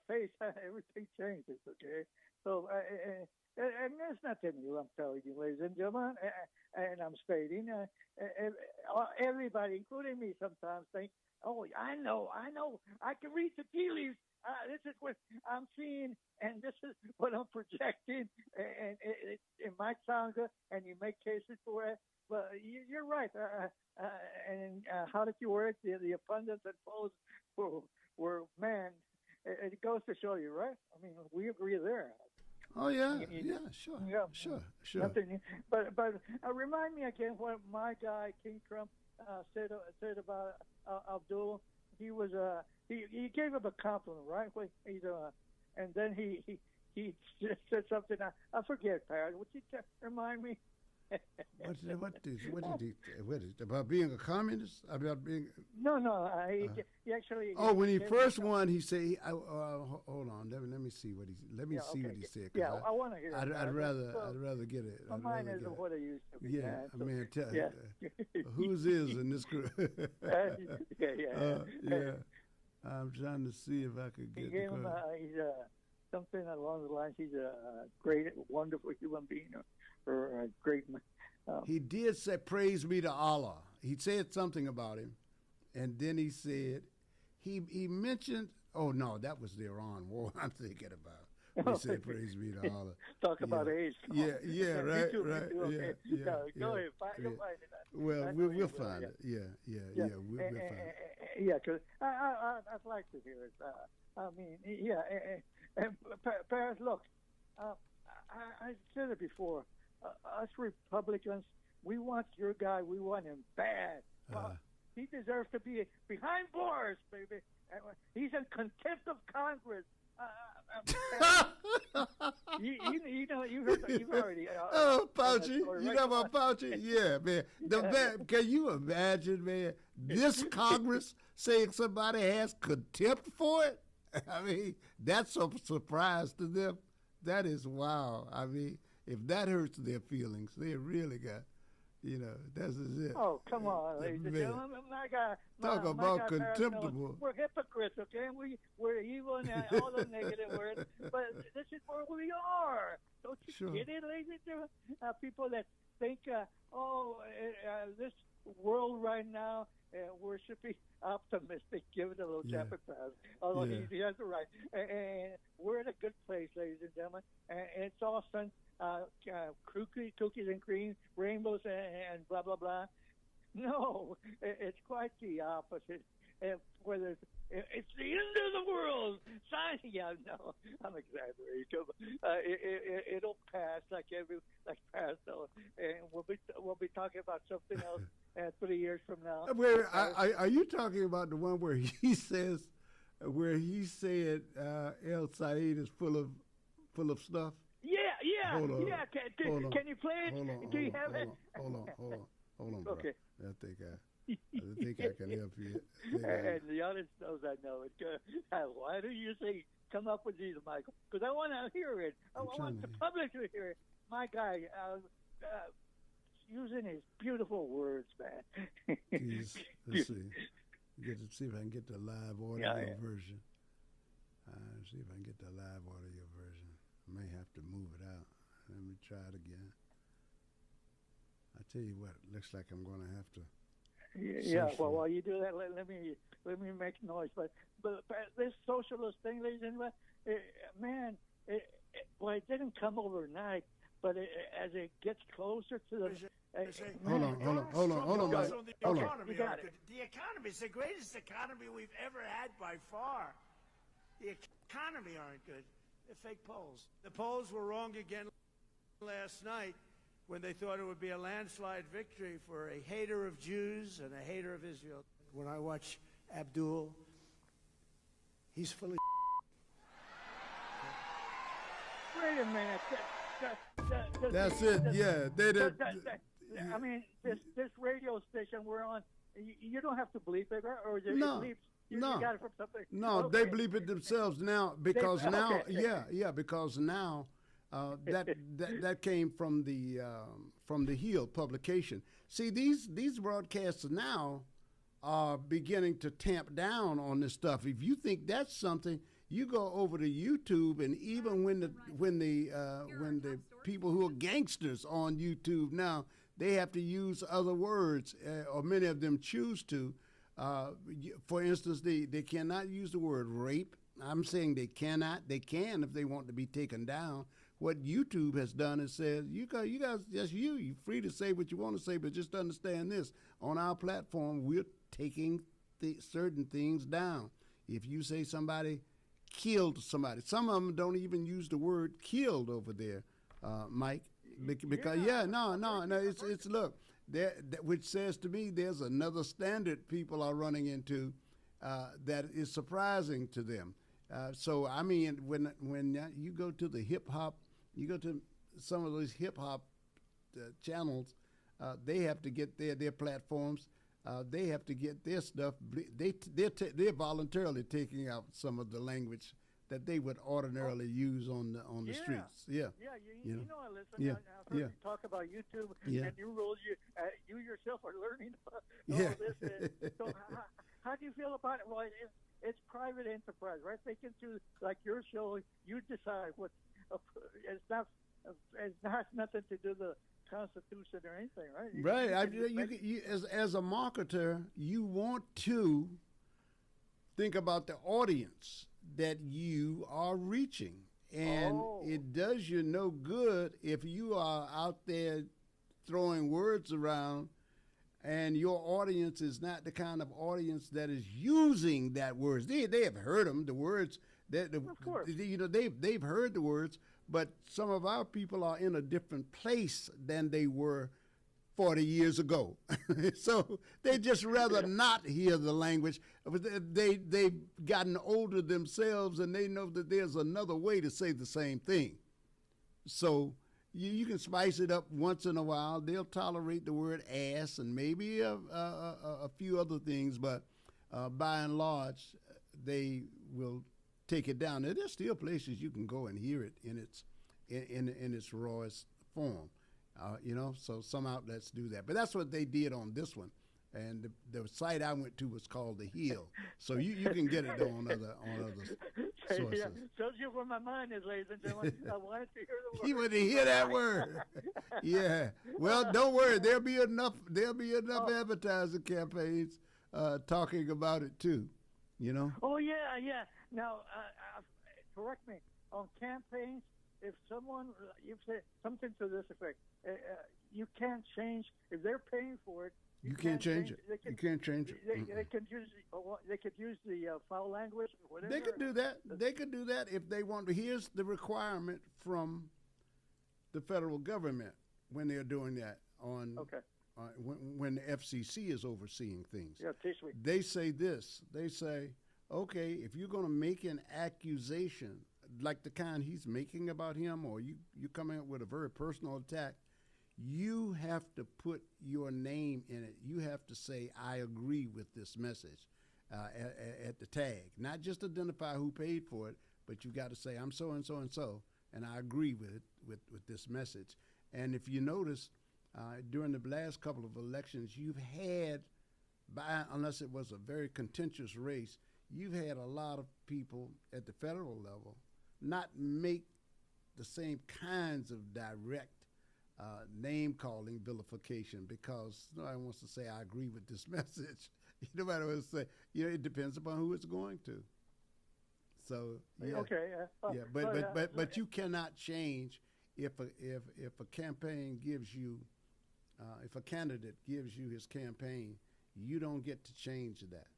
face, everything changes. Okay, so and there's nothing new. I'm telling you, ladies and gentlemen, and I'm stating, everybody, including me, sometimes think, "Oh, I know, I can read the tea leaves. This is what I'm seeing, and this is what I'm projecting." And it might sound good, and you make cases for it. But you're right. And how did you word it? The pundits and polls were man. It goes to show you, right? I mean, we agree there. Oh yeah, sure. Nothing, but remind me again what my guy King Trump said about Abdul. He was he gave him a compliment, right? And then he said something. I forget, Parrot. Would you remind me? What did he about being a communist? About being No. He actually. Oh, when he first won, he said, "Hold on, let me see what he said." Yeah, I want to hear. I'd rather get it. Mine isn't what it used to be. Yeah, I mean, whose is in this group? Yeah. I'm trying to see if I could get. He gave him he's something along the lines. He's a great, wonderful human being, or a great. He did say, "Praise be to Allah." He said something about him, and then he said, he mentioned. Oh no, that was the Iran war I'm thinking about. He said, "Praise be to Allah." Talk about age. Yeah, right. Go ahead. You'll find it. Well, we'll find it. Yeah, we'll find it. Yeah, because I'd like to hear it. I mean, and Paris, look, I said it before. Us Republicans, we want your guy. We want him bad. He deserves to be behind bars, baby. He's in contempt of Congress. You you know, you've already. Oh, Fauci, you know about Fauci? Yeah, man. Can you imagine, man, this Congress saying somebody has contempt for it? I mean, that's a surprise to them. That is wow. I mean, if that hurts their feelings, they really got, that's it. Oh, come on, ladies and gentlemen. Talk about contemptible. We're hypocrites, okay? We're evil and all the negative words, but this is where we are. Don't you get it, ladies and gentlemen? People that think, this world right now, we're should be optimistic, give it a little tap and pass. Although he has it right. And we're in a good place, ladies and gentlemen. And it's all fun. Cookies and cream, rainbows and blah, blah, blah. No, it's quite the opposite. Whether it's the end of the world. No, I'm exaggerating. It'll pass like past, and we'll be talking about something else 3 years from now. Are you talking about the one where he said El Said is full of stuff? Yeah. Hold on. Yeah. Can you play it? Do you have it? Hold on, bro. Okay. I think I can help you. And the audience knows I know it. Why do you say come up with these, Michael? Because I want to hear it. I want the public to hear it. My guy using his beautiful words, man. Let's see. Let's see if I can get the live audio version. See if I can get the live audio version. I may have to move it out. Let me try it again. I tell you what, it looks like I'm going to have to. Yeah. Well, while you do that, let me make noise. But this socialist thing, ladies and gentlemen, it didn't come overnight. But as it gets closer to the hold on, Mike. Hold on. You got it. The economy is the greatest economy we've ever had by far. The economy aren't good. They're fake polls. The polls were wrong again last night when they thought it would be a landslide victory for a hater of Jews and a hater of Israel. When I watch Abdul, he's fully. Wait a minute. That's it. Yeah, they did. I mean, this radio station we're on, you don't have to bleep it, or is it No. bleeps? You No. got it from something. No, Okay. they bleep it themselves now because because now that came from the Hill publication. See, these broadcasts now are beginning to tamp down on this stuff. If you think that's something, you go over to YouTube, and even when the people who are gangsters on YouTube now, they have to use other words, or many of them choose to. For instance, they cannot use the word rape. I'm saying they cannot. They can if they want to be taken down. What YouTube has done is says, you guys, just you're free to say what you want to say, but just understand this. On our platform, we're taking certain things down. If you say somebody killed somebody, some of them don't even use the word killed over there, Mike. Because it's look. Which says to me there's another standard people are running into that is surprising to them. So I mean, when you go to the hip hop, you go to some of those hip hop channels, they have to get their platforms. They have to get their stuff. They're voluntarily taking out some of the language that they would ordinarily use on the streets. Yeah. You know, I listen. I've heard you talk about YouTube, and you yourself are learning all this. So how do you feel about it? Well, it's private enterprise, right? They can do like your show. You decide what. It has nothing to do with the Constitution or anything, right? Right. You as a marketer, you want to think about the audience that you are reaching. And it does you no good if you are out there throwing words around and your audience is not the kind of audience that is using that words. They have heard them, the words. Of course. They've heard the words, but some of our people are in a different place than they were 40 years ago. So they just rather not hear the language. They've gotten older themselves, and they know that there's another way to say the same thing. So you can spice it up once in a while. They'll tolerate the word ass and maybe a few other things, but by and large, they will take it down. Now, there's still places you can go and hear it in its rawest form, So some outlets do that, but that's what they did on this one. And the site I went to was called The Hill, so you can get it on other sources. Yeah, shows you where my mind is, ladies and gentlemen. I wanted to hear the word. He wanted to hear that word. Yeah. Well, don't worry. There'll be enough advertising campaigns talking about it too. Oh yeah. Now, correct me on campaigns. If you say something to this effect, you can't change if they're paying for it. You can't change it. You can't change it. They could use the foul language. Whatever. They could do that. They could do that if they want to. Here's the requirement from the federal government when they're doing that when the FCC is overseeing things. Yeah, teach me. They say this. They say, okay, if you're going to make an accusation like the kind he's making about him, or you coming up with a very personal attack, you have to put your name in it. You have to say, I agree with this message at the tag. Not just identify who paid for it, but you got to say, I'm so and so and so, and I agree with it, with this message. And if you notice, during the last couple of elections, you've had, unless it was a very contentious race, you've had a lot of people at the federal level not make the same kinds of direct name-calling vilification, because nobody wants to say, I agree with this message. Nobody wants to say, it depends upon who it's going to. So, yeah. Okay. But you cannot change if a campaign gives you, if a candidate gives you his campaign, you don't get to change that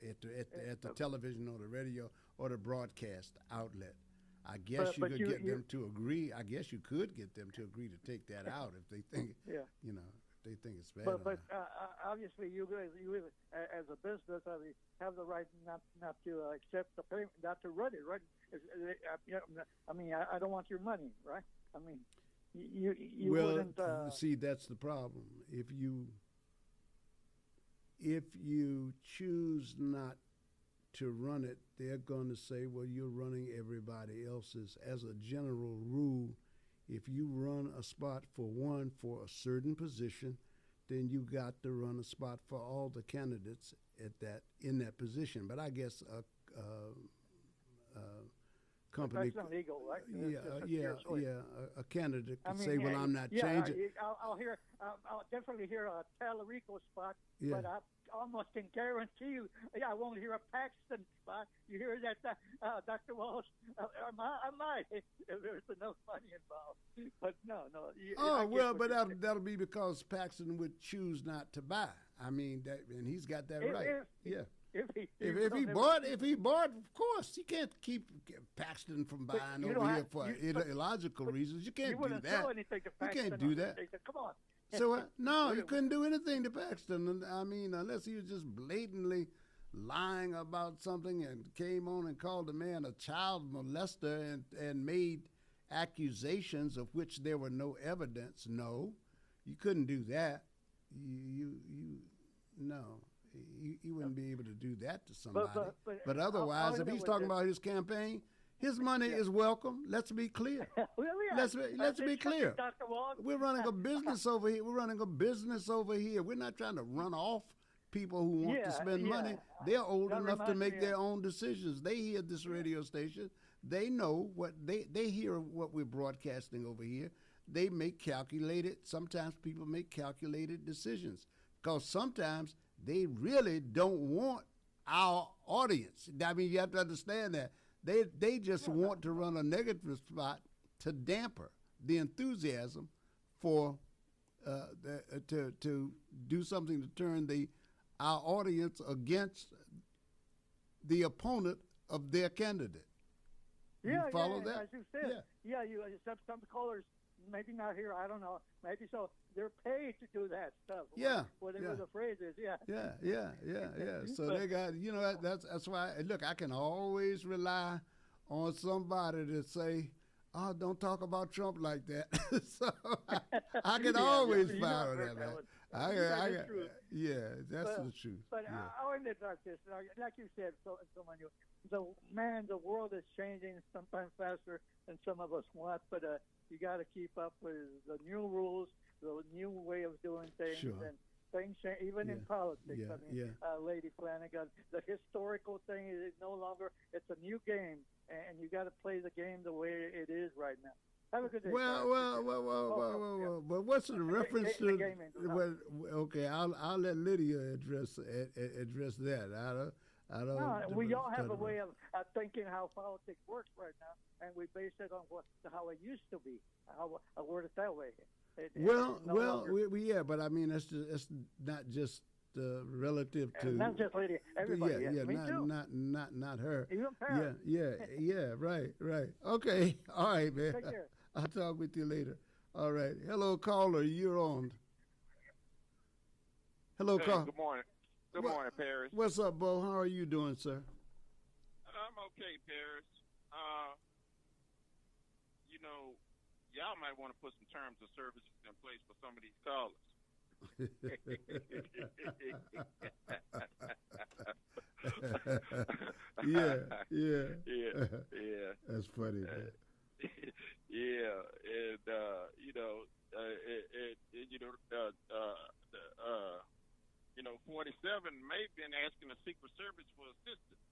at the television or the radio or the broadcast outlet. I guess you could get them to agree. I guess you could get them to agree to take that out if they think, if they think it's bad. But obviously, you guys, as a business, have the right not to accept the payment, not to run it, right? I mean, I don't want your money, right? I mean, you wouldn't. See, that's the problem. If you choose not to run it, they're going to say, well, you're running everybody else's. As a general rule, if you run a spot for a certain position, then you got to run a spot for all the candidates in that position. But I guess a company, that's illegal, right? a candidate could say, well, I'm not changing. I'll definitely hear a Talarico spot, Yeah. but I almost can guarantee you, I won't hear a Paxton spot. You hear that, Dr. Walsh? I might if there's enough money involved, but no. But that'll be because Paxton would choose not to buy. I mean, and he's got that right. If he bought, of course, you can't keep Paxton from buying over here for illogical reasons. You can't do that. You can't do that. Come on. So no, you couldn't do anything to Paxton. I mean, unless he was just blatantly lying about something and came on and called the man a child molester and made accusations of which there were no evidence. No, you couldn't do that. You wouldn't be able to do that to somebody. But otherwise, if he's talking about his campaign, his money is welcome. Let's be clear. Let's be clear. We're running a business over here. We're not trying to run off people who want to spend money. They're old enough to make their own decisions. They hear this radio station. They know what they hear what we're broadcasting over here. They make sometimes people make calculated decisions, because sometimes they really don't want our audience. I mean, you have to understand that. They just want to run a negative spot to damper the enthusiasm for to do something to turn our audience against the opponent of their candidate. You follow that? As you said. Yeah, you some callers maybe not here. I don't know. Maybe so. They're paid to do that stuff. Whatever the phrase is. Yeah. So they got, that's why. Look, I can always rely on somebody to say, oh, don't talk about Trump like that. So I can always follow that, man. That's the truth. But I want to talk this. Like you said, the world is changing sometimes faster than some of us want, but you got to keep up with the new rules, the new way of doing things, and things change, even in politics. Lady Flanagan, the historical thing is no longer, it's a new game, and you got to play the game the way it is right now. Have a good day. Well. But what's the reference to? Okay, I'll let Lydia address that. I don't. We all have a way of thinking how politics works right now, and we base it on how it used to be. I'll word it that way. But I mean, that's not just relative to. Not just Lydia. Everybody. Me too. Not her. Even parents. Yeah. Right. Okay. All right, man. Take care. I'll talk with you later. All right. Hello, caller. You're on. Hello, caller. Good morning. Good morning, Paris. What's up, Bo? How are you doing, sir? I'm okay, Paris. Y'all might want to put some terms of service in place for some of these callers. Yeah. That's funny, man. And 47 may have been asking the Secret Service for assistance.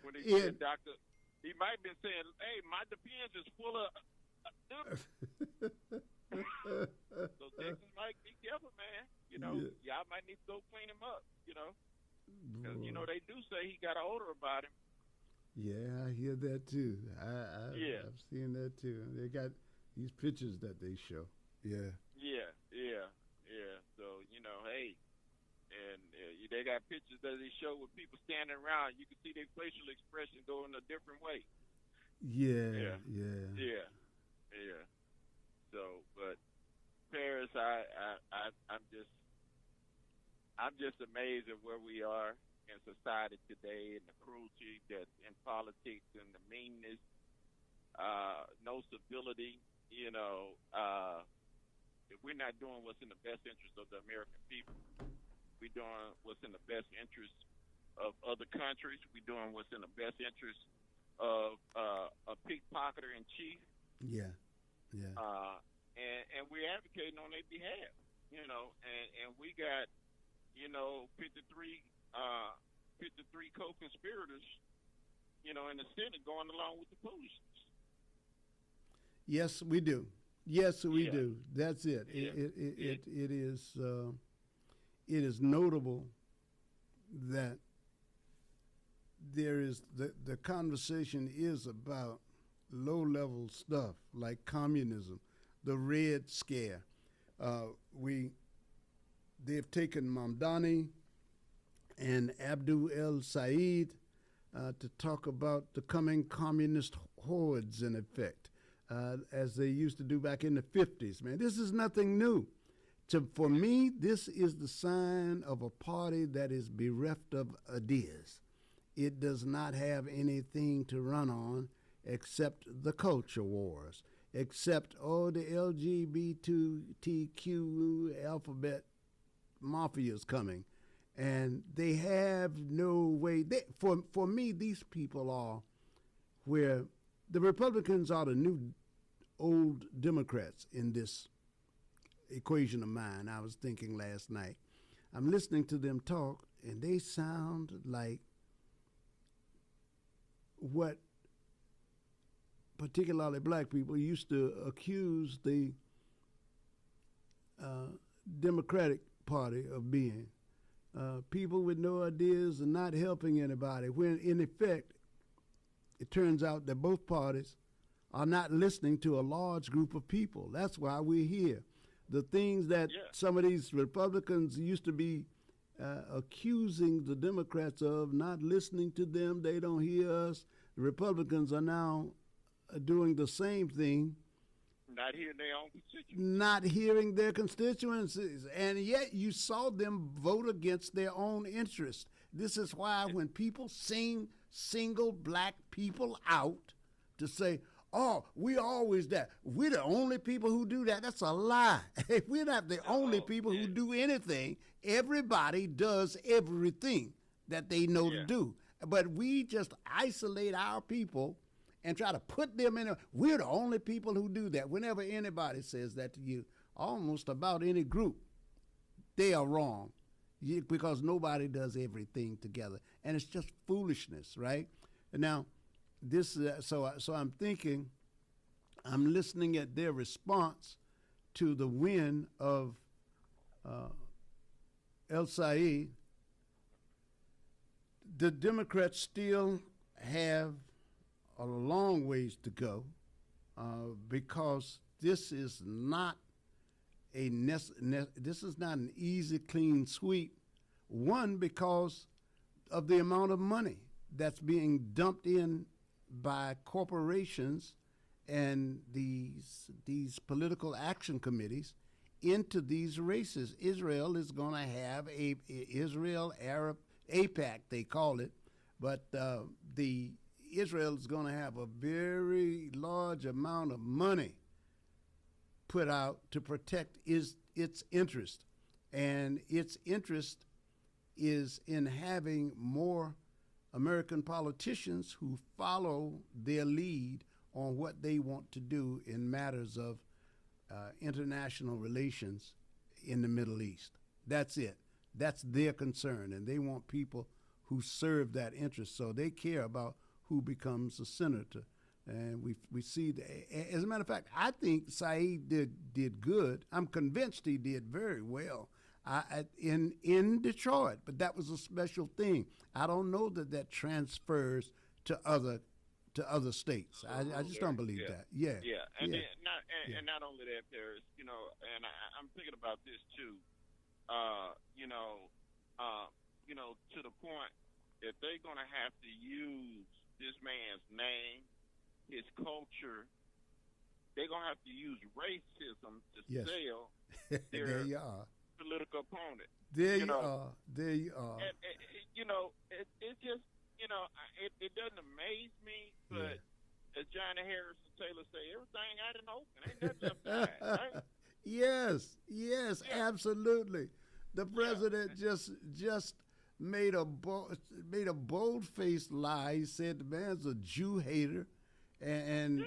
When he said, Doctor, he might have been saying, hey, my Depends is full of So Texas might be careful, man. Y'all might need to go clean him up, because, they do say he got an odor about him. Yeah, I hear that too. I've seen that too. They got these pictures that they show. Yeah. So, hey, and they got pictures that they show with people standing around. You can see their facial expression go in a different way. Yeah. So, but Paris, I'm just amazed at where we are in society today, and the cruelty that's in politics, and the meanness, no civility. If we're not doing what's in the best interest of the American people, we're doing what's in the best interest of other countries. We're doing what's in the best interest of a pickpocketer in chief. Yeah. And we're advocating on their behalf, and we got, 53 co-conspirators, in the Senate going along with the foolishness. Yes, we do. Do. That's it. It is notable that there is the conversation is about low-level stuff like communism, the Red Scare. They've taken Mamdani and Abdul El Said to talk about the coming communist hordes in effect, as they used to do back in the 50s. Man, this is nothing new. For me, this is the sign of a party that is bereft of ideas. It does not have anything to run on except the culture wars, except, the LGBTQ alphabet mafia's coming. And they have no way. For me, these people are where the Republicans are the new old Democrats in this equation of mine. I was thinking last night. I'm listening to them talk, and they sound like what particularly black people used to accuse the Democratic Party of being. People with no ideas and not helping anybody, when in effect, it turns out that both parties are not listening to a large group of people. That's why we're here. The things that some of these Republicans used to be accusing the Democrats of, not listening to them, they don't hear us. The Republicans are now doing the same thing. Not hearing their own constituents. Not hearing their constituencies. And yet you saw them vote against their own interests. This is why when people sing single black people out to say, oh, we always that. We're the only people who do that. That's a lie. We're not the only people who do anything. Everybody does everything that they know to do. But we just isolate our people and try to put them in we're the only people who do that. Whenever anybody says that to you, almost about any group, they are wrong because nobody does everything together. And it's just foolishness, right? And now, this so I'm thinking, I'm listening at their response to the win of El Said. The Democrats still have a long ways to go because this is not this is not an easy, clean sweep. One, because of the amount of money that's being dumped in by corporations and these political action committees into these races. Israel is going to have a Israel Arab APAC, they call it, but the Israel is going to have a very large amount of money put out to protect its interest, and its interest is in having more American politicians who follow their lead on what they want to do in matters of international relations in the Middle East. That's it. That's their concern, and they want people who serve that interest. So they care about who becomes a senator. And we see that. As a matter of fact, I think Said did good. I'm convinced he did very well in Detroit, but that was a special thing. I don't know that transfers to other states. I just don't believe that. Yeah. And not only that, Paris. And I'm thinking about this too. To the point that they're going to have to use this man's name, his culture. They're going to have to use racism to sell their there you are. Political opponent. There you are. There you are. And, it just, it doesn't amaze me, but as Johnny Harrison Taylor say, everything out in the open. Ain't nothing left behind, right? Yes, absolutely. The president just made a bold-faced lie. He said the man's a Jew hater, and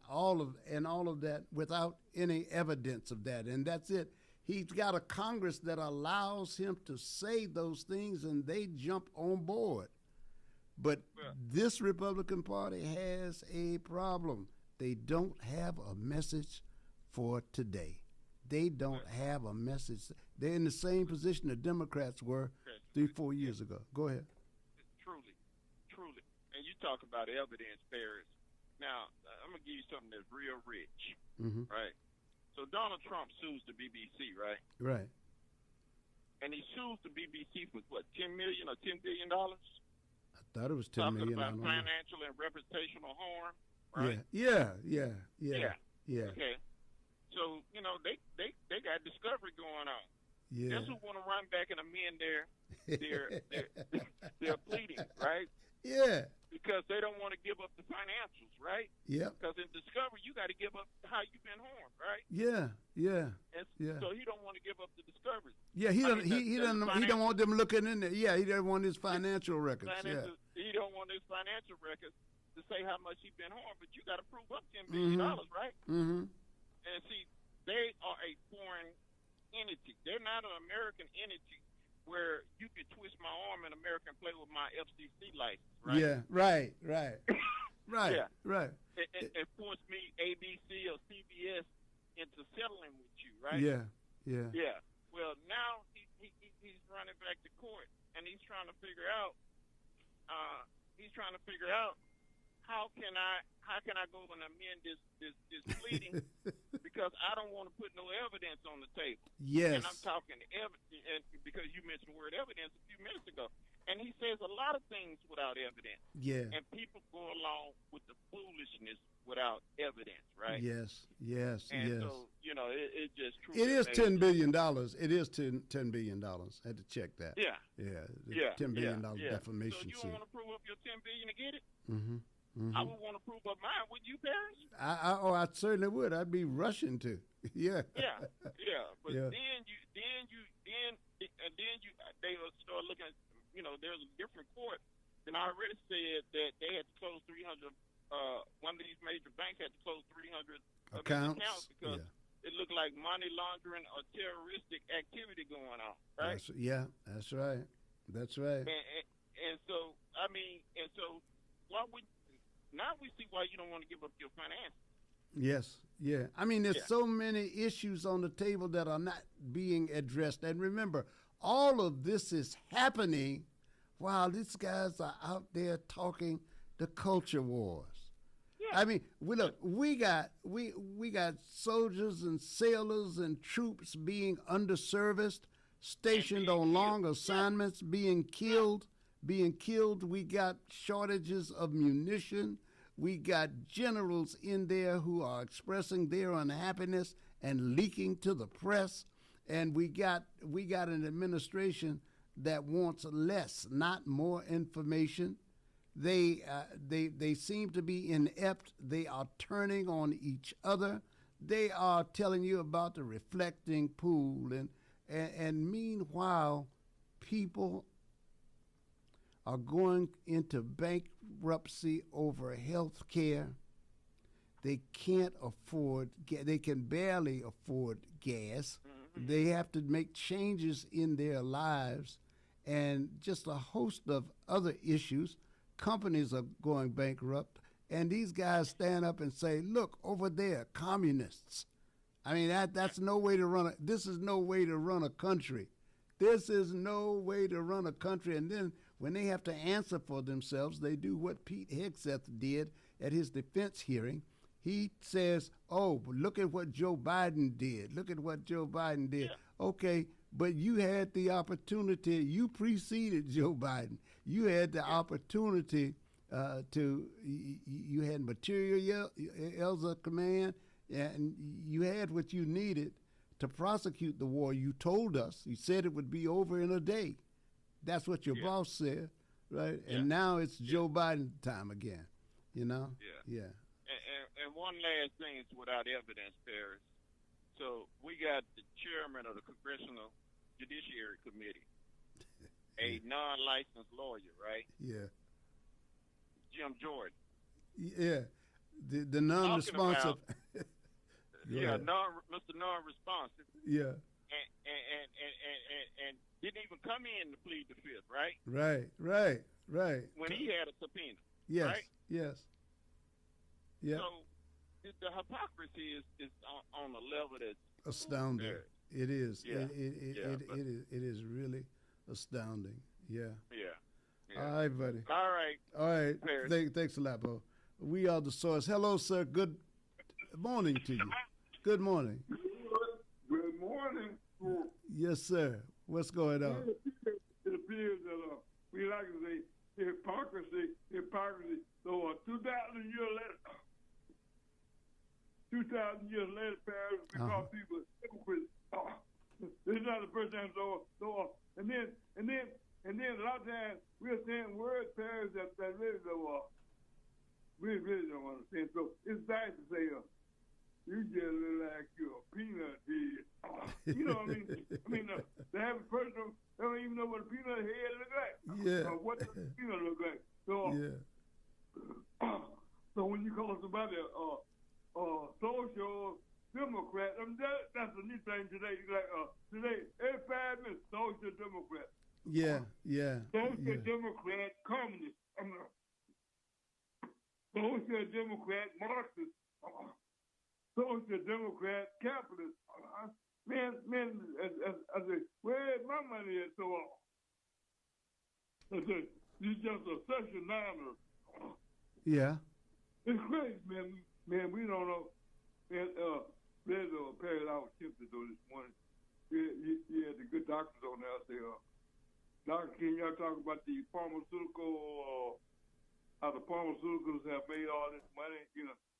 all of that without any evidence of that. And that's it. He's got a Congress that allows him to say those things, and they jump on board. But this Republican Party has a problem. They don't have a message for today. They don't have a message. They're in the same position the Democrats were 3-4 years ago. Go ahead. Truly. And you talk about evidence, Paris. Now, I'm going to give you something that's real rich, right? So Donald Trump sues the BBC, right? Right. And he sues the BBC for what, $10 million or $10 billion? I thought it was $10 million. Talking about financial and reputational harm, right? Yeah. Okay. So, they got discovery going on. Yeah. Guess who want to run back and amend their pleading, right? Yeah. Because they don't want to give up the financials, right? Yeah. Because in discovery, you got to give up how you've been harmed, right? Yeah. So he don't want to give up the discovery. Yeah, he don't want them looking in there. Yeah, he doesn't want his financial records. He don't want his financial records to say how much he's been harmed, but you got to prove up $10 billion, right? Mm-hmm. And see, they are a foreign entity. They're not an American entity where you could twist my arm in America and play with my FCC license, right? Yeah, right. Yeah. Right. And force me, ABC or CBS, into settling with you, right? Yeah. Well, now he's running back to court, and he's trying to figure out. How can I go and amend this pleading because I don't want to put no evidence on the table. Yes. And I'm talking evidence because you mentioned the word evidence a few minutes ago. And he says a lot of things without evidence. Yeah. And people go along with the foolishness without evidence, right? Yes. And so, it just truly it is $10 billion. It is $10 billion. I had to check that. Yeah. $10 billion defamation suit. So you want to prove up your $10 billion to get it. Mm-hmm. Mm-hmm. I would want to prove up mine. Would you, Paris? I certainly would. I'd be rushing to. Yeah. Yeah, yeah. But Yeah. then they will start looking at, there's a different court. And I already said that they had to close 300. One of these major banks had to close 300 accounts because it looked like money laundering or terroristic activity going on. Right? That's right. That's right. And so why would now we see why you don't want to give up your finances. Yes, yeah. I mean, there's so many issues on the table that are not being addressed. And remember, all of this is happening while these guys are out there talking the culture wars. Yeah. I mean, we got soldiers and sailors and troops being underserviced, stationed on long assignments, being killed. We got shortages of munition. We got generals in there who are expressing their unhappiness and leaking to the press. And we got an administration that wants less, not more information. They seem to be inept. They are turning on each other. They are telling you about the reflecting pool. And meanwhile, people are going into bankruptcy over health care. They can't afford, they can barely afford gas. Mm-hmm. They have to make changes in their lives and just a host of other issues. Companies are going bankrupt, and these guys stand up and say, look, over there, communists. I mean, that's no way to run this is no way to run a country. This is no way to run a country. And then when they have to answer for themselves, they do what Pete Hegseth did at his defense hearing. He says, oh, look at what Joe Biden did. Look at what Joe Biden did. Yeah. Okay, but you had the opportunity. You preceded Joe Biden. You had the opportunity you had material Elza command, and you had what you needed to prosecute the war. You told us. You said it would be over in a day. That's what your boss said, right? Yeah. And now it's Joe Biden time again, Yeah. Yeah. And one last thing is without evidence, Paris. So we got the chairman of the Congressional Judiciary Committee, a non-licensed lawyer, right? Yeah. Jim Jordan. Yeah. The non-responsive. Mr. Non-responsive. Yeah. And didn't even come in to plead the fifth, right? Right. When he had a subpoena. Yes. Right? Yes. Yeah. So the hypocrisy is on a level that's astounding. It is. Yeah. It is really astounding. Yeah. Yeah. All right, buddy. All right. Thanks a lot, Bo. We are the source. Hello, sir. Good morning to you. Good morning. Good morning. Yes, sir. What's going on? It appears that we like to say hypocrisy. So 2,000 years later, Paris, we call people hypocrites. This is not the first time. And then a lot of times we're saying words, Paris, that really don't understand. So it's nice to say, you just look like you're a peanut head. You know what I mean? The average person don't even know what a peanut head look like. Yeah. What does a peanut look like? So, so when you call somebody social democrat, I mean, that's a new thing today. Like today, every 5 minutes, social democrat. Yeah. Social democrat, communist. Social democrat, Marxist. Social democrat, capitalist. Man, I say, where's my money at? So I say, you just a session niner. Yeah. It's crazy, man. Man, we don't know. Man, there's a Paris I was tempted though this morning. He had the good doctors on there. I say, Dr. King, y'all talk about the pharmaceutical, how the pharmaceuticals have made all this money,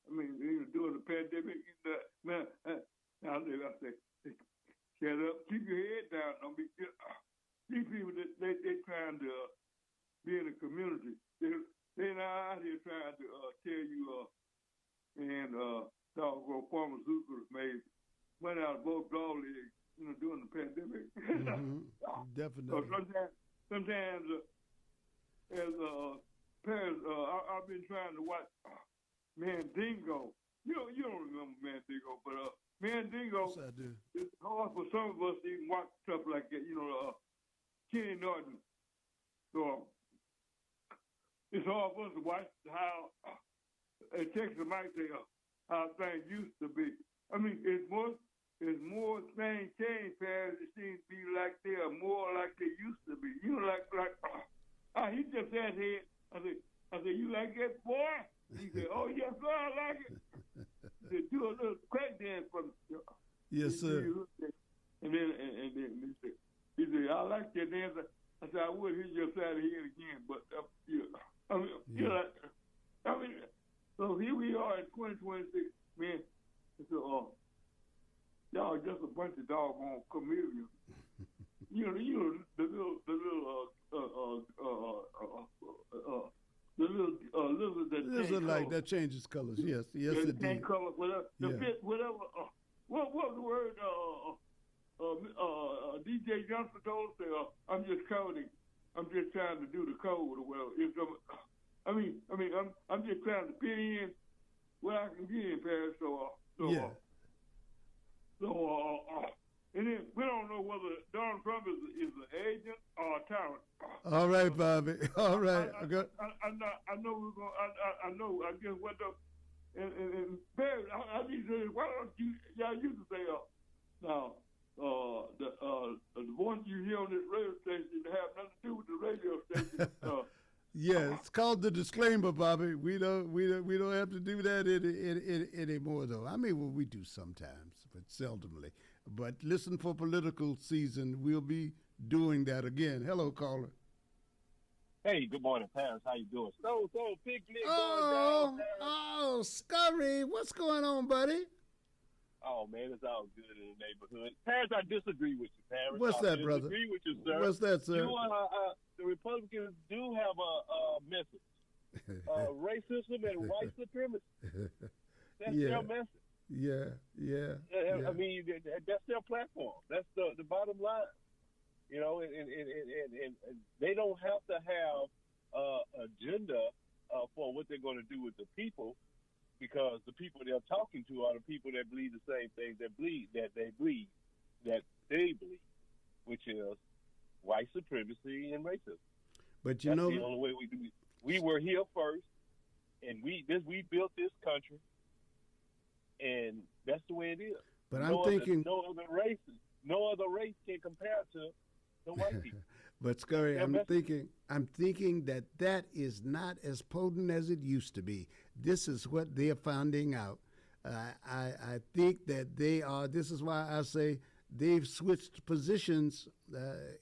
I mean, during the pandemic, man, I say, shut up, keep your head down. Don't be these people they trying to be in the community. out here trying to tell you, and doggone pharmaceuticals made money out of both dog legs, during the pandemic. Definitely. So sometimes as parents, I've been trying to watch Mandingo. You don't remember Mandingo, but Mandingo. Yes, I do. It's hard for some of us to even watch stuff like that. Kenny Norton. So it's hard for us to watch how in Texas might say how things used to be. I mean, it's more things change, Paris. It seems to be like they are more like they used to be. He just said here. I said, you like that, boy? He said, oh yes, sir, I like it. He said, do a little crack dance for me. Yes, sir. And then he said, I like that dance. I said, I would hear your side of the head again, but so here we are in 2026, man. So, y'all just a bunch of doggone chameleons. The little lizard that lizard like that changes colors. Yes, it change does. colors, whatever. What was the word? DJ Johnson told us, I'm just coding. I'm just trying to do the code or whatever. I'm just trying to fit in what I can get in Paris. And then we don't know whether Donald Trump is an agent or a tyrant. All right, Bobby. All right. I know we're going. I know. I guess what the and Barry, I need to say, why don't y'all used to say now the voice you hear on this radio station have nothing to do with the radio station. Yeah, it's called the disclaimer, Bobby. We don't have to do that anymore, though. I mean, well, we do sometimes, but seldomly. But listen, for political season, we'll be doing that again. Hello, caller. Hey, good morning, Paris. How you doing? So big going down. Oh, Scurry, what's going on, buddy? Oh man, it's all good in the neighborhood. Paris, I disagree with you, Paris. What's that, brother? I disagree with you, sir. What's that, sir? The Republicans do have a message. Racism and white supremacy. That's their message. Yeah. I mean, that's their platform. That's the bottom line. And they don't have to have agenda for what they're going to do with the people, because the people they're talking to are the people that believe the same thing they believe, which is white supremacy and racism. But that's the only way we do it. We were here first, and we built this country, and that's the way it is. But I'm thinking no other race can compare to the white people. But Scurry, I'm thinking that is not as potent as it used to be. This is what they're finding out. I think that they are. This is why I say they've switched positions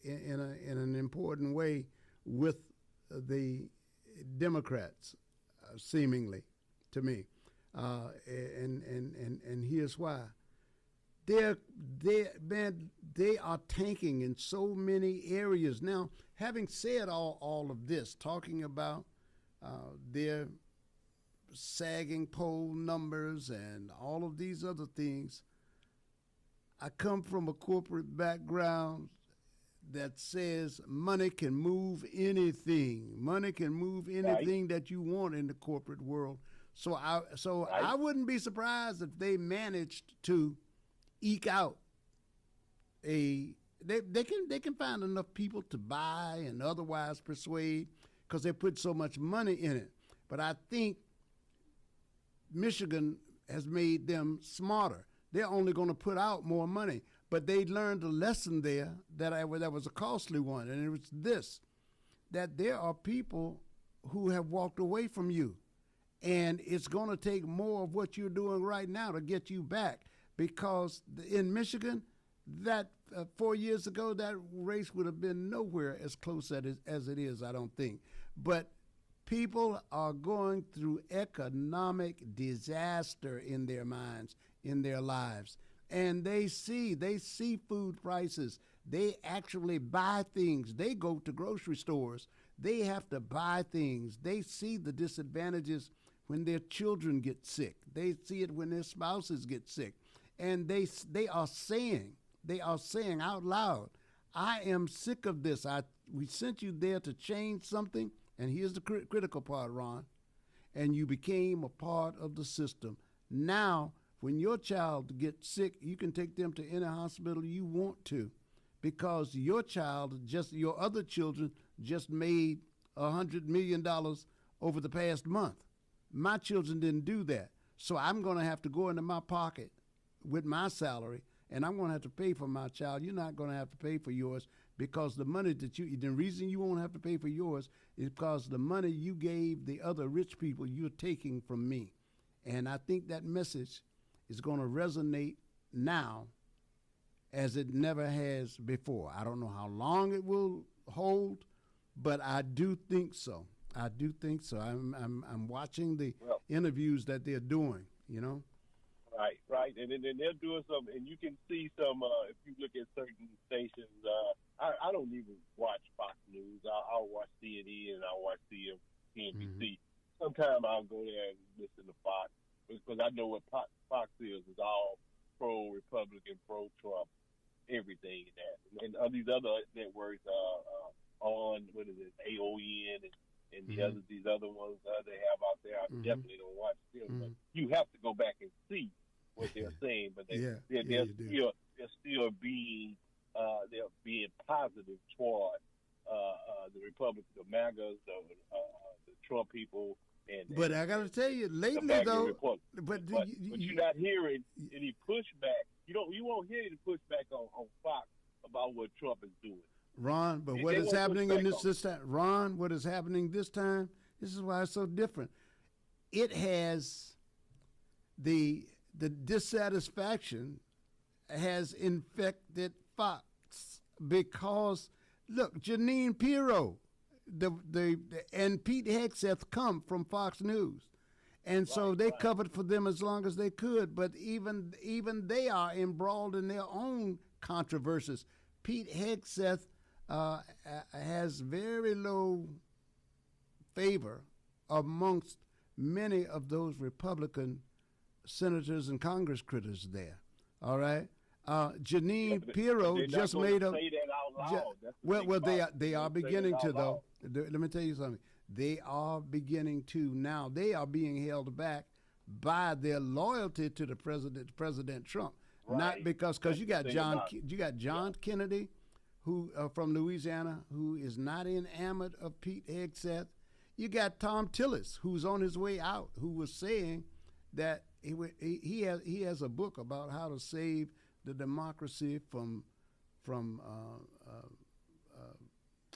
in an important way with the Democrats, seemingly, to me. And here's why. They are tanking in so many areas. Now, having said all of this, talking about their sagging poll numbers and all of these other things, I come from a corporate background that says money can move anything. Money can move anything that you want in the corporate world. So I wouldn't be surprised if they managed to eke out they can find enough people to buy and otherwise persuade, because they put so much money in it. But I think Michigan has made them smarter. They're only going to put out more money. But they learned a lesson there that was a costly one, and it was this, that there are people who have walked away from you, and it's going to take more of what you're doing right now to get you back. Because in Michigan, that 4 years ago, that race would have been nowhere as close as it is, I don't think. But people are going through economic disaster in their minds, in their lives. And they see food prices. They actually buy things. They go to grocery stores. They have to buy things. They see the disadvantages when their children get sick. They see it when their spouses get sick. And they are saying out loud, I am sick of this. We sent you there to change something. And here's the critical part, Ron. And you became a part of the system. Now, when your child gets sick, you can take them to any hospital you want to, because your other children just made $100 million over the past month. My children didn't do that. So I'm going to have to go into my pocket with my salary, and I'm going to have to pay for my child. You're not going to have to pay for yours, because the money the reason you won't have to pay for yours is because the money you gave the other rich people, you're taking from me. And I think that message is going to resonate now as it never has before. I don't know how long it will hold, but I do think so. I do think so. I'm watching the interviews that they're doing, you know. Right. And then they're doing some, and you can see some, if you look at certain stations, I don't even watch Fox News. I'll watch CNN and I'll watch CNBC. Sometimes I'll go there and listen to Fox, because I know what Fox is all pro-Republican, pro-Trump, everything in that. And these other networks on, what is it, AON and these other ones they have out there, I definitely don't watch them. But you have to go back and see what they're saying. But they're still being positive toward the Republicans, the MAGAs, the Trump people. But I got to tell you, lately though, but you're not hearing any pushback. You won't hear any pushback on Fox about what Trump is doing. Ron, but what is happening in this time? Ron, what is happening this time? This is why it's so different. It has the dissatisfaction has infected Fox, because look, Janine Pirro, and Pete Hegseth come from Fox News, and so they covered for them as long as they could. But even they are embroiled in their own controversies. Pete Hegseth has very low favor amongst many of those Republican senators and Congress critters there. All right. Janine Pirro just made a. Well, they are beginning to, though. Let me tell you something. They are beginning to now. They are being held back by their loyalty to the President Trump, not because you got John Kennedy, who from Louisiana, who is not enamored of Pete Hegseth. You got Tom Tillis, who's on his way out, who was saying that he has a book about how to save the democracy from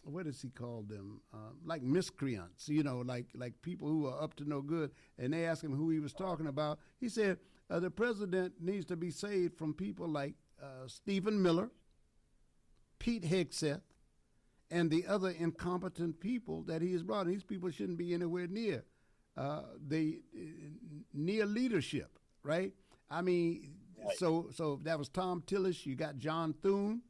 what does he call them? Like miscreants, like people who are up to no good. And they asked him who he was talking about. He said the president needs to be saved from people like Stephen Miller, Pete Hegseth, and the other incompetent people that he has brought. And these people shouldn't be anywhere near near leadership, right? I mean, so that was Tom Tillis. You got John Thune,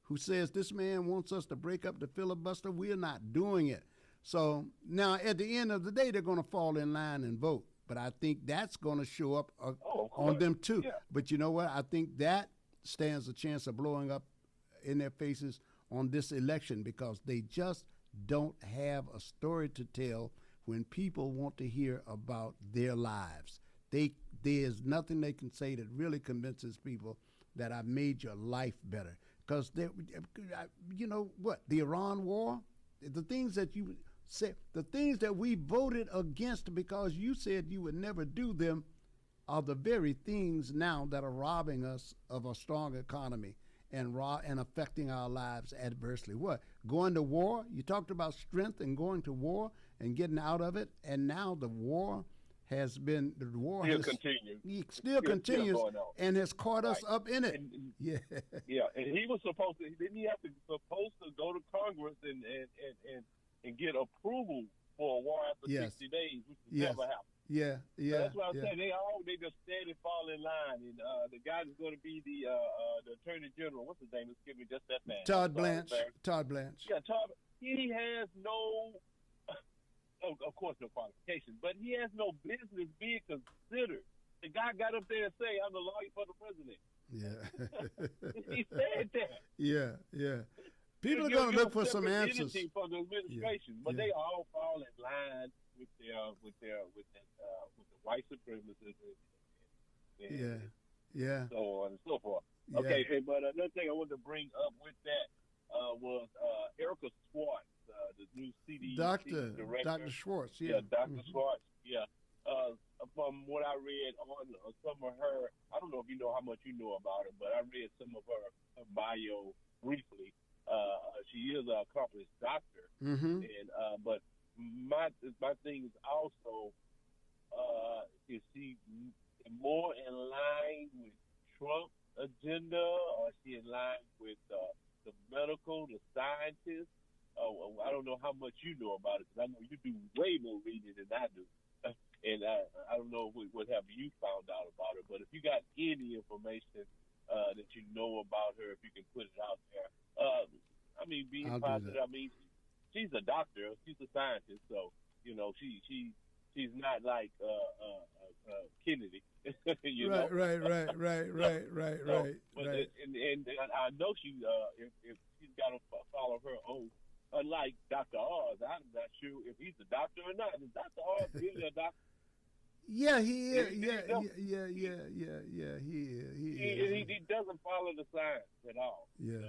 who says this man wants us to break up the filibuster. We're not doing it. So now at the end of the day, they're going to fall in line and vote. But I think that's going to show up on them too. Yeah. But you know what? I think that stands a chance of blowing up in their faces on this election, because they just don't have a story to tell when people want to hear about their lives. There's nothing they can say that really convinces people that I made your life better. Because, you know what, the Iran war, the things that you said, the things that we voted against because you said you would never do them, are the very things now that are robbing us of a strong economy and affecting our lives adversely. What? Going to war? You talked about strength and going to war and getting out of it, and now the war still continues and has caught us up in it. And he was supposed to go to Congress and get approval for a war after 60 days, which never happened. Yeah. That's what I'm saying. They just steady fall in line, and the guy that's going to be the Attorney General, what's his name? Excuse me, just that fast. Todd Blanche. Todd Blanche. Yeah, Todd. He has no, of course, no qualifications, but he has no business being considered. The guy got up there and say, "I'm the lawyer for the president." Yeah. He said that. Yeah. People are going to look for some answers. For the administration, but they all fall in line with the white supremacists and so on and so forth. Yeah. Okay, but another thing I wanted to bring up with that was Erica Schwartz, the new CDC director. Dr. Schwartz, yeah. Dr. Schwartz, yeah. From what I read on some of her, I don't know if you know how much you know about her, but I read some of her bio briefly. She is an accomplished doctor, and but my thing is also is she more in line with Trump's agenda, or is she in line with the medical, the scientists? I don't know how much you know about it, because I know you do way more reading than I do. And I don't know what have you found out about her, but if you got any information that you know about her, if you can put it out there. I mean, being positive, I mean, she's a doctor, she's a scientist, so, you know, she's not like Kennedy. you know? Right. So, but and I know she, if she's got to follow her oath, unlike Dr. Oz, I'm not sure if he's a doctor or not. Is Dr. Oz really a doctor? Yeah, he is. He is. He doesn't follow the science at all. Yeah.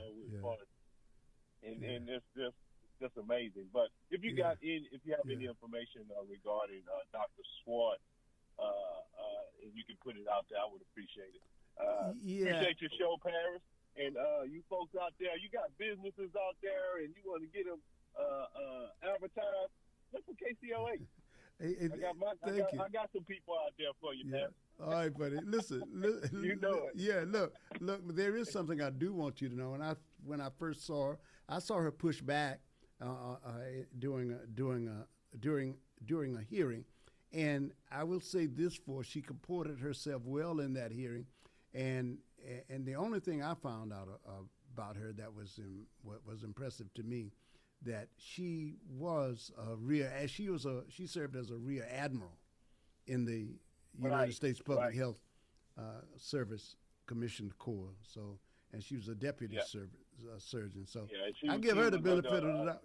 And it's just amazing. But if you have any information regarding Dr. Schwartz, if you can put it out there, I would appreciate it. Appreciate your show, Paris. And you folks out there, you got businesses out there, and you want to get them advertised, look for KCOA. I got some people out there for you, man. All right, buddy. Listen, you know it. Yeah, look. There is something I do want you to know. And when I first saw her, I saw her push back during a hearing, and I will say this: she comported herself well in that hearing, and the only thing I found out about her that was impressive to me, that she was she served as a rear admiral in the United States Public Health Service Commission Corps. So, and she was a deputy surgeon. So I give her the benefit of the doubt.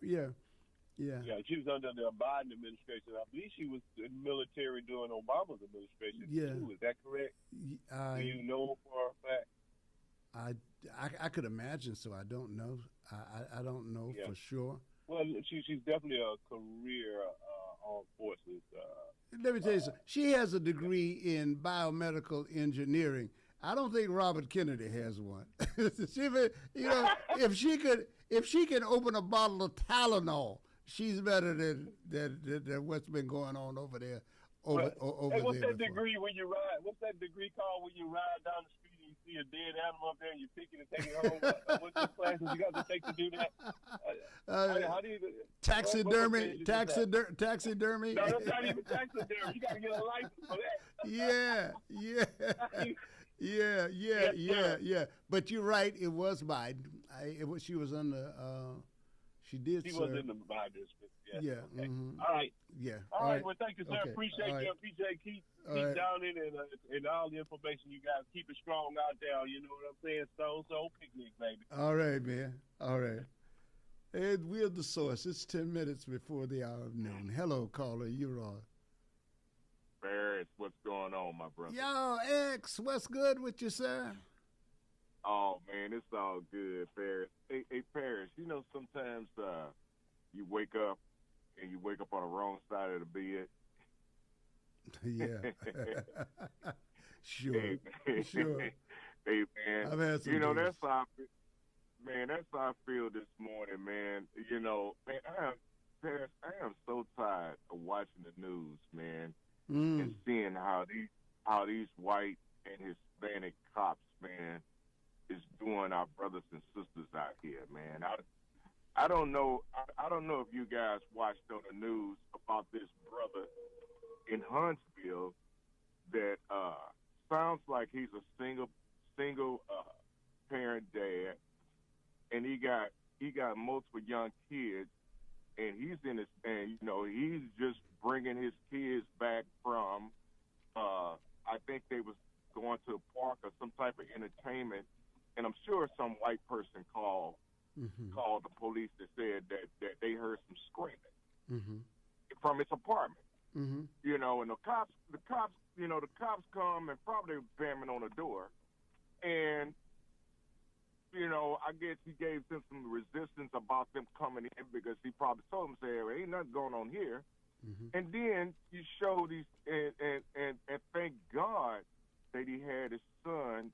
Yeah, she was under the Biden administration. I believe she was in the military during Obama's administration too. Is that correct? Do you know for a fact? I could imagine, so I don't know. I don't know for sure. Well, she's definitely a career armed forces. Let me tell you something. She has a degree in biomedical engineering. I don't think Robert Kennedy has one. If she can open a bottle of Tylenol, she's better than what's been going on over there. Over what's there that degree when you ride? What's that degree called when you ride down the street and you see a dead animal up there and you pick it and take it home? What's the classes you got to take to do that? How do you taxidermy? Taxidermy? No, that's not even taxidermy. You got to get a license for that. Yeah. But you're right. It was Biden. She was under. She was in the Biden. Yeah. Okay. Mm-hmm. All right. Yeah. All right. Well, thank you, sir. Okay. Appreciate you. Appreciate keep down in and all the information you guys. Keep it strong out there. You know what I'm saying? So picnic, baby. All right, man. All right. And we're the source. It's 10 minutes before the hour of noon. Hello, caller. You're on. Barrett, what's going on, my brother? Yo, X, what's good with you, sir? Oh, man, it's all good, Paris. Hey, Paris, you know, sometimes you wake up and you wake up on the wrong side of the bed. Yeah. Sure. Hey, man. I've had some days. That's how I feel this morning, man. You know, man, Paris, I am so tired of watching the news, man, and seeing how these white and Hispanic cops, man, is doing our brothers and sisters out here, man. I don't know. I don't know if you guys watched on the news about this brother in Huntsville that sounds like he's a single parent dad, and he got multiple young kids, and he's in his, and he's just bringing his kids back from I think they was going to a park or some type of entertainment, and I'm sure some white person called the police that said that they heard some screaming from his apartment. And the cops come and probably banging on the door, and I guess he gave them some resistance about them coming in because he probably told them, say, well, ain't nothing going on here. And then you show these, and thank God that he had his son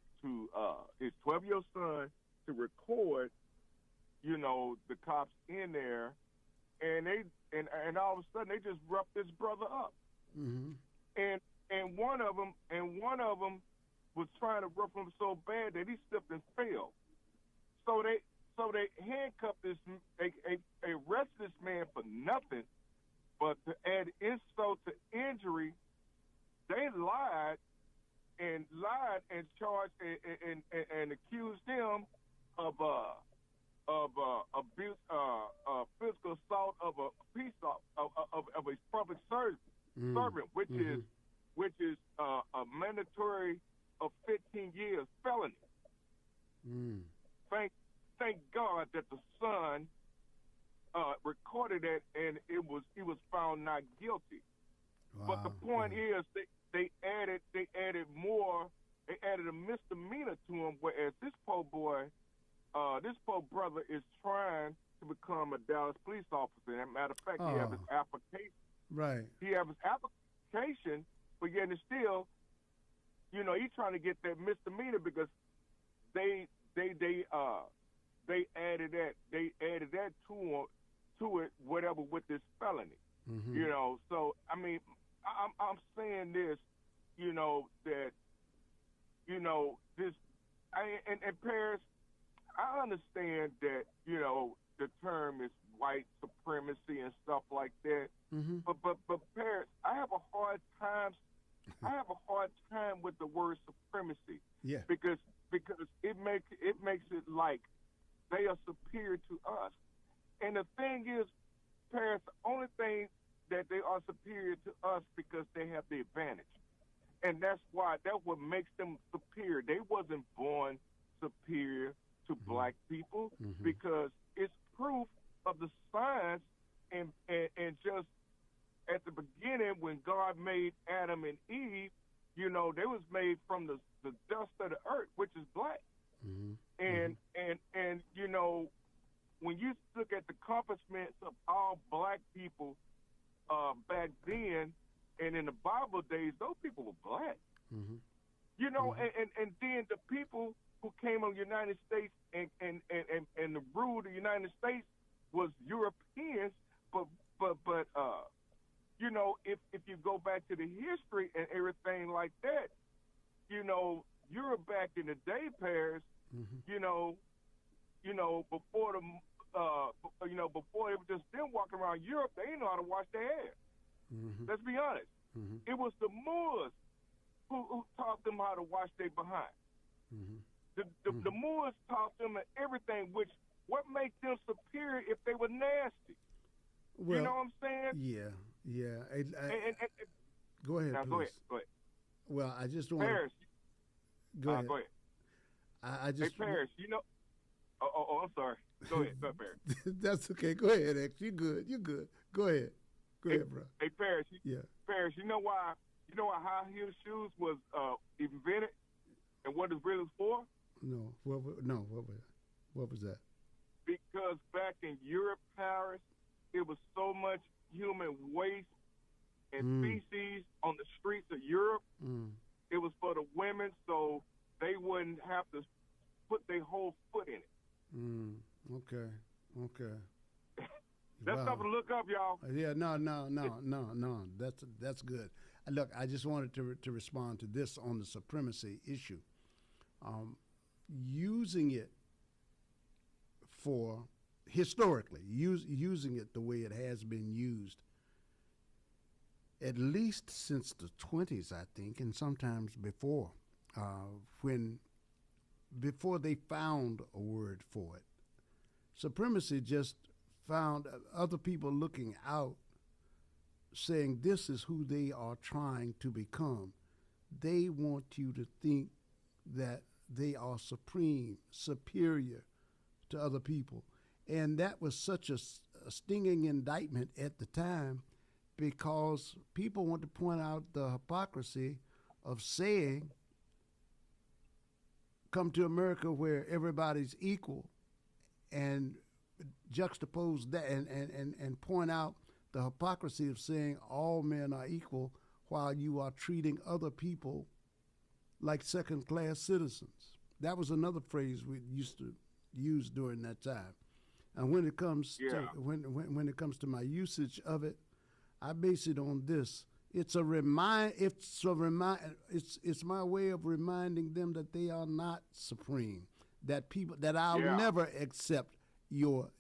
his 12-year-old son to record, the cops in there, and all of a sudden they just roughed this brother up. And one of them was trying to rough him so bad that he slipped and fell. So they handcuffed they arrested this man for nothing, but to add insult to injury, they lied and charged and accused him of abuse, physical assault of a of a public servant, which is a mandatory of 15 years felony. Thank God that the son recorded it, and he was found not guilty. Wow. But the point is, they added more. They added a misdemeanor to him, whereas this poor boy, this poor brother is trying to become a Dallas police officer. As a matter of fact, he has his application. Right. He has his application, but yet and still, he's trying to get that misdemeanor because they added that to it, whatever, with this felony. So I mean, I'm saying this, that this, and Paris, I understand that the term is white supremacy and stuff like that, but Paris, I have a hard time with the word supremacy. Yeah. Because it makes it like they are superior to us. And the thing is, Paris, the only thing that they are superior to us because they have the advantage. And that's what makes them superior. They wasn't born superior to black people because it's proof of the science and just at the beginning when God made Adam and Eve, they was made from the dust of the earth, which is black. And when you look at the accomplishments of all black people back then and in the Bible days, those people were black. And then the people who came on the United States and the ruled the United States was Europeans, but if you go back to the history and everything like that, Europe back in the day, Paris, before before they were just them walking around Europe, they didn't know how to wash their hair. Let's be honest. It was the Moors who taught them how to wash their behind. The Moors taught them everything, what makes them superior if they were nasty? Well, you know what I'm saying? Yeah. And go ahead, now, please. Go ahead. Well, I just want Paris. Go ahead. Go ahead. I just. Hey, Paris, Oh, I'm sorry. Go ahead, Paris. That's okay. Go ahead, X. You good. Go ahead. Go ahead, bro. Hey, Paris. Yeah. Paris, you know why high heel shoes was invented and what it really was for? No. What was that? Because back in Europe, Paris, it was so much human waste and feces on the streets of Europe. It was for the women, so they wouldn't have to put their whole foot in it. Okay. That's something to look up, y'all. Yeah, no. That's good. Look, I just wanted to respond to this on the supremacy issue. Using it for historically, using it the way it has been used at least since the 20s, I think, and sometimes before, when before they found a word for it. Supremacy just found other people looking out, saying this is who they are trying to become. They want you to think that they are supreme, superior to other people. And that was such a stinging indictment at the time, because people want to point out the hypocrisy of saying, come to America where everybody's equal, and juxtapose that and point out the hypocrisy of saying all men are equal while you are treating other people like second-class citizens. That was another phrase we used to use during that time. And when it comes to when it comes to my usage of it, I base it on this. It's my way of reminding them that they are not supreme. That I'll never accept your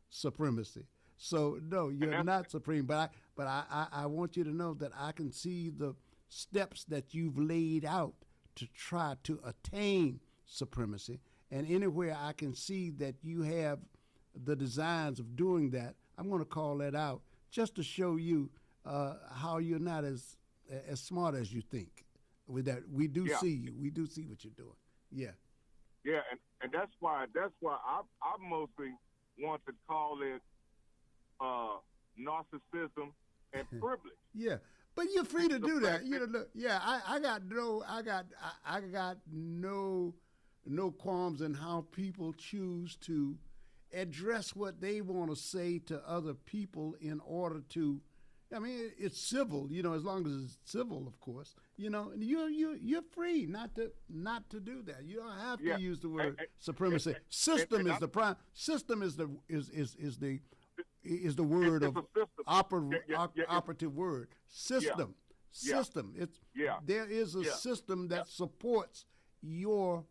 supremacy. So no, you're not supreme. But I want you to know that I can see the steps that you've laid out to try to attain supremacy. And anywhere I can see that you have the designs of doing that, I'm going to call that out just to show you how you're not as smart as you think. With that, we do see you. We do see what you're doing. Yeah. Yeah, and that's why I mostly want to call it narcissism and privilege. Yeah. But you're free to do that. You know, look, yeah, I got no qualms in how people choose to address what they want to say to other people in order to. I mean, it's civil, you know, as long as it's civil, of course. You know, you're free not to do that. You don't have to use the word supremacy. System is the prime. System is the word of operative word. System. System. There is a system that supports your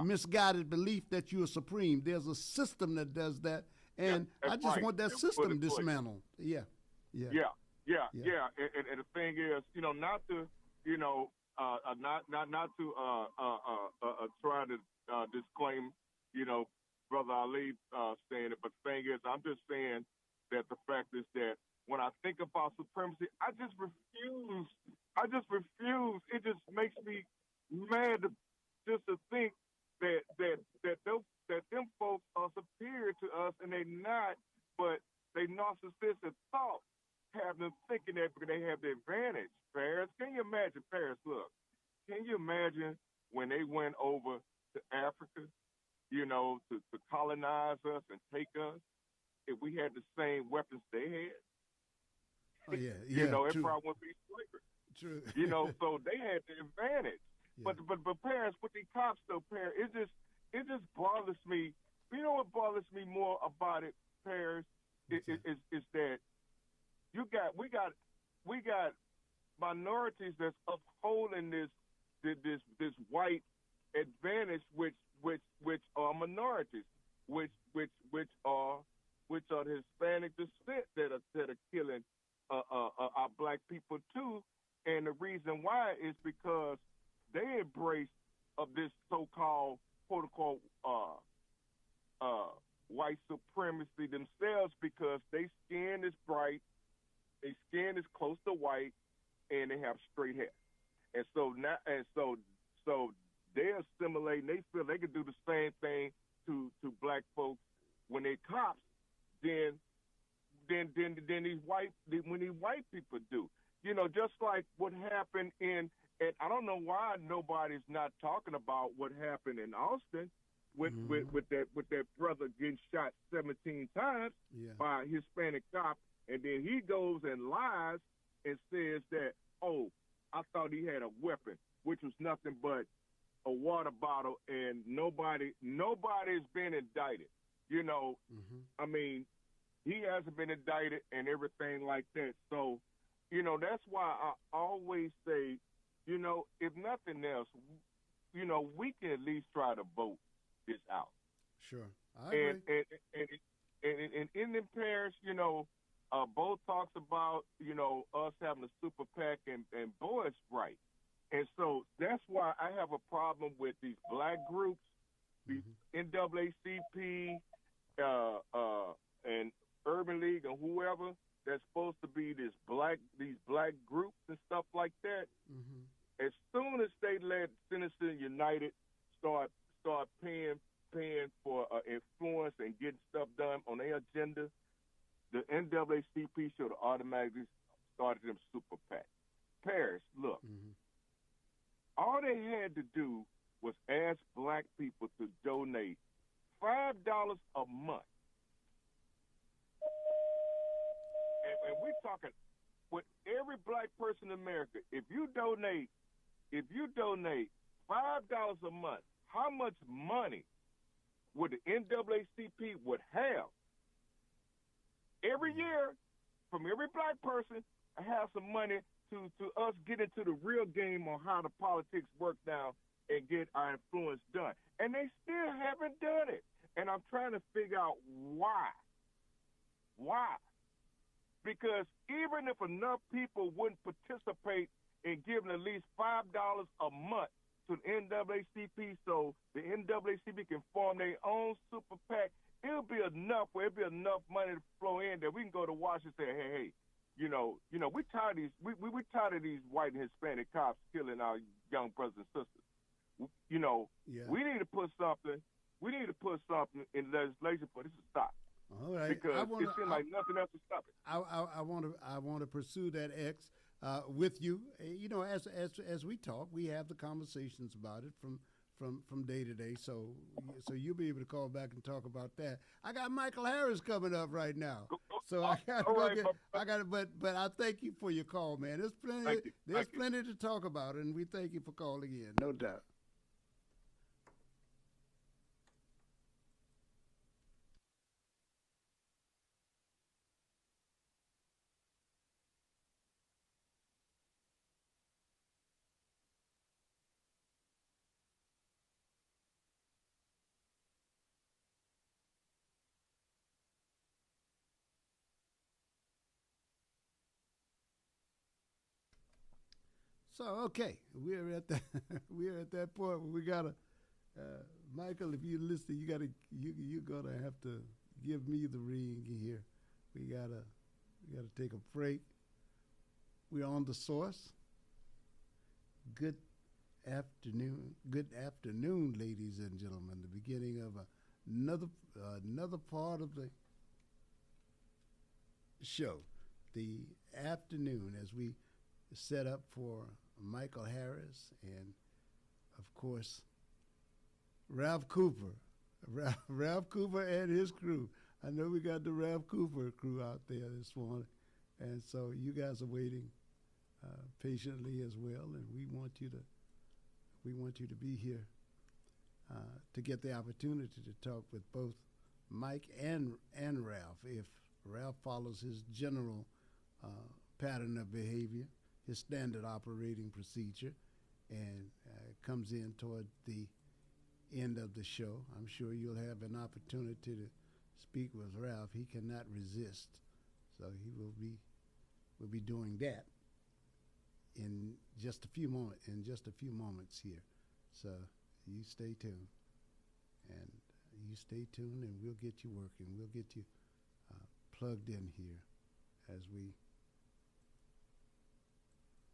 misguided belief that you are supreme. There's a system that does that, and I just want that system dismantled. Yeah. And the thing is, you know, not to, you know, not to try to disclaim, you know, Brother Ali saying it, but the thing is, I'm just saying that the fact is that when I think about supremacy, I just refuse. It just makes me mad just to think that them folks are superior to us, and they not, but they narcissistic thoughts have them thinking that because they have the advantage. Paris, can you imagine, Paris, look, can you imagine when they went over to Africa, you know, to colonize us and take us, if we had the same weapons they had? Oh, yeah. You know, it probably wouldn't be slavery. True. You know, so they had the advantage. Yeah. But Paris, with the cops though, Paris, it just bothers me. You know what bothers me more about it, Paris, is that we got minorities that's upholding this white advantage, which are minorities, which are the Hispanic descent that are killing our black people too. And the reason why is because they embrace of this so-called quote unquote white supremacy themselves, because their skin is bright, their skin is close to white, and they have straight hair. And so they assimilate, and they feel they can do the same thing to black folks when they cops, then these white people do. You know, just like what happened and I don't know why nobody's not talking about what happened in Austin with that brother getting shot 17 times by a Hispanic cop, and then he goes and lies and says that, oh, I thought he had a weapon, which was nothing but a water bottle, and nobody's been indicted. You know, I mean, he hasn't been indicted and everything like that. So, you know, that's why I always say, you know, if nothing else, you know, we can at least try to vote this out. Sure. I agree. And in Paris, you know, both talks about, us having a super PAC and boys' right. And so that's why I have a problem with these black groups, these NAACP, and Urban League and whoever that's supposed to be these black groups and stuff like that. As soon as they let Citizens United start paying for influence and getting stuff done on their agenda, the NAACP should have automatically started them super PAC. Paris, look, all they had to do was ask black people to donate $5 a month. And we're talking with every black person in America, if you donate $5 a month, how much money would the NAACP would have every year from every black person? Have some money to us get into the real game on how the politics work now and get our influence done. And they still haven't done it. And I'm trying to figure out why. Why? Because even if enough people wouldn't participate in giving at least $5 a month to the NAACP so the NAACP can form their own super PAC, it'll be enough money to flow in that we can go to Washington and say, hey, we tired of these white and Hispanic cops killing our young brothers and sisters. We need to put something in legislation for this to stop. All right. Because it seems like nothing else to stop it. I want to pursue that X with you. As we talk, we have the conversations about it from day to day. So you'll be able to call back and talk about that. I got Michael Harris coming up right now. So I got to go get. I got to, but I thank you for your call, man. There's plenty to talk about, and we thank you for calling in, no doubt. So okay, we're at that point where we gotta, Michael. If you listen, you're gonna have to give me the ring here. We gotta take a break. We're on the source. Good afternoon, ladies and gentlemen. The beginning of another part of the show, the afternoon, as we set up for Michael Harris and, of course, Ralph Cooper. Ralph Cooper and his crew. I know we got the Ralph Cooper crew out there this morning, and so you guys are waiting patiently as well, and we want you to be here to get the opportunity to talk with both Mike and Ralph. If Ralph follows his general pattern of behavior, his standard operating procedure, and comes in toward the end of the show, I'm sure you'll have an opportunity to speak with Ralph. He cannot resist, so he will be doing that in just a few moments here. So you stay tuned, and we'll get you working. We'll get you plugged in here as we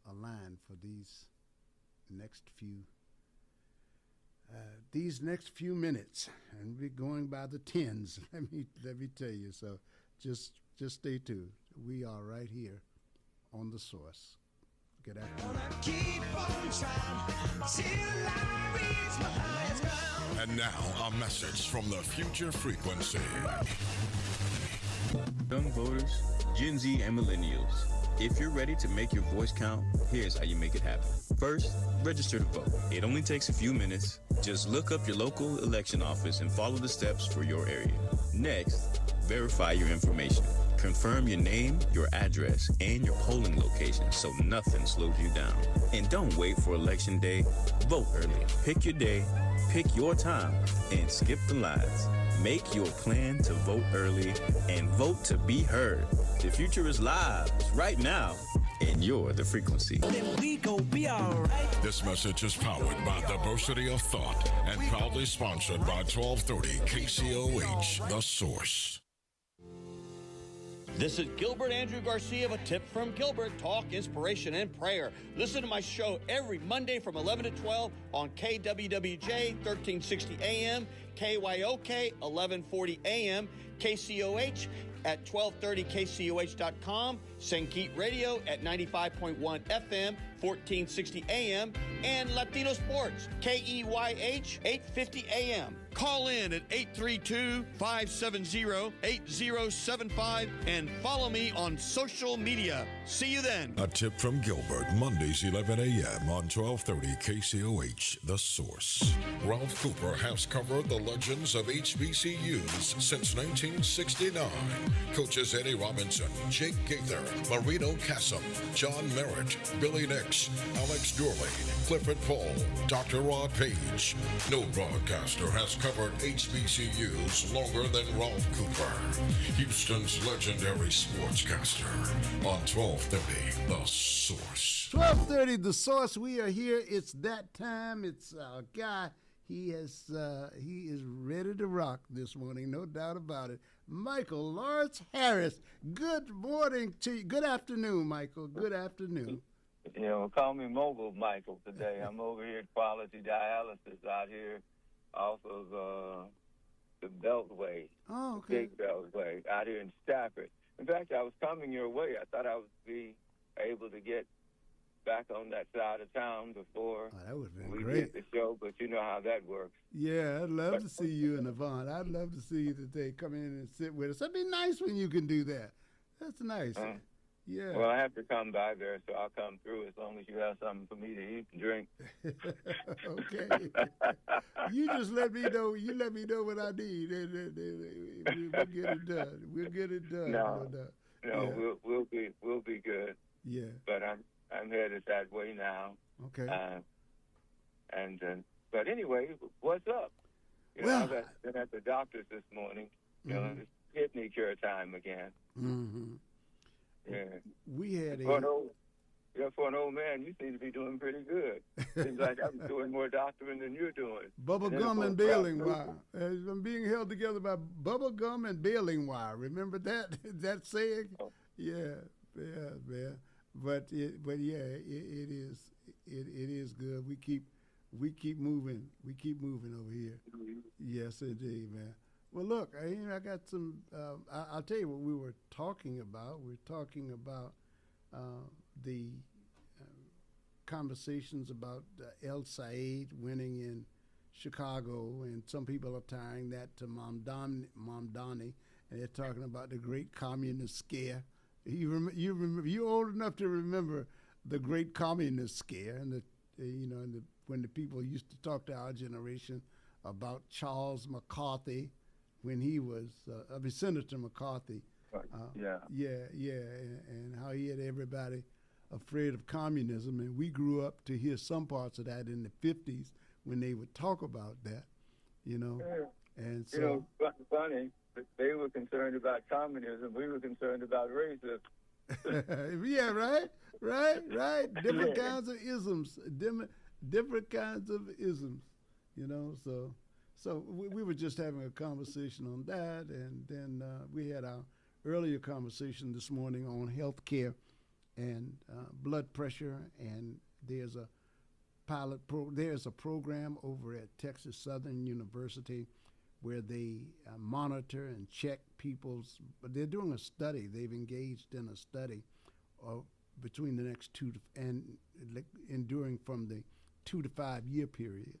align for these next few minutes, and we're going by the tens. Let me tell you. So just stay tuned. We are right here on the source. Good afternoon. And now a message from the future frequency. Young voters, Gen Z, and millennials. If you're ready to make your voice count, here's how you make it happen. First, register to vote. It only takes a few minutes. Just look up your local election office and follow the steps for your area. Next, verify your information. Confirm your name, your address, and your polling location so nothing slows you down. And don't wait for election day. Vote early. Pick your day, pick your time, and skip the lines. Make your plan to vote early and vote to be heard. The future is live right now, and you're the frequency. This message is powered by the Diversity of Thought and proudly sponsored by 1230 KCOH, The Source. This is Gilbert Andrew Garcia of A Tip from Gilbert, talk, inspiration, and prayer. Listen to my show every Monday from 11 to 12 on KWWJ 1360 AM, KYOK 1140 AM, KCOH at 1230kcoh.com, Sankeet Radio at 95.1 FM, 1460 AM, and Latino Sports, KEYH 850 AM. Call in at 832-570-8075 and follow me on social media. See you then. A Tip from Gilbert, Mondays 11 a.m. on 1230 KCOH, The Source. Ralph Cooper has covered the legends of HBCUs since 1969. Coaches Eddie Robinson, Jake Gaither, Marino Cassim, John Merritt, Billy Nix, Alex Durley, Clifford Paul, Dr. Rod Page. No broadcaster has covered HBCUs longer than Ralph Cooper, Houston's legendary sportscaster, on 1230 The Source. 1230 The Source. We are here. It's that time. It's our guy. He is ready to rock this morning, no doubt about it. Michael Lawrence Harris. Good morning to you. Good afternoon, Michael. Good afternoon. You know, call me Mogul Michael today. I'm over here at Quality Dialysis out here off of the Beltway. Oh, okay. Big Beltway out here in Stafford. In fact, I was coming your way. I thought I would be able to get back on that side of town before that would have been we great. did the show, but you know how that works. Yeah, I'd love to see you and Yvonne. I'd love to see you today. Come in and sit with us. That'd be nice when you can do that. That's nice. Yeah. Well, I have to come by there, so I'll come through as long as you have something for me to eat and drink. Okay. You just let me know. You let me know what I need. We'll get it done. We'll get it done. No, Yeah. we'll be good. Yeah. But I'm headed that way now. Okay. But anyway, what's up? You know, I've been at the doctor's this morning. You know, it's kidney care time again. Mm-hmm. Yeah. We had for an old man, you seem to be doing pretty good. Seems like I'm doing more doctoring than you're doing. Bubble gum and baling wire. I'm being held together by bubble gum and baling wire. Remember that saying? Oh. Yeah, man. But it is good. We keep moving. We keep moving over here. Mm-hmm. Yes, indeed, man. Well, look, I got some. I'll tell you what we were talking about. We're talking about the conversations about El Said winning in Chicago, and some people are tying that to Mamdani, and they're talking about the great communist scare. You remember? You're old enough to remember the great communist scare, and when the people used to talk to our generation about Charles McCarthy. When he was, Senator McCarthy, and how he had everybody afraid of communism, and we grew up to hear some parts of that in the 50s when they would talk about that, and so. Funny, they were concerned about communism, we were concerned about racism. Yeah, right. Different kinds of isms, different kinds of isms, So we were just having a conversation on that, and then we had our earlier conversation this morning on health care and blood pressure, and there's a program over at Texas Southern University where they monitor and check but they're doing a study. They've engaged in a study between the next enduring from the 2 to 5 year period,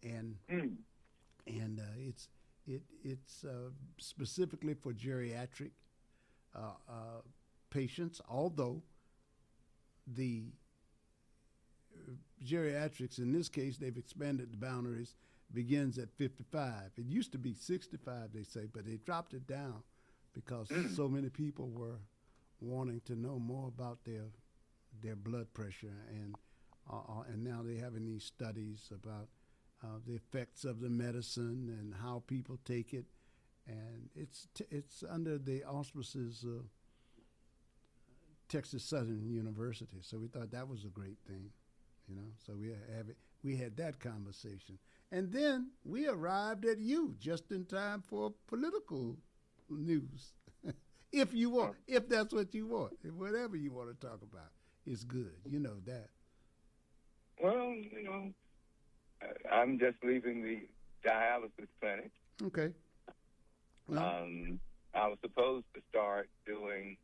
and it's specifically for geriatric patients, although the geriatrics, in this case, they've expanded the boundaries, begins at 55. It used to be 65, they say, but they dropped it down because so many people were wanting to know more about their blood pressure, and now they're having these studies about the effects of the medicine and how people take it, and it's under the auspices Texas Southern University. So we thought that was a great thing, So we had that conversation, and then we arrived at you just in time for political news. If that's what you want, whatever you want to talk about is good. You know that. Well, I'm just leaving the dialysis clinic. Okay. Well, I was supposed to start doing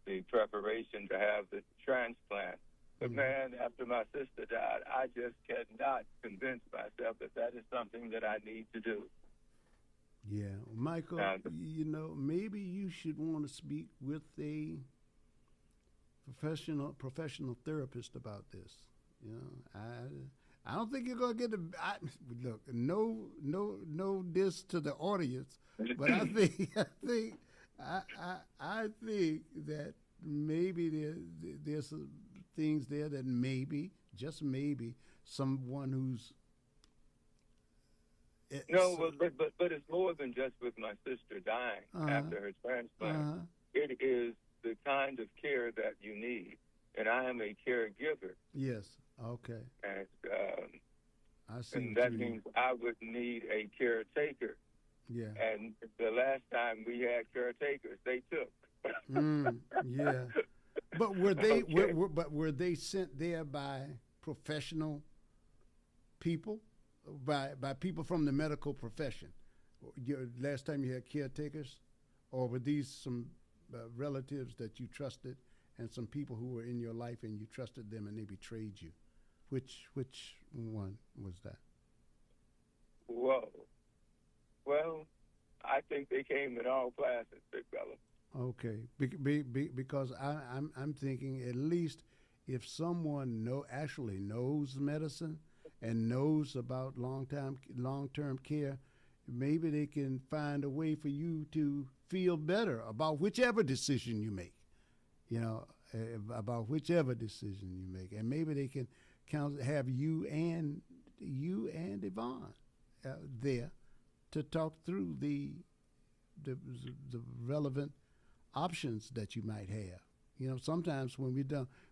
the preparation to have the transplant. But, man, after my sister died, I just cannot convince myself that is something that I need to do. Yeah. Michael, maybe you should want to speak with a professional therapist about this. I don't think you're going to get look, no diss to the audience, but I think that maybe there's some things there that maybe, just maybe, someone who's but it's more than just with my sister dying after her transplant. It is the kind of care that you need, and I am a caregiver. Yes. Okay. And I see. And that means I would need a caretaker. Yeah. And the last time we had caretakers, they took. Yeah. But were they sent there by professional people, by people from the medical profession? Last time you had caretakers, or were these some relatives that you trusted and some people who were in your life and you trusted them and they betrayed you? Which one was that? Whoa. Well, I think they came in all classes, big fella. Okay, because I'm thinking at least if someone actually knows medicine and knows about long-term care, maybe they can find a way for you to feel better about whichever decision you make. About whichever decision you make, and maybe they can have you and Yvonne there to talk through the relevant options that you might have. Sometimes when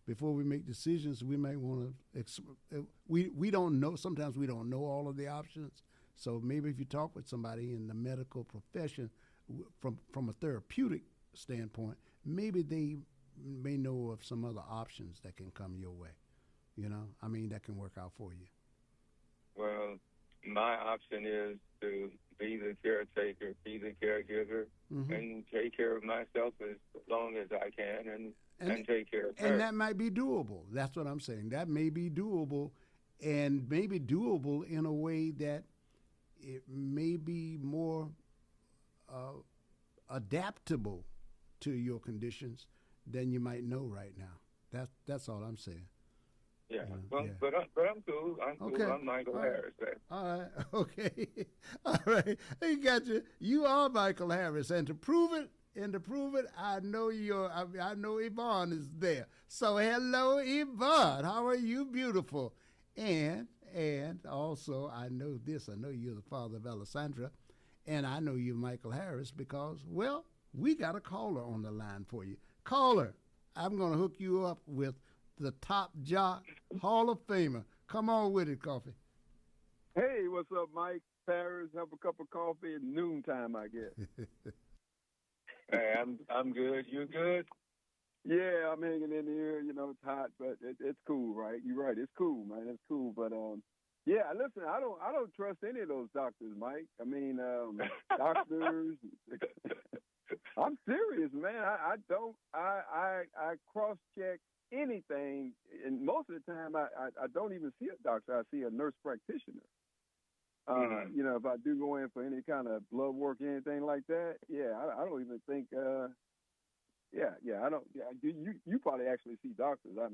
before we make decisions, we might want to. We don't know. Sometimes we don't know all of the options. So maybe if you talk with somebody in the medical profession, from a therapeutic standpoint, maybe they may know of some other options that can come your way. That can work out for you. Well, my option is to be the caretaker, be the caregiver, and take care of myself as long as I can and take care of her. And that might be doable. That's what I'm saying. That may be doable, and maybe doable in a way that it may be more adaptable to your conditions than you might know right now. That's all I'm saying. Yeah, but I'm cool. I'm cool. Okay. I'm Michael Harris. All right. Okay. All right. I got you. You are Michael Harris, and to prove it, I know I know Yvonne is there. So hello, Yvonne. How are you, beautiful? And also I know this. I know you're the father of Alessandra, and I know you're Michael Harris because we got a caller on the line for you. Caller, I'm gonna hook you up with the top jock Hall of Famer. Come on with it, Coffee. Hey, what's up, Mike? Paris, have a cup of coffee at noontime, I guess. Hey, I'm good. You good? Yeah, I'm hanging in here. It's hot, but it's cool, right? You're right. It's cool, man. It's cool. But yeah, listen, I don't trust any of those doctors, Mike. Doctors. I'm serious, man. I don't. I cross check anything, and most of the time I don't even see a doctor. I see a nurse practitioner. If I do go in for any kind of blood work or anything like that, I don't even think. I don't. You probably actually see doctors. I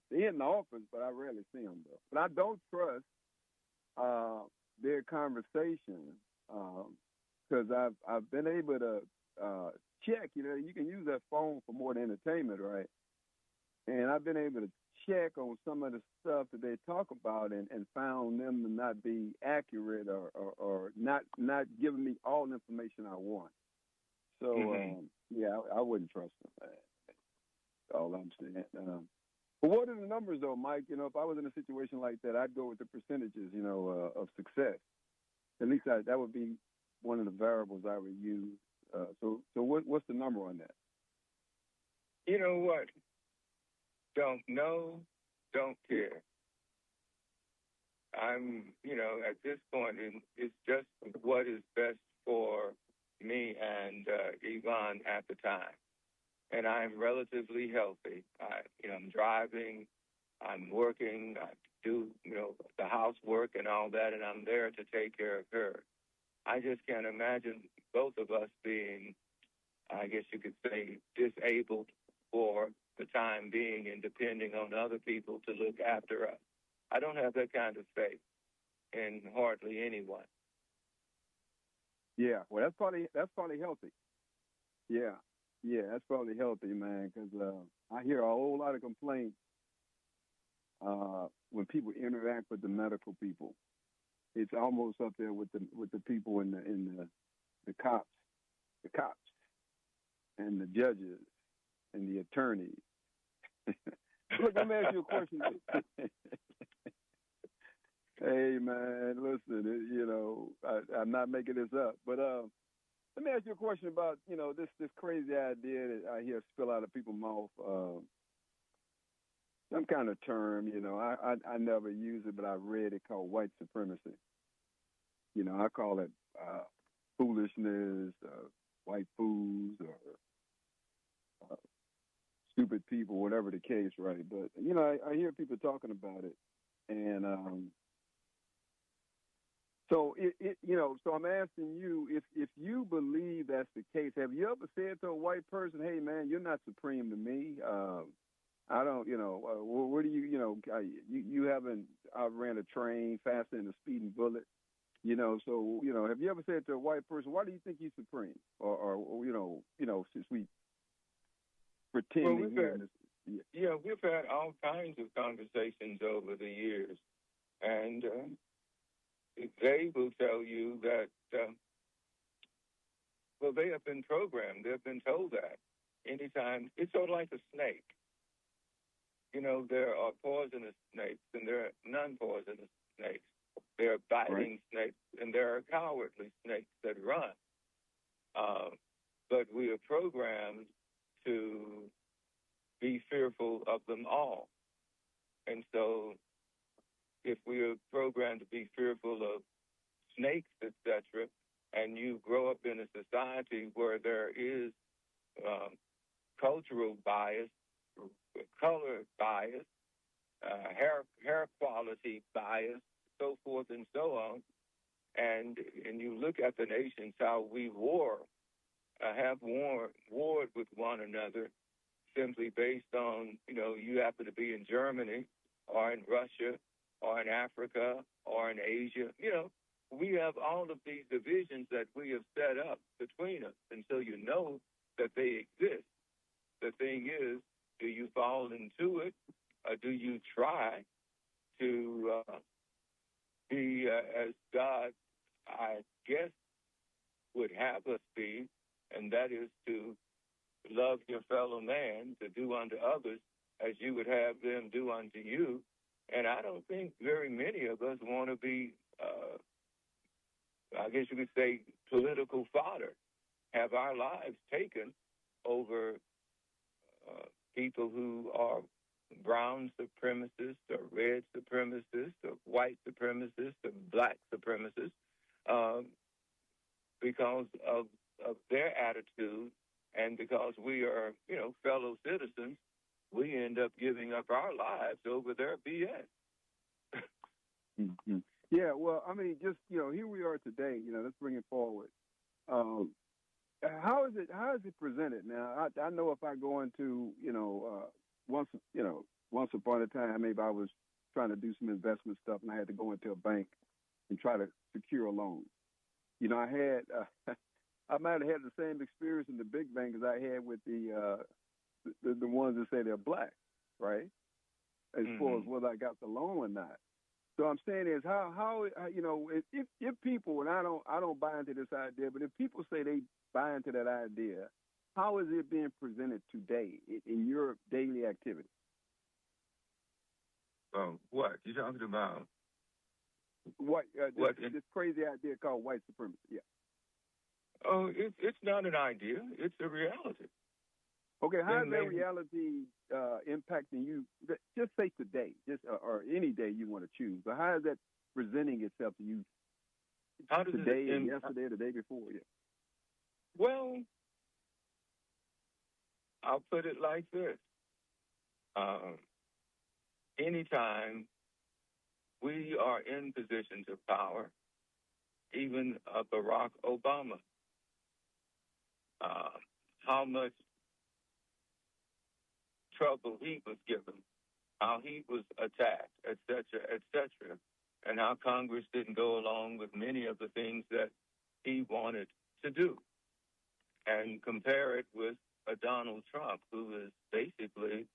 they're in the office, but I rarely see them though. But I don't trust their conversation because I've been able to check. You can use that phone for more than entertainment, right? And I've been able to check on some of the stuff that they talk about and found them to not be accurate or not giving me all the information I want. So, I wouldn't trust them. all I'm saying. But what are the numbers, though, Mike? You know, if I was in a situation like that, I'd go with the percentages, you know, of success. At least that would be one of the variables I would use. So what's the number on that? You know what? Don't know, don't care. At this point, it's just what is best for me and Yvonne at the time. And I'm relatively healthy. I'm driving, I'm working, I do, the housework and all that, and I'm there to take care of her. I just can't imagine both of us being, I guess you could say, disabled for the time being and depending on other people to look after us. I don't have that kind of faith in hardly anyone. Yeah, well, that's probably healthy. Yeah, that's probably healthy, man, because I hear a whole lot of complaints when people interact with the medical people. It's almost up there with the people in the cops, and the judges and the attorneys. Look, let me ask you a question. Hey, man, listen, I'm not making this up, but let me ask you a question about, this crazy idea that I hear spill out of people's mouth, some kind of term, I never use it, but I read it, called white supremacy. I call it foolishness, white fools, or stupid people, whatever the case, right? But, I hear people talking about it, and so so I'm asking you, if you believe that's the case, have you ever said to a white person, "Hey, man, you're not supreme to me. I don't, where do you haven't outran a train faster than a speeding bullet, So have you ever said to a white person, "Why do you think you're supreme?" Or since we pretend Well, to hear this, we've had all kinds of conversations over the years, and they will tell you that, they have been programmed. They've been told that anytime. It's sort of like a snake. There are poisonous snakes and there are non-poisonous snakes. There are biting snakes and there are cowardly snakes that run. But we are programmed to be fearful of them all. And so if we are programmed to be fearful of snakes, etc., and you grow up in a society where there is cultural bias, color bias, hair quality bias, so forth and so on, and you look at the nations, how we have warred with one another simply based on, you happen to be in Germany or in Russia or in Africa or in Asia. We have all of these divisions that we have set up between us. And so that they exist. The thing is, do you fall into it, or do you try to be as God, I guess, would have us be, and that is to love your fellow man, to do unto others as you would have them do unto you. And I don't think very many of us want to be, I guess you could say, political fodder, have our lives taken over people who are brown supremacists or red supremacists or white supremacists or black supremacists because of their attitude, and because we are, fellow citizens, we end up giving up our lives over their BS. Mm-hmm. Yeah, well, I mean, just, here we are today, let's bring it forward. How is it presented now? I know if I go into, once upon a time, maybe I was trying to do some investment stuff and I had to go into a bank and try to secure a loan. I might have had the same experience in the big bank as I had with the ones that say they're black, right? As far as whether I got the loan or not. So I'm saying is how if people, and I don't buy into this idea, but if people say they buy into that idea how is it being presented today in your daily activity? What you talking about? What What this crazy idea called white supremacy? Yeah. Oh, it's not an idea. It's a reality. Okay, how is that reality impacting you? Just say today, or any day you want to choose. But how is that presenting itself to you today and yesterday, the day before? Yeah. Well, I'll put it like this. Anytime we are in positions of power, even Barack Obama, how much trouble he was given, how he was attacked, et cetera, and how Congress didn't go along with many of the things that he wanted to do. And compare it with a Donald Trump, who is basically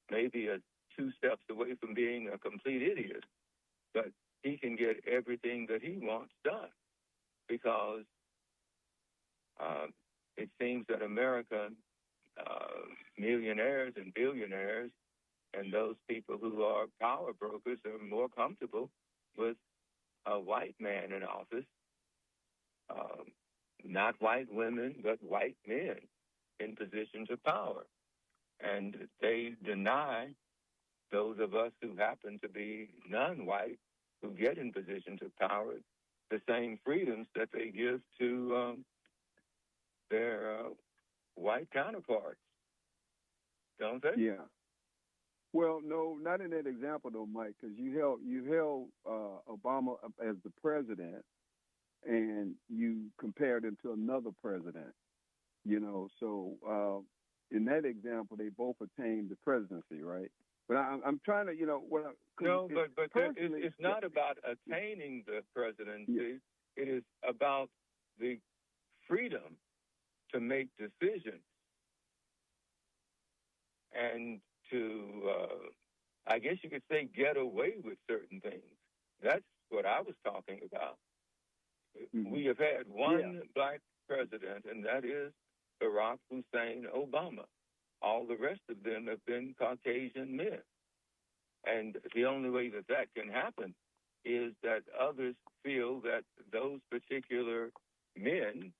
maybe 2 steps away from being a complete idiot, but he can get everything that he wants done because it seems that American millionaires and billionaires and those people who are power brokers are more comfortable with a white man in office, not white women, but white men in positions of power. And they deny those of us who happen to be non-white, who get in positions of power, the same freedoms that they give to their white counterparts, don't they? Yeah. Well, no, not in that example though, Mike, because you held Obama as the president, and you compared him to another president. So in that example, they both attained the presidency, right? But I'm trying to, it's not about attaining the presidency. Yeah. It is about the freedom to make decisions and to, I guess you could say, get away with certain things. That's what I was talking about. Mm-hmm. We have had one black president, and that is Barack Hussein Obama. All the rest of them have been Caucasian men. And the only way that that can happen is that others feel that those particular men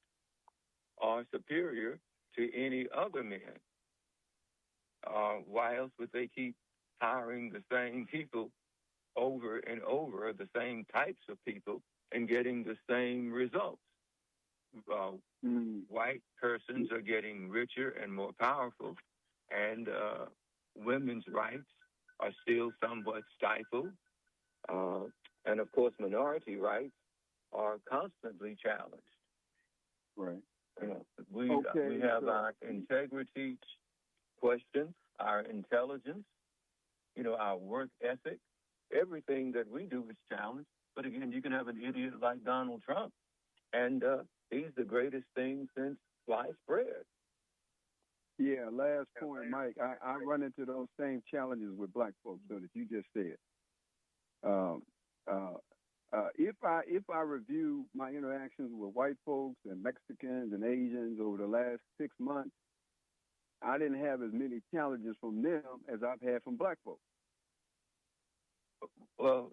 are superior to any other men. Why else would they keep hiring the same people over and over, the same types of people, and getting the same results? White persons are getting richer and more powerful, and women's rights are still somewhat stifled. And, of course, minority rights are constantly challenged. Right. We have our integrity questioned, our intelligence, our work ethic. Everything that we do is challenged. But, again, you can have an idiot like Donald Trump, and he's the greatest thing since sliced bread. Yeah, last point, Mike. I run into those same challenges with black folks, though, that you just said. If I review my interactions with white folks and Mexicans and Asians over the last 6 months, I didn't have as many challenges from them as I've had from black folks. Well,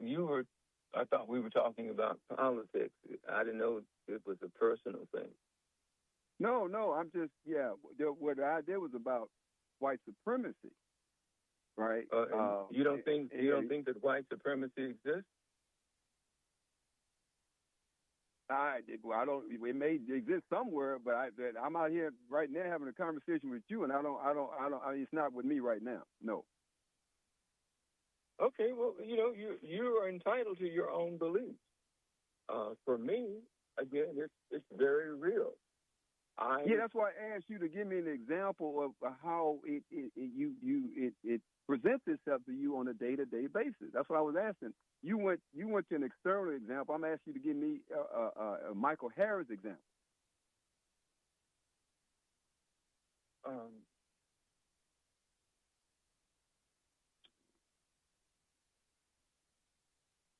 I thought we were talking about politics. I didn't know it was a personal thing. No, I'm just, what I did was about white supremacy, right? You don't think that white supremacy exists? It may exist somewhere, but I'm out here right now having a conversation with you, and it's not with me right now. No. Okay, well, you are entitled to your own beliefs. For me, again, it's very real. That's why I asked you to give me an example of how it presents itself to you on a day-to-day basis. That's what I was asking. You went to an external example. I'm asking you to give me a Michael Harris example.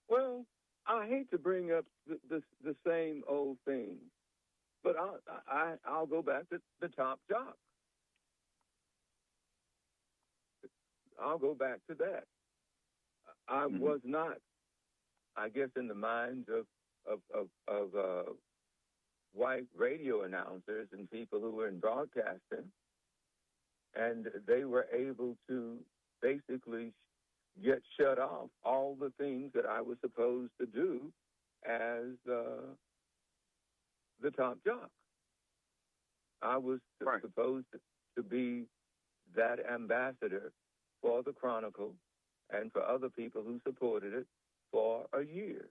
Well, I hate to bring up the same old thing, but I'll go back to the top job. I'll go back to that. I was not, I guess, in the minds of white radio announcers and people who were in broadcasting, and they were able to basically get shut off all the things that I was supposed to do as the top jock. I was supposed to be that ambassador for the Chronicle and for other people who supported it for a year,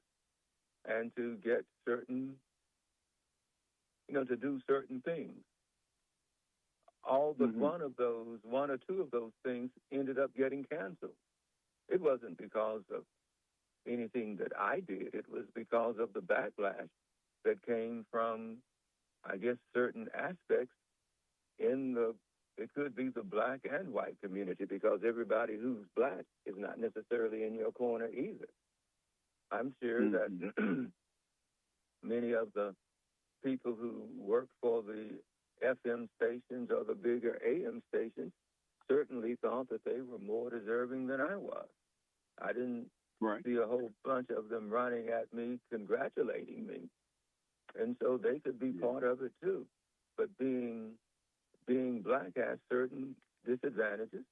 and to get certain, to do certain things. All but one or two of those things ended up getting canceled. It wasn't because of anything that I did. It was because of the backlash that came from, I guess, certain aspects it could be the black and white community, because everybody who's black is not necessarily in your corner either. I'm sure that many of the people who work for the FM stations or the bigger AM stations certainly thought that they were more deserving than I was. I didn't see a whole bunch of them running at me, congratulating me. And so they could be part of it too. But being black has certain disadvantages,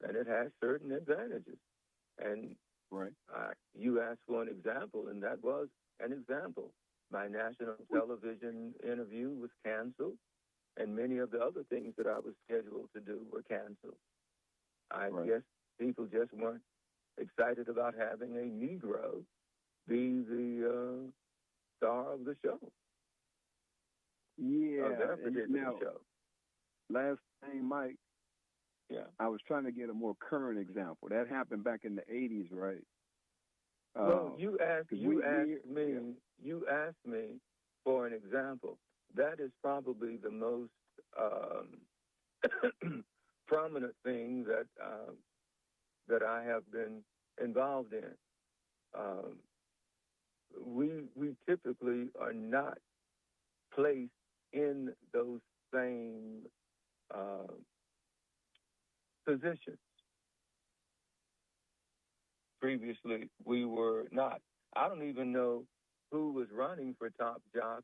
and it has certain advantages. And you asked for an example, and that was an example. My national television interview was canceled, and many of the other things that I was scheduled to do were canceled. I guess people just weren't excited about having a Negro be the star of the show. Yeah. Of their particular show. Last thing, Mike. Yeah. I was trying to get a more current example. That happened back in the 80s, right? Well, you asked me for an example. That is probably the most prominent thing that I have been involved in. We typically are not placed in those same positions. Previously, we were not. I don't even know who was running for top jock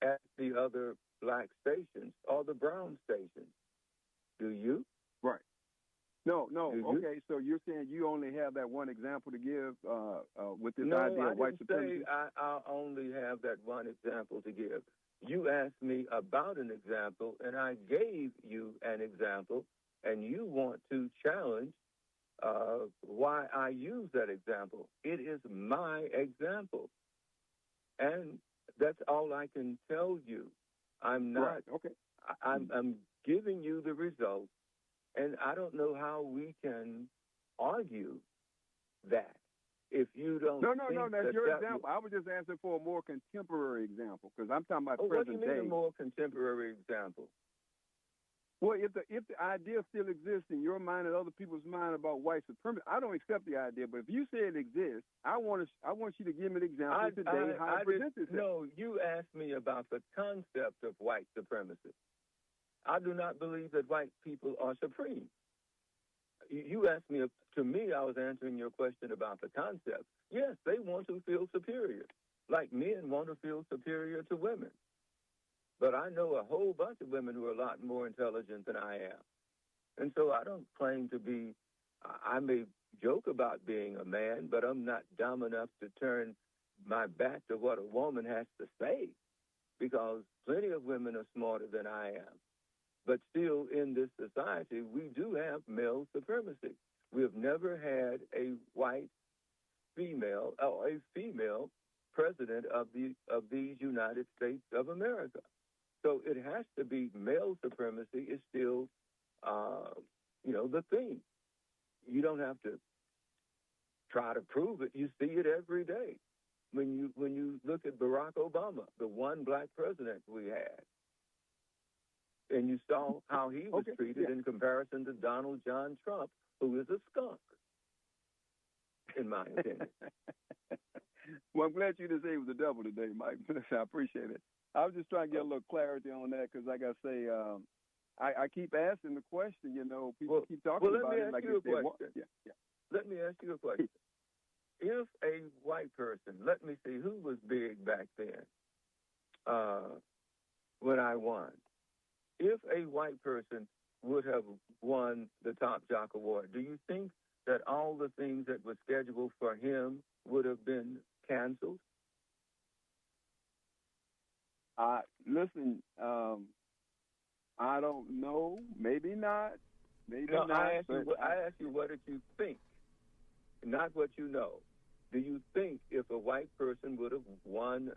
at the other black stations or the brown stations. Do you? Right. No. Okay, so you're saying you only have that one example to give with this idea of white supremacy? I only have that one example to give. You asked me about an example, and I gave you an example, and you want to challenge why I use that example. It is my example, and that's all I can tell you. I'm not. Okay. I'm giving you the results, and I don't know how we can argue that if you don't. No. That's your example. I was just asking for a more contemporary example, because I'm talking about present day. What do you mean a more contemporary example? Well, if the idea still exists in your mind and other people's mind about white supremacy, I don't accept the idea. But if you say it exists, I want you to give me an example today how it presents itself. No, you asked me about the concept of white supremacy. I do not believe that white people are supreme. You asked me, to me, I was answering your question about the concept. Yes, they want to feel superior, like men want to feel superior to women. But I know a whole bunch of women who are a lot more intelligent than I am. And so I don't claim to be, I may joke about being a man, but I'm not dumb enough to turn my back to what a woman has to say, because plenty of women are smarter than I am. But still, in this society, we do have male supremacy. We have never had a white female or a female president of these United States of America. So it has to be male supremacy is still, the thing. You don't have to try to prove it. You see it every day. When you look at Barack Obama, the one black president we had, and you saw how he was treated in comparison to Donald John Trump, who is a skunk, in my opinion. Well, I'm glad you didn't say he was the devil today, Mike. I appreciate it. I was just trying to get a little clarity on that, because like I say, I keep asking the question. You know, people keep talking about it like it's their Let me ask you a question. If a white person, let me see, who was big back then when I won? If a white person would have won the Top Jock Award, do you think that all the things that were scheduled for him would have been canceled? Listen, I don't know. Maybe not. Maybe no, not. I ask you, what did you think? Not what you know. Do you think if a white person would have won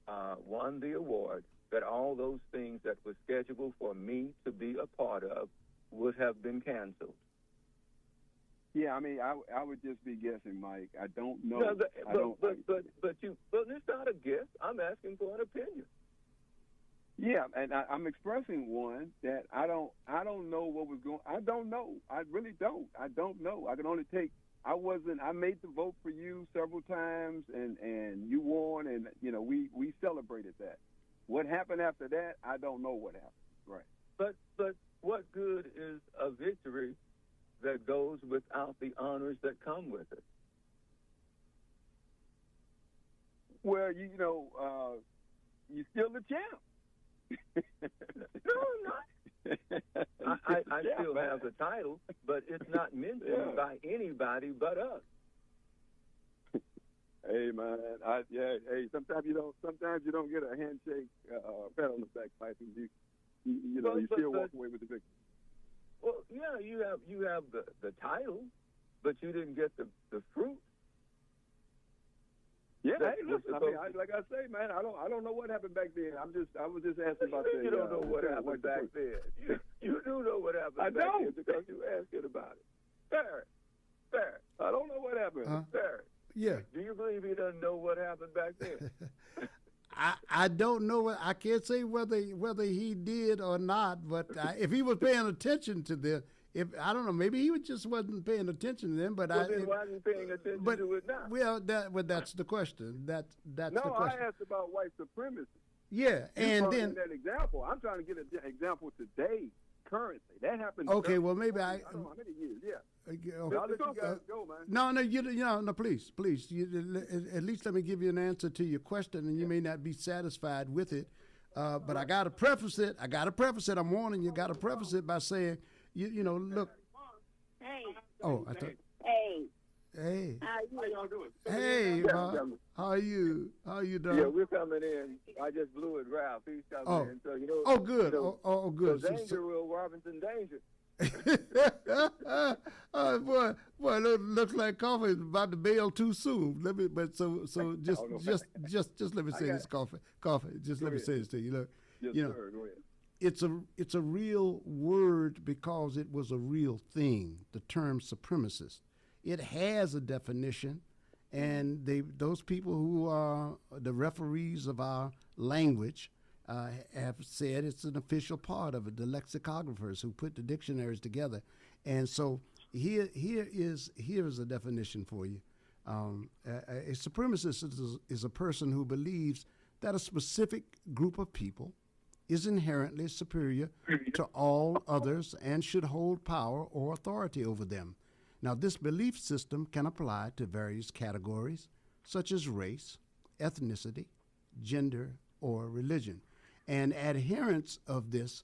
the award, that all those things that were scheduled for me to be a part of would have been canceled? Yeah, I mean, I would just be guessing, Mike. I don't know. No, but it's not a guess. I'm asking for an opinion. Yeah, and I'm expressing one that I don't know what was going. I don't know. I really don't. I don't know. I can only take. I made the vote for you several times, and you won, and you know we celebrated that. What happened after that? I don't know what happened. Right. But what good is a victory that goes without the honors that come with it? Well, you're still the champ. No, I'm not. I still have the title, but it's not mentioned by anybody but us. Hey man, hey. Sometimes you don't get a handshake, pat on the back, Mike, and you still walk away with the victory. Well, yeah, you have the title, but you didn't get the fruit. Yeah, hey, listen. I mean, like I say, man, I don't know what happened back then. I was just asking about that. You don't know what happened back then. You do know what happened back then because you asking about it. Fair. I don't know what happened. Fair. Yeah. Do you believe he doesn't know what happened back then? I don't know. I can't say whether he did or not. But if he was paying attention to this. I don't know, maybe he just wasn't paying attention to them, but then why wasn't paying attention to it now? Well, that's the question. That's the question. No, I asked about white supremacy. Yeah, and then that example. I'm trying to get an example today, currently. That happened. Okay, well maybe I don't know how many years. Yeah. Okay. I'll let you guys go, man. No, please. At least let me give you an answer to your question, and you may not be satisfied with it, but I got to preface it. I'm warning you. Got to preface it by saying. You know, look. Hey. Oh, I thought. Hey. Hey. How y'all doing? Hey, how are you? How are you doing? Yeah, we're coming in. I just blew it, Ralph. He's coming in. So, Oh, good. Good. So danger, Will Robinson, danger. Boy, looks like coffee is about to bail too soon. Just let me say this, coffee. Just let me say this to you. Look, yes, you know, sir, go ahead. It's a real word because it was a real thing, the term supremacist. It has a definition, and those people who are the referees of our language have said it's an official part of it, the lexicographers who put the dictionaries together. And so here is a definition for you. A supremacist is a person who believes that a specific group of people is inherently superior to all others and should hold power or authority over them. Now, this belief system can apply to various categories, such as race, ethnicity, gender, or religion. And adherents of this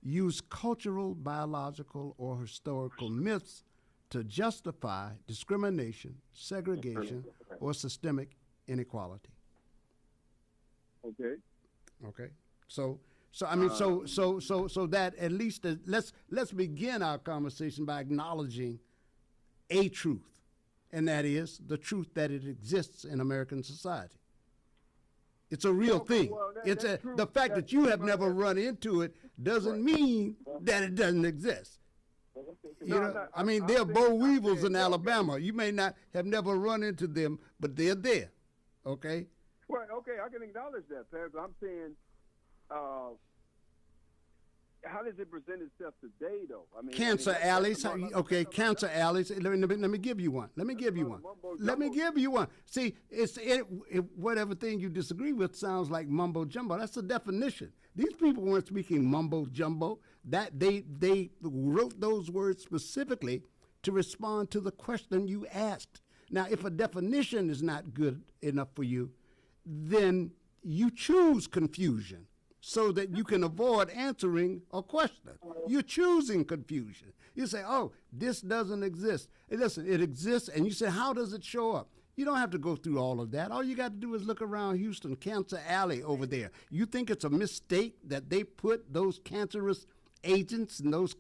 use cultural, biological, or historical myths to justify discrimination, segregation, or systemic inequality. Okay. So that at least let's begin our conversation by acknowledging a truth, and that is the truth that it exists in American society. It's a real thing. Well, The fact that you have never run into it doesn't mean that it doesn't exist. I mean, there are boll weevils in Alabama. You may not have never run into them, but they're there. Okay. Well, okay, I can acknowledge that, Pat, but I'm saying how does it present itself today, though? I mean, Cancer alleys. Okay, cancer alleys. Let me give you one. Let me give you one. See, whatever thing you disagree with sounds like mumbo jumbo. That's the definition. These people weren't speaking mumbo jumbo. That they wrote those words specifically to respond to the question you asked. Now, if a definition is not good enough for you, then you choose confusion so that you can avoid answering a question. You're choosing confusion. You say, oh, this doesn't exist. Hey, listen, it exists, and you say, how does it show up? You don't have to go through all of that. All you got to do is look around Houston, Cancer Alley over there. You think it's a mistake that they put those cancerous agents in those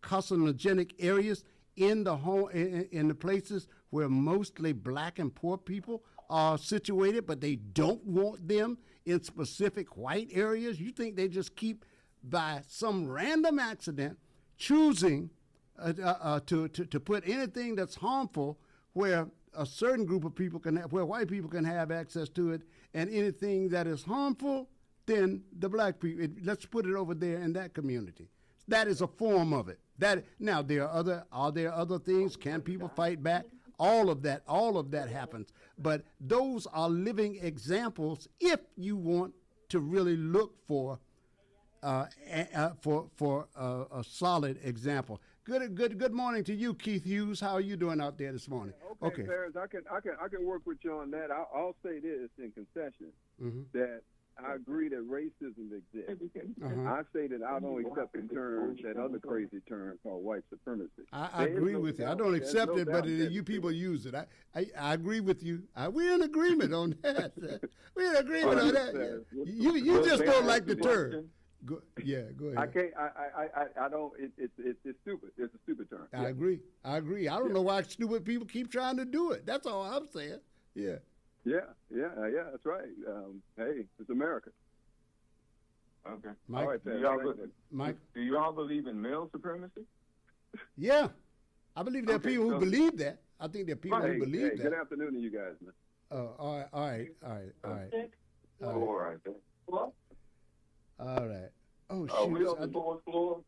carcinogenic areas in the home, in the places where mostly black and poor people are situated, but they don't want them in specific white areas? You think they just keep, by some random accident, choosing to put anything that's harmful where a certain group of people can have, where white people can have access to it, and anything that is harmful, then the black people, let's put it over there in that community. That is a form of it. Now, are there other things? Can people fight back? All of that happens. But those are living examples if you want to really look for a solid example. Good morning to you, Keith Hughes. How are you doing out there this morning? Okay, Ferris, I can work with you on that. I'll say this in concession, that I agree that racism exists. I say that I don't accept the term, that other crazy term called white supremacy. I agree with you. I don't accept it, but you people use it. I agree with you. We're in agreement on that. We're in agreement on that. You just don't like the term. Go ahead. I don't. It's stupid. It's a stupid term. I agree. I don't know why stupid people keep trying to do it. That's all I'm saying. Yeah. Yeah, that's right. Hey, it's America. Okay. Mike, all right, do you all believe in male supremacy? Yeah. I believe there are people who believe that. I think there are people who believe that. Good afternoon to you guys, man. All right. Oh, shoot. We on the fourth floor?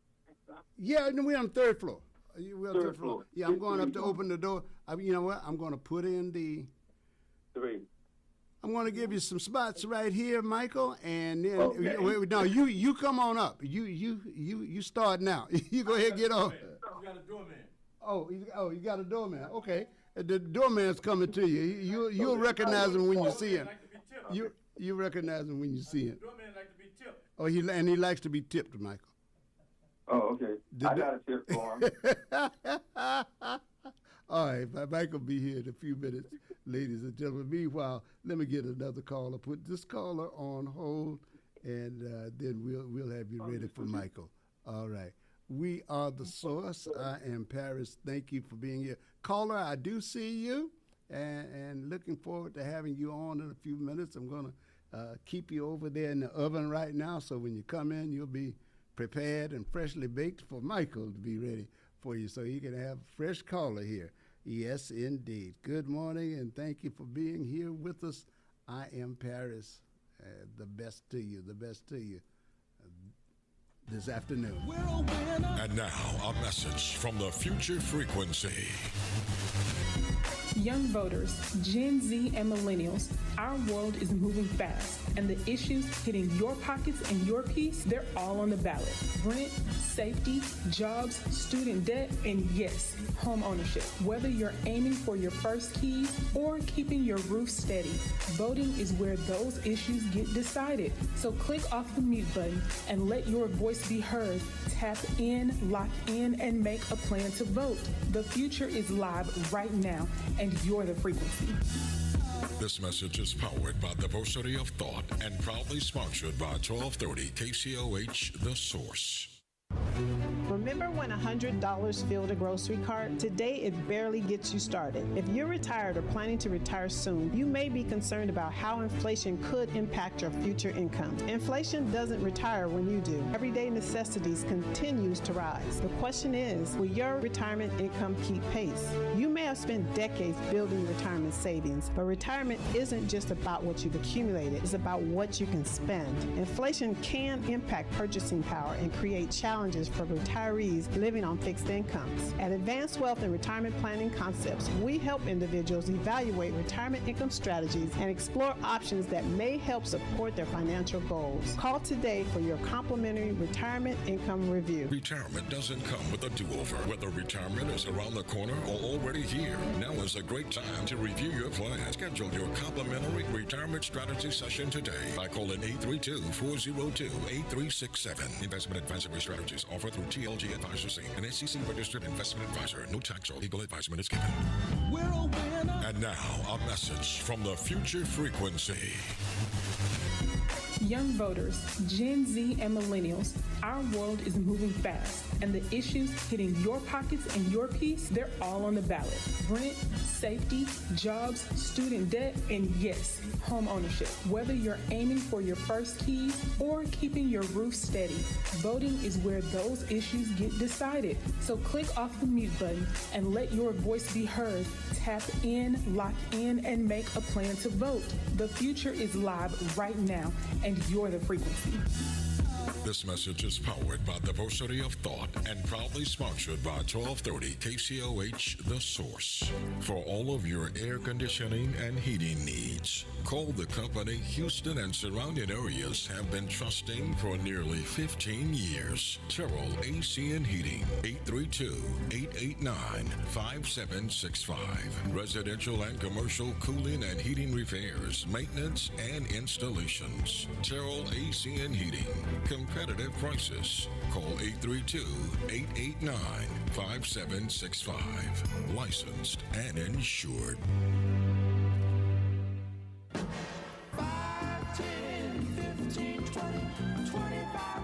Yeah, no, we're on the third floor. We're on the third floor. Yeah, I'm going up to open the door. You know what? I'm going to put in the... 3. I'm going to give you some spots right here, Michael, and then no, you come on up. You start now. You go ahead and get on. You got a doorman. Oh, you got a doorman. Okay, the doorman's coming to you. You'll recognize him when you see him. You recognize him when you see him. The doorman like to be tipped. Oh, he likes to be tipped, Michael. Oh, okay. I got a tip for him. All right, Michael will be here in a few minutes, ladies and gentlemen. Meanwhile, let me get another caller. Put this caller on hold, and then we'll have you ready for Michael. All right. We are the source. I am Paris. Thank you for being here. Caller, I do see you, and looking forward to having you on in a few minutes. I'm going to keep you over there in the oven right now, so when you come in, you'll be prepared and freshly baked for Michael to be ready for you, so you can have a fresh caller here. Yes, indeed. Good morning, and thank you for being here with us. I am Paris. The best to you this afternoon. And now, a message from the Future Frequency. Young voters, Gen Z and millennials, our world is moving fast, and the issues hitting your pockets and your peace, they're all on the ballot. Rent, safety, jobs, student debt, and yes, home ownership. Whether you're aiming for your first keys or keeping your roof steady, voting is where those issues get decided. So click off the mute button and let your voice be heard. Tap in, lock in, and make a plan to vote. The future is live right now, and you're the frequency. This message is powered by the Diversity of Thought and proudly sponsored by 1230 KCOH The Source. Remember Remember when $100 filled a grocery cart? Today, it barely gets you started. If you're retired or planning to retire soon, you may be concerned about how inflation could impact your future income. Inflation doesn't retire when you do. Everyday necessities continues to rise. The question is, will your retirement income keep pace? You may have spent decades building retirement savings, but retirement isn't just about what you've accumulated, it's about what you can spend. Inflation can impact purchasing power and create challenges for retirees living on fixed incomes. At Advanced Wealth and Retirement Planning Concepts, we help individuals evaluate retirement income strategies and explore options that may help support their financial goals. Call today for your complimentary retirement income review. Retirement doesn't come with a do-over. Whether retirement is around the corner or already here, now is a great time to review your plan. Schedule your complimentary retirement strategy session today by calling 832-402-8367. Investment advisory strategies offered through TLG Advisors Inc., an SEC-registered investment advisor. No tax or legal advisement is given. We're a winner. And now, a message from the Future Frequency. Young voters, Gen Z and millennials, our world is moving fast, and the issues hitting your pockets and your peace, they're all on the ballot. Rent, safety, jobs, student debt, and yes, home ownership. Whether you're aiming for your first keys or keeping your roof steady, voting is where those issues get decided. So click off the mute button and let your voice be heard. Tap in, lock in, and make a plan to vote. The future is live right now, and you're the frequency. This message is powered by the Diversity of Thought and proudly sponsored by 1230 KCOH The Source. For all of your air conditioning and heating needs, call the company Houston and surrounding areas have been trusting for nearly 15 years. Terrell AC and Heating, 832-889-5765. Residential and commercial cooling and heating repairs, maintenance, and installations. Terrell AC and Heating. Competitive prices. Call 832-889-5765. Licensed and insured. 5, 10, 15, 20, 25,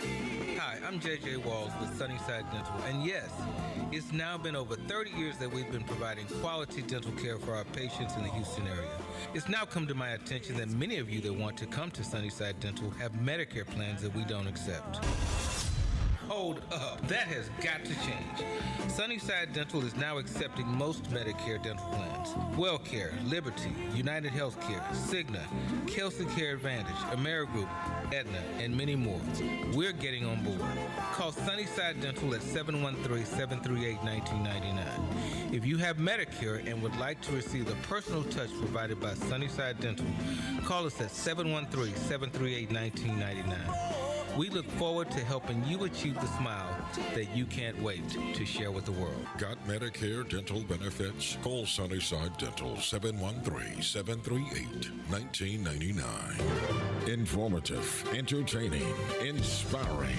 30. Hi, I'm JJ Walls with Sunnyside Dental, and yes, it's now been over 30 years that we've been providing quality dental care for our patients in the Houston area. It's now come to my attention that many of you that want to come to Sunnyside Dental have Medicare plans that we don't accept. Hold up. That has got to change. Sunnyside Dental is now accepting most Medicare dental plans. WellCare, Liberty, United Healthcare, Cigna, Kelsey Care Advantage, Amerigroup, Aetna, and many more. We're getting on board. Call Sunnyside Dental at 713-738-1999. If you have Medicare and would like to receive the personal touch provided by Sunnyside Dental, call us at 713-738-1999. We look forward to helping you achieve the smile that you can't wait to share with the world. Got Medicare dental benefits? Call Sunnyside Dental, 713-738-1999. Informative, entertaining, inspiring.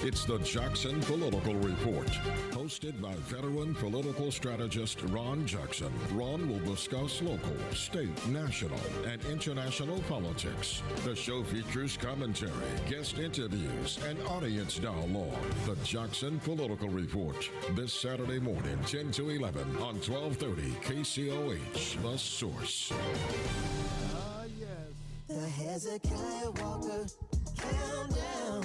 It's the Jackson Political Report, hosted by veteran political strategist Ron Jackson. Ron will discuss local, state, national, and international politics. The show features commentary, guest interviews, and audience dialogue. The Jackson Political Report, this Saturday morning, 10 to 11 on 1230 KCOH, The Source. Yes. The Hezekiah Walker Countdown.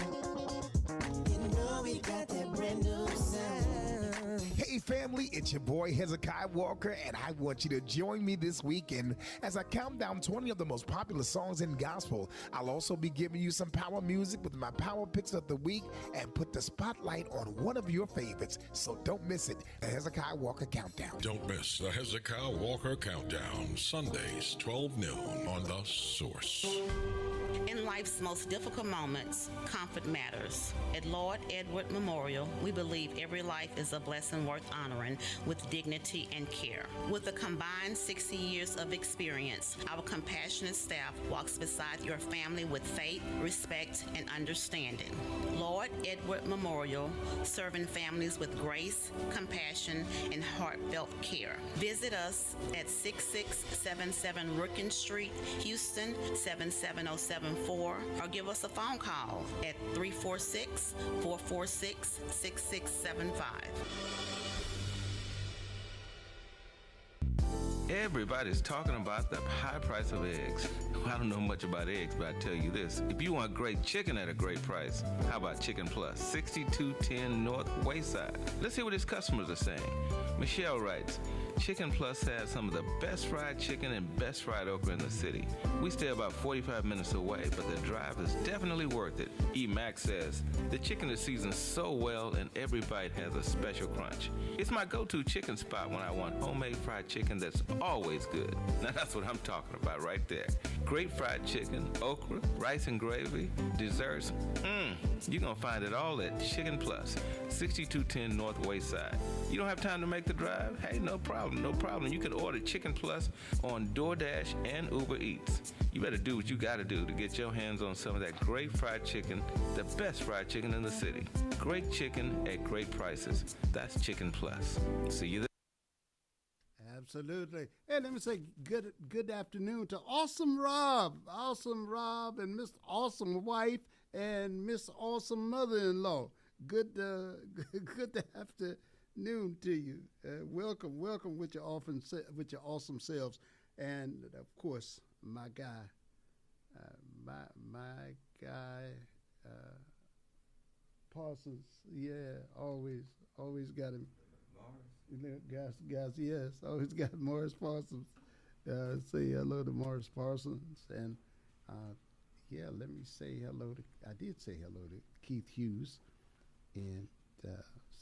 You know we got that brand new sound. Hey family, it's your boy Hezekiah Walker, and I want you to join me this weekend as I count down 20 of the most popular songs in gospel. I'll also be giving you some power music with my power picks of the week and put the spotlight on one of your favorites. So don't miss it, the Hezekiah Walker Countdown. Don't miss the Hezekiah Walker Countdown, Sundays, 12 noon on The Source. In life's most difficult moments, comfort matters. At Lord Edward Memorial, we believe every life is a blessing worth honoring with dignity and care. With a combined 60 years of experience, our compassionate staff walks beside your family with faith, respect, and understanding. Lord Edward Memorial, serving families with grace, compassion, and heartfelt care. Visit us at 6677 Rookin Street, Houston, 77070. or give us a phone call at 346-446-6675. Everybody's talking about the high price of eggs. I don't know much about eggs, but I tell you this. If you want great chicken at a great price, how about Chicken Plus, 6210 North Wayside? Let's hear what his customers are saying. Michelle writes, Chicken Plus has some of the best fried chicken and best fried okra in the city. We stay about 45 minutes away, but the drive is definitely worth it. E. Max says, the chicken is seasoned so well and every bite has a special crunch. It's my go-to chicken spot when I want homemade fried chicken that's always good. Now that's what I'm talking about right there. Great fried chicken, okra, rice and gravy, desserts. You're going to find it all at Chicken Plus, 6210 North Wayside. You don't have time to make the drive? Hey, no problem, no problem. You can order Chicken Plus on DoorDash and Uber Eats. You better do what you got to do to get your hands on some of that great fried chicken, the best fried chicken in the city. Great chicken at great prices. That's Chicken Plus. See you there. Absolutely. Hey, let me say good afternoon to Awesome Rob and Miss Awesome Wife and Miss Awesome Mother-in-Law. Good afternoon to you. Welcome with your awesome selves, and of course my guy, Parsons. Yeah, always got him. Guys, yes, always got Morris Parsons. Say hello to Morris Parsons, and let me say hello to. I did say hello to Keith Hughes, and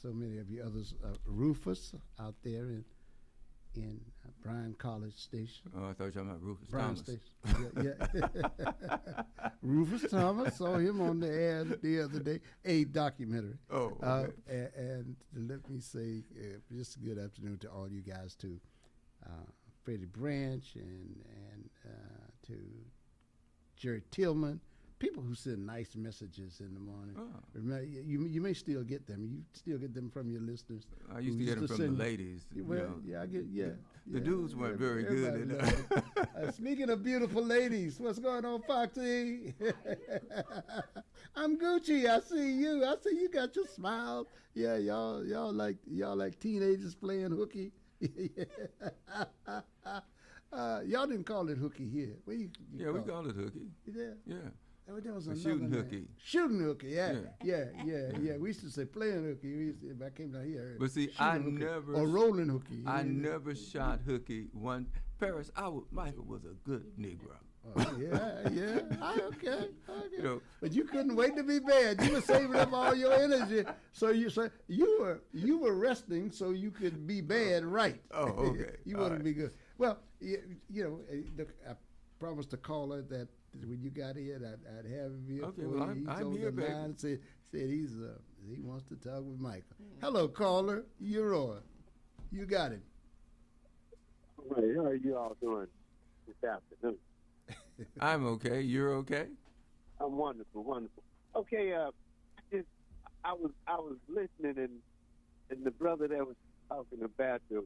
so many of you others. Rufus out there in Bryan College Station. Oh, I thought you were talking about Rufus Bryan Thomas. Station. Yeah. Rufus Thomas, saw him on the air the other day, a documentary. Oh, okay. And let me say, just a good afternoon to all you guys too. Freddie Branch and to Jerry Tillman, people who send nice messages in the morning. Oh. Remember, you may still get them. You still get them from your listeners. I used to get them from the ladies. Well, I get The dudes weren't very good. Speaking of beautiful ladies, what's going on, Foxy? I'm Gucci. I see you. I see you got your smile. Yeah, y'all like teenagers playing hooky. Y'all didn't call it hooky here. We call it hooky. Yeah. There was shooting hooky. Shooting hooky, yeah. We used to say playing hooky. If I came down here. But see, or rolling hooky. I never shot hooky. Paris, Michael was a good Negro. Yeah. Okay. But you couldn't wait to be bad. You were saving up all your energy, so you were resting so you could be bad right. Oh, okay. You wanted to be good. Well, I promised the caller that when you got here, I'd have him here. Okay, well, I'm here, baby. Said he wants to talk with Michael. Hello, caller. You're on. You got him. All right. How are you all doing this afternoon? I'm okay. You're okay? I'm wonderful. Okay, I was listening, and the brother that was talking about the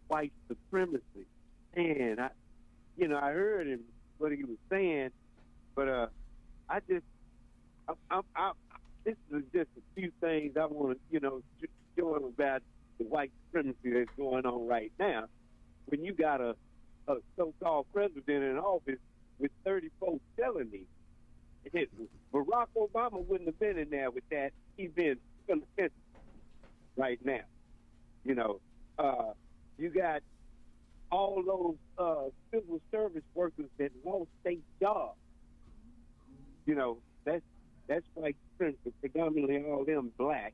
white supremacy, and I heard him what he was saying, but this is just a few things I want to show him about the white supremacy that's going on right now. When you got a so-called president in office with 34 felonies, Barack Obama wouldn't have been in there with that. He's been right now. You got all those civil service workers that lost their jobs. That's white supremacy, predominantly all them black.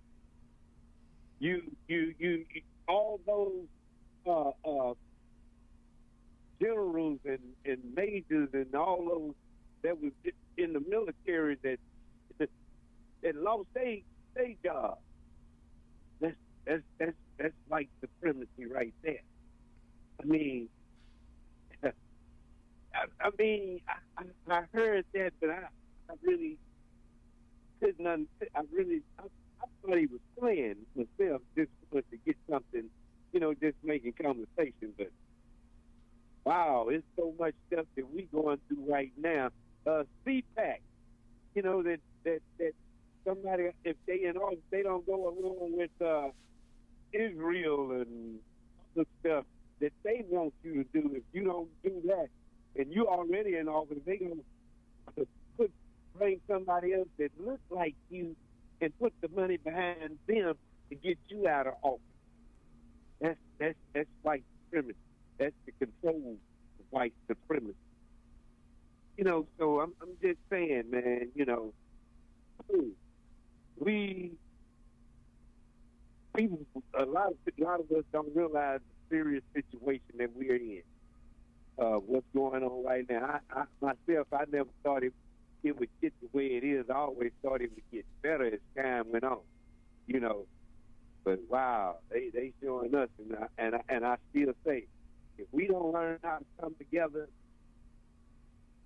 You all those generals and majors and all those that was in the military that lost their jobs. That's white supremacy right there. I heard that, but I really couldn't. I thought he was playing himself, just wanted to get something, just making conversation. But wow, it's so much stuff that we going through right now CPAC. You know, that somebody, if they in office, they don't go along with Israel and other stuff that they want you to do. If you don't do that, and you already in office, they gonna bring somebody else that looks like you and put the money behind them to get you out of office. That's white supremacy. That's the control of white supremacy. You know, so I'm just saying, man. You know, a lot of us don't realize the serious situation that we're in. What's going on right now? I myself, I never thought it would get the way it is. I always thought it would get better as time went on. You know, but wow, they showing us, and I still say, if we don't learn how to come together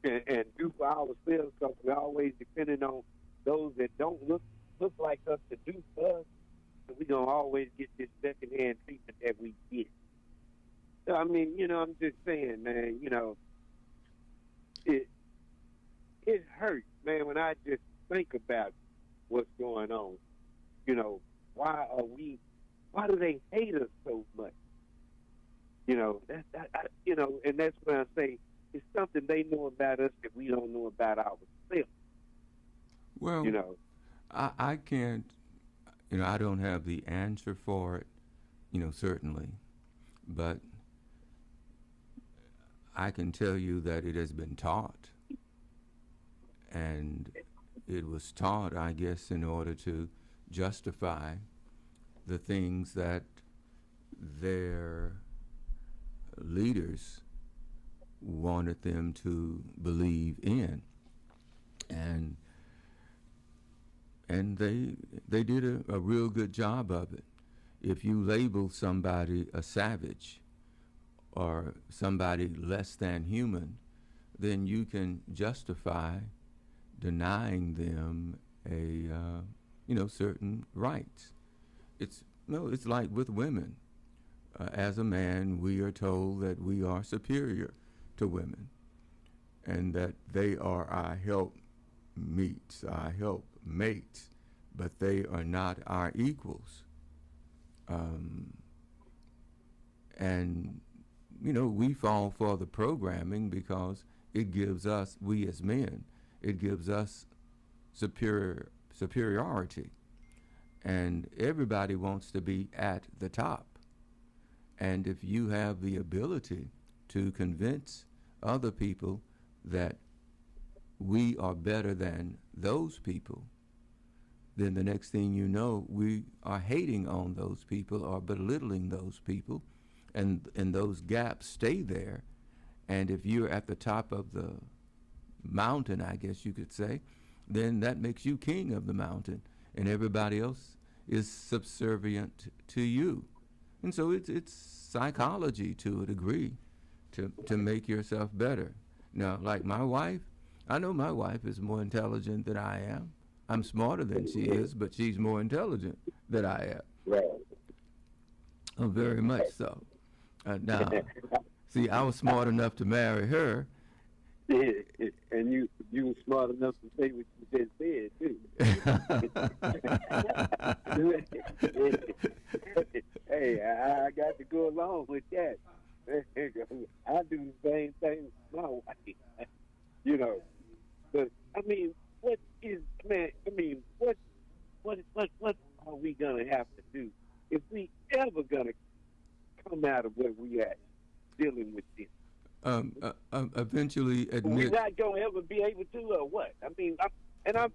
and do for ourselves, because we're always depending on those that don't look like us to do for us, we're going to always get this second-hand treatment that we get. So, I mean, you know, I'm just saying, man, you know, it hurts, man, when I just think about what's going on. You know, why do they hate us so much? You know, you know, and that's when I say it's something they know about us that we don't know about ourselves. Well, you know, I can't, you know, I don't have the answer for it, you know, certainly, but I can tell you that it has been taught, and it was taught, I guess, in order to justify the things that their leaders wanted them to believe in, and they did a real good job of it. If you label somebody a savage or somebody less than human, then you can justify denying them certain rights. It's like with women. As a man, we are told that we are superior to women, and that they are our helpmeets, our helpmates, but they are not our equals. And you know, we fall for the programming because it gives us, we as men, it gives us superiority. And everybody wants to be at the top. And if you have the ability to convince other people that we are better than those people, then the next thing you know, we are hating on those people or belittling those people, and those gaps stay there. And if you're at the top of the mountain, I guess you could say, then that makes you king of the mountain, and everybody else is subservient to you. And so it's psychology to a degree to make yourself better. Now, like my wife, I know my wife is more intelligent than I am. I'm smarter than she is, but she's more intelligent than I am. Right. Oh, very much so. Now, see, I was smart enough to marry her. And you were smart enough to say what you just said, too. Hey, I got to go along with that. I do the same thing with my wife. You know, but I mean, what are we gonna have to do if we ever gonna come out of where we at dealing with this? Eventually admit. We're not gonna ever be able to, or what? I mean, I'm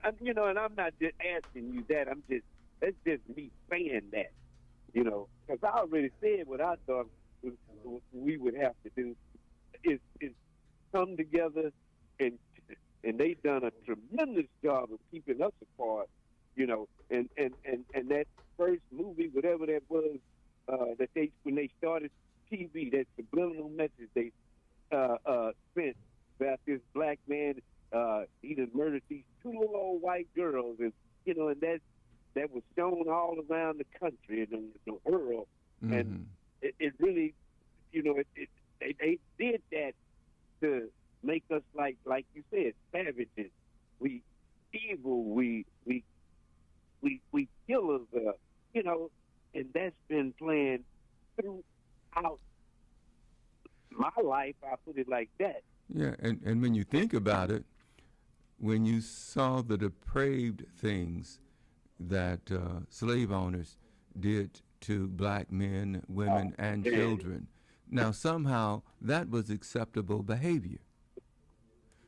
not just asking you that. That's just me saying that, you know, because I already said what I thought we would have to do is come together, and they've done a tremendous job of keeping us apart, you know, and that first movie, whatever that was, that when they started TV, that subliminal message they sent about this black man, he done murdered these two little old white girls, and you know, and that was shown all around the country and the world, and it really, you know, they did that to make us like you said, savages. We evil. We killers. And that's been playing throughout my life. I put it like that. Yeah, and when you think about it, when you saw the depraved things that slave owners did to black men, women, and children, now somehow that was acceptable behavior.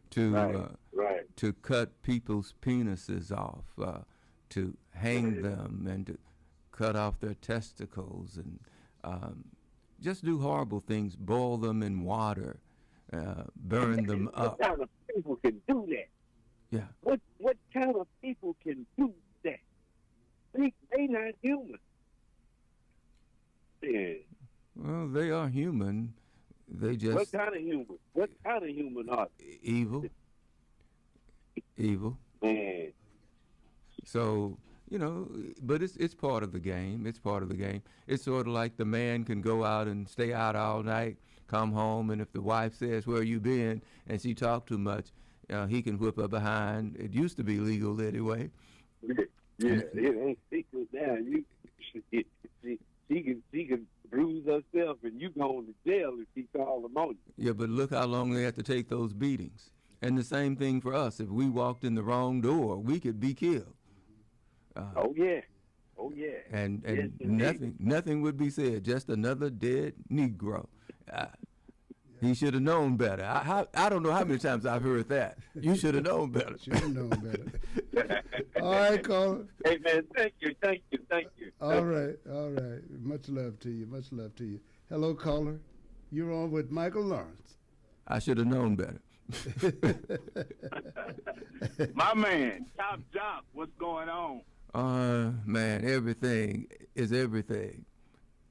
To cut people's penises off, to hang them, and to cut off their testicles, and just do horrible things, boil them in water, burn them up. What kind of people can do that? Yeah. What kind of people can do that? They not human. Yeah. Well, they are human. They just... What kind of human? What kind of human are they? Evil. Evil. Man. So, but it's part of the game. It's part of the game. It's sort of like the man can go out and stay out all night, come home, and if the wife says, "Where you been?" and she talked too much, he can whip her behind. It used to be legal anyway. Yeah, it ain't secret now. She can bruise herself, and you going to jail if she call them on you. Yeah, but look how long they have to take those beatings. And the same thing for us. If we walked in the wrong door, we could be killed. Oh yeah. And yes, nothing would be said. Just another dead Negro. He should have known better. I don't know how many times I've heard that. You should have known better. Should have known better. All right, caller. Hey man, thank you. All right. Much love to you. Hello, caller. You're on with Michael Lawrence. I should have known better. My man, Top Jock, what's going on? Man, everything is everything.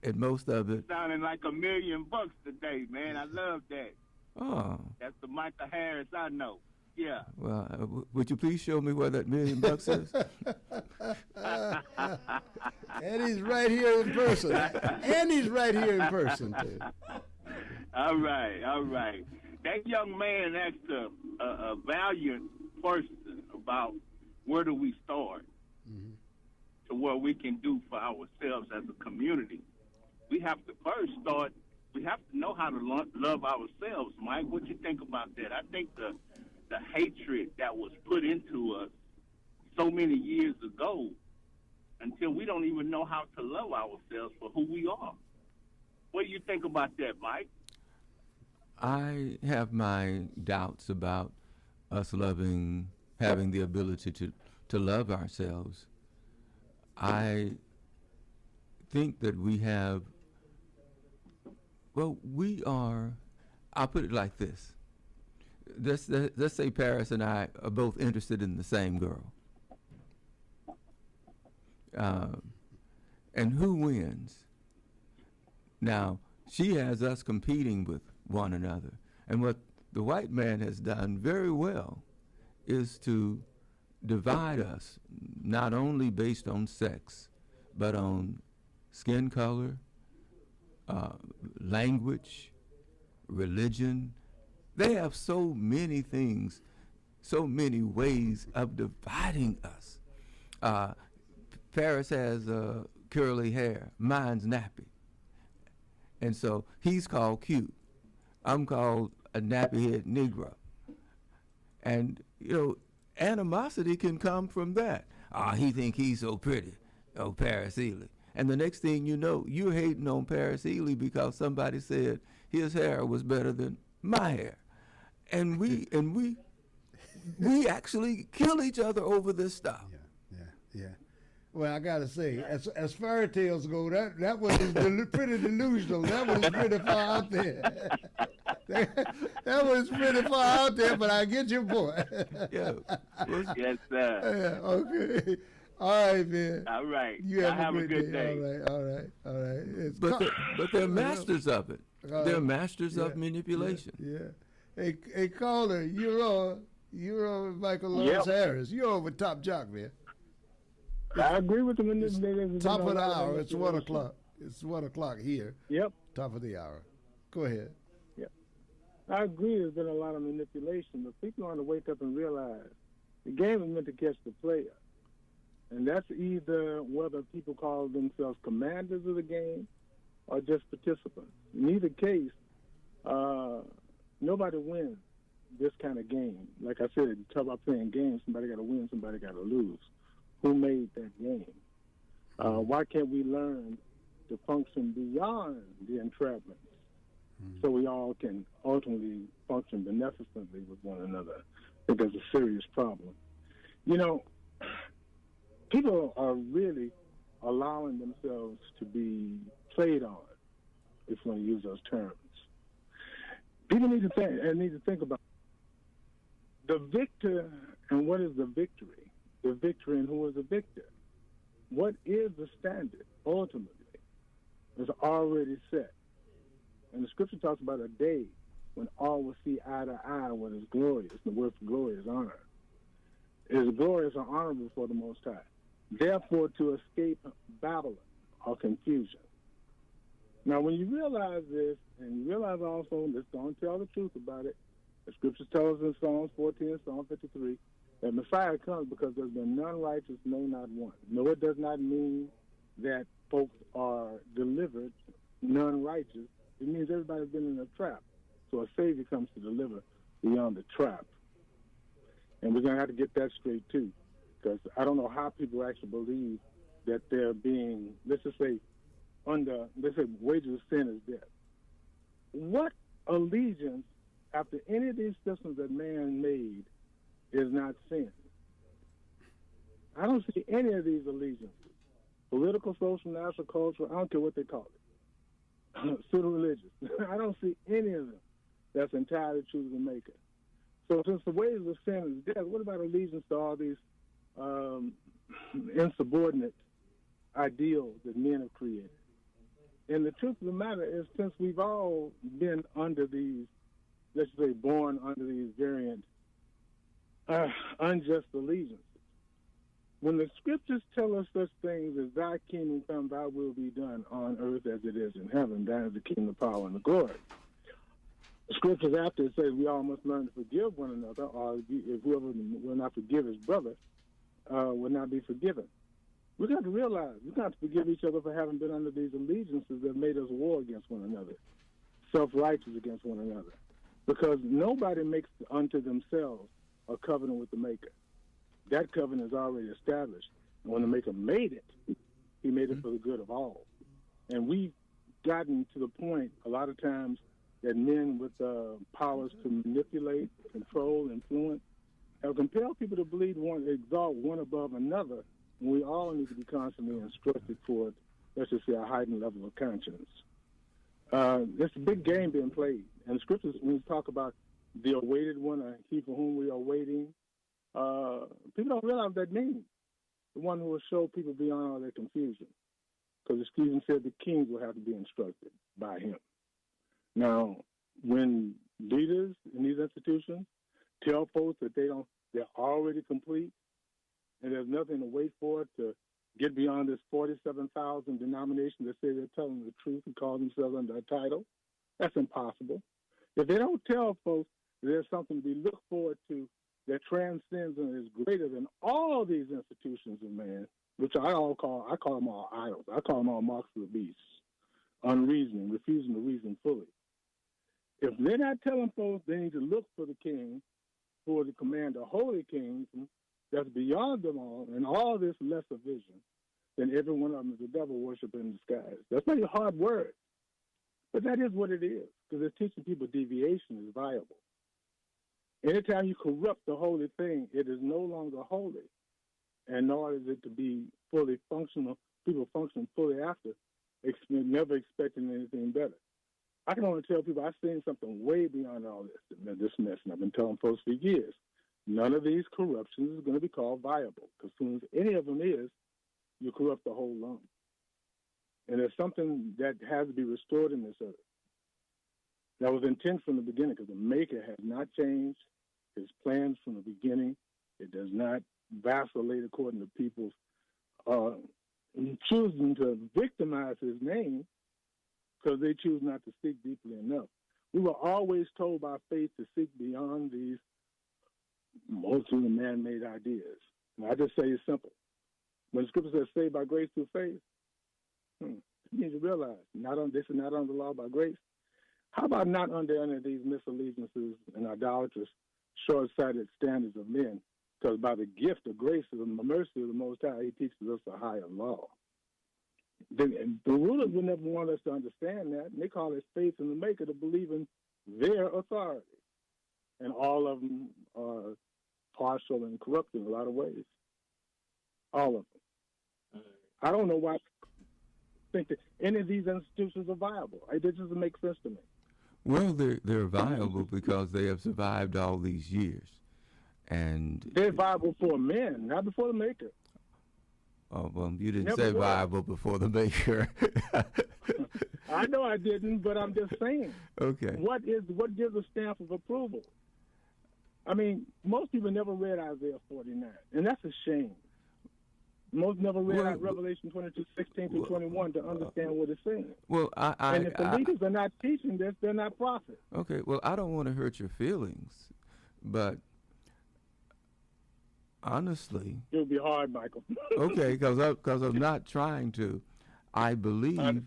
And most of it. Sounding like $1 million today, man. I love that. Oh. That's the Michael Harris I know. Yeah. Well, would you please show me where that $1 million is? And he's right here in person. Too. All right. That young man asked a valiant person about where do we start to what we can do for ourselves as a community. We have to first start, we have to know how to love ourselves, Mike. What you think about that? I think the hatred that was put into us so many years ago, until we don't even know how to love ourselves for who we are. What do you think about that, Mike? I have my doubts about us having the ability to love ourselves. I think that I'll put it like this. Let's say Paris and I are both interested in the same girl. And who wins? Now, she has us competing with one another. And what the white man has done very well is to divide us, not only based on sex, but on skin color, language, religion. They have so many things, so many ways of dividing us. Paris has curly hair, mine's nappy. And so he's called cute. I'm called a nappy-head Negro. And, animosity can come from that. He think he's so pretty. Oh, Paris Eley. And the next thing you know, you're hating on Paris Eley because somebody said his hair was better than my hair. And we actually kill each other over this stuff. Yeah. Well, I gotta say, as fairy tales go, that one is pretty delusional. That one is pretty far out there. That was pretty far out there, but I get your point. Yeah. Yes, sir. Yeah, okay. All right, man. All right. You have a good day. All right. But they're masters of it. They're masters of manipulation. Yeah. Hey, caller, you're on with Michael Lawrence Harris. You're on with Top Jock, man. I agree with them. Top of the hour. It's 1 o'clock. It's 1 o'clock here. Yep. Top of the hour. Go ahead. Yep. I agree there's been a lot of manipulation, but people want to wake up and realize the game is meant to catch the player. And that's either whether people call themselves commanders of the game or just participants. In either case, nobody wins this kind of game. Like I said, talk about playing games, somebody got to win, somebody got to lose. Who made that game? Why can't we learn to function beyond the entrapment so we all can ultimately function beneficently with one another? I think that's a serious problem. You know, people are really allowing themselves to be played on, if you want to use those terms. People need to think about the victor and what is the victory? The victory and who is the victor? What is the standard, ultimately? It's already set. And the scripture talks about a day when all will see eye to eye what is glorious. The word for glory is honor. It is glorious and honorable before the Most High. Therefore, to escape Babylon or confusion. Now, when you realize this, and you realize also, let's don't tell the truth about it, the scriptures tell us in Psalms 14 and Psalm 53 that Messiah comes because there's been none righteous, no, not one. No, it does not mean that folks are delivered, none righteous. It means everybody's been in a trap. So a Savior comes to deliver beyond the trap. And we're going to have to get that straight, too, because I don't know how people actually believe that they're being, let's just say, let's say wages of sin is death. What allegiance, after any of these systems that man made, is not sin? I don't see any of these allegiances. Political, social, national, cultural, I don't care what they call it. Pseudo-religious. I don't see any of them that's entirely true to the Maker. So since the wages of sin is death, what about allegiance to all these insubordinate ideals that men have created? And the truth of the matter is, since we've all been under these, let's say, born under these variant unjust allegiances, when the scriptures tell us such things as thy kingdom come, thy will be done on earth as it is in heaven, that is the kingdom, the power, and the glory. The scriptures after it says we all must learn to forgive one another, or if whoever will not forgive his brother will not be forgiven. We got to realize we got to forgive each other for having been under these allegiances that made us war against one another, self-righteous against one another, because nobody makes unto themselves a covenant with the Maker. That covenant is already established. And when the Maker made it, he made it for the good of all. And we've gotten to the point a lot of times that men with powers to manipulate, control, influence, have compelled people to believe exalt one above another, and we all need to be constantly instructed toward, let's just say, a heightened level of conscience. There's a big game being played. And the scriptures, when we talk about the awaited one, or he for whom we are waiting, people don't realize that means. The one who will show people beyond all their confusion. Because Stephen said the kings will have to be instructed by him. Now, when leaders in these institutions tell folks that they're already complete, and there's nothing to wait for to get beyond this 47,000 denominations that say they're telling the truth and call themselves under a title, that's impossible. If they don't tell folks that there's something to be looked forward to that transcends and is greater than all these institutions of man, which I call them all idols. I call them all marks of the beast, unreasoning, refusing to reason fully. If they're not telling folks they need to look for the king, who are the commander, holy kings, that's beyond them all, and all this lesser vision, then every one of them is a devil worshiper in disguise. That's not a hard word, but that is what it is, because it's teaching people deviation is viable. Anytime you corrupt the holy thing, it is no longer holy, and nor is it to be fully functional. People function fully after, never expecting anything better. I can only tell people I've seen something way beyond all this mess, and I've been telling folks for years. None of these corruptions is going to be called viable, because as soon as any of them is, you corrupt the whole lump. And there's something that has to be restored in this earth. That was intent from the beginning, because the Maker has not changed his plans from the beginning. It does not vacillate according to people's choosing to victimize his name, because they choose not to seek deeply enough. We were always told by faith to seek beyond these mostly man-made ideas. And I just say it's simple. When the scripture says saved by grace through faith, you need to realize this is not under law by grace. How about not under any of these misallegiances and idolatrous, short-sighted standards of men? Because by the gift of grace and the mercy of the Most High, He teaches us a higher law. The rulers would never want us to understand that, and they call it faith in the Maker, to believe in their authority. And all of them are partial and corrupt in a lot of ways. All of them. I don't know why I think that any of these institutions are viable. It doesn't make sense to me. Well, they're viable because they have survived all these years. And they're viable for men, not before the Maker. Oh, well, you didn't Never say were. viable before the Maker. I know I didn't, but I'm just saying. Okay. What gives a stamp of approval? I mean, most people never read Isaiah 49, and that's a shame. Most never read Revelation 22:16-21 to understand what it's saying. Well, and if the leaders are not teaching this, they're not prophets. Okay, well, I don't want to hurt your feelings, but honestly, it'll be hard, Michael. Okay, because I'm not trying to. I believe, in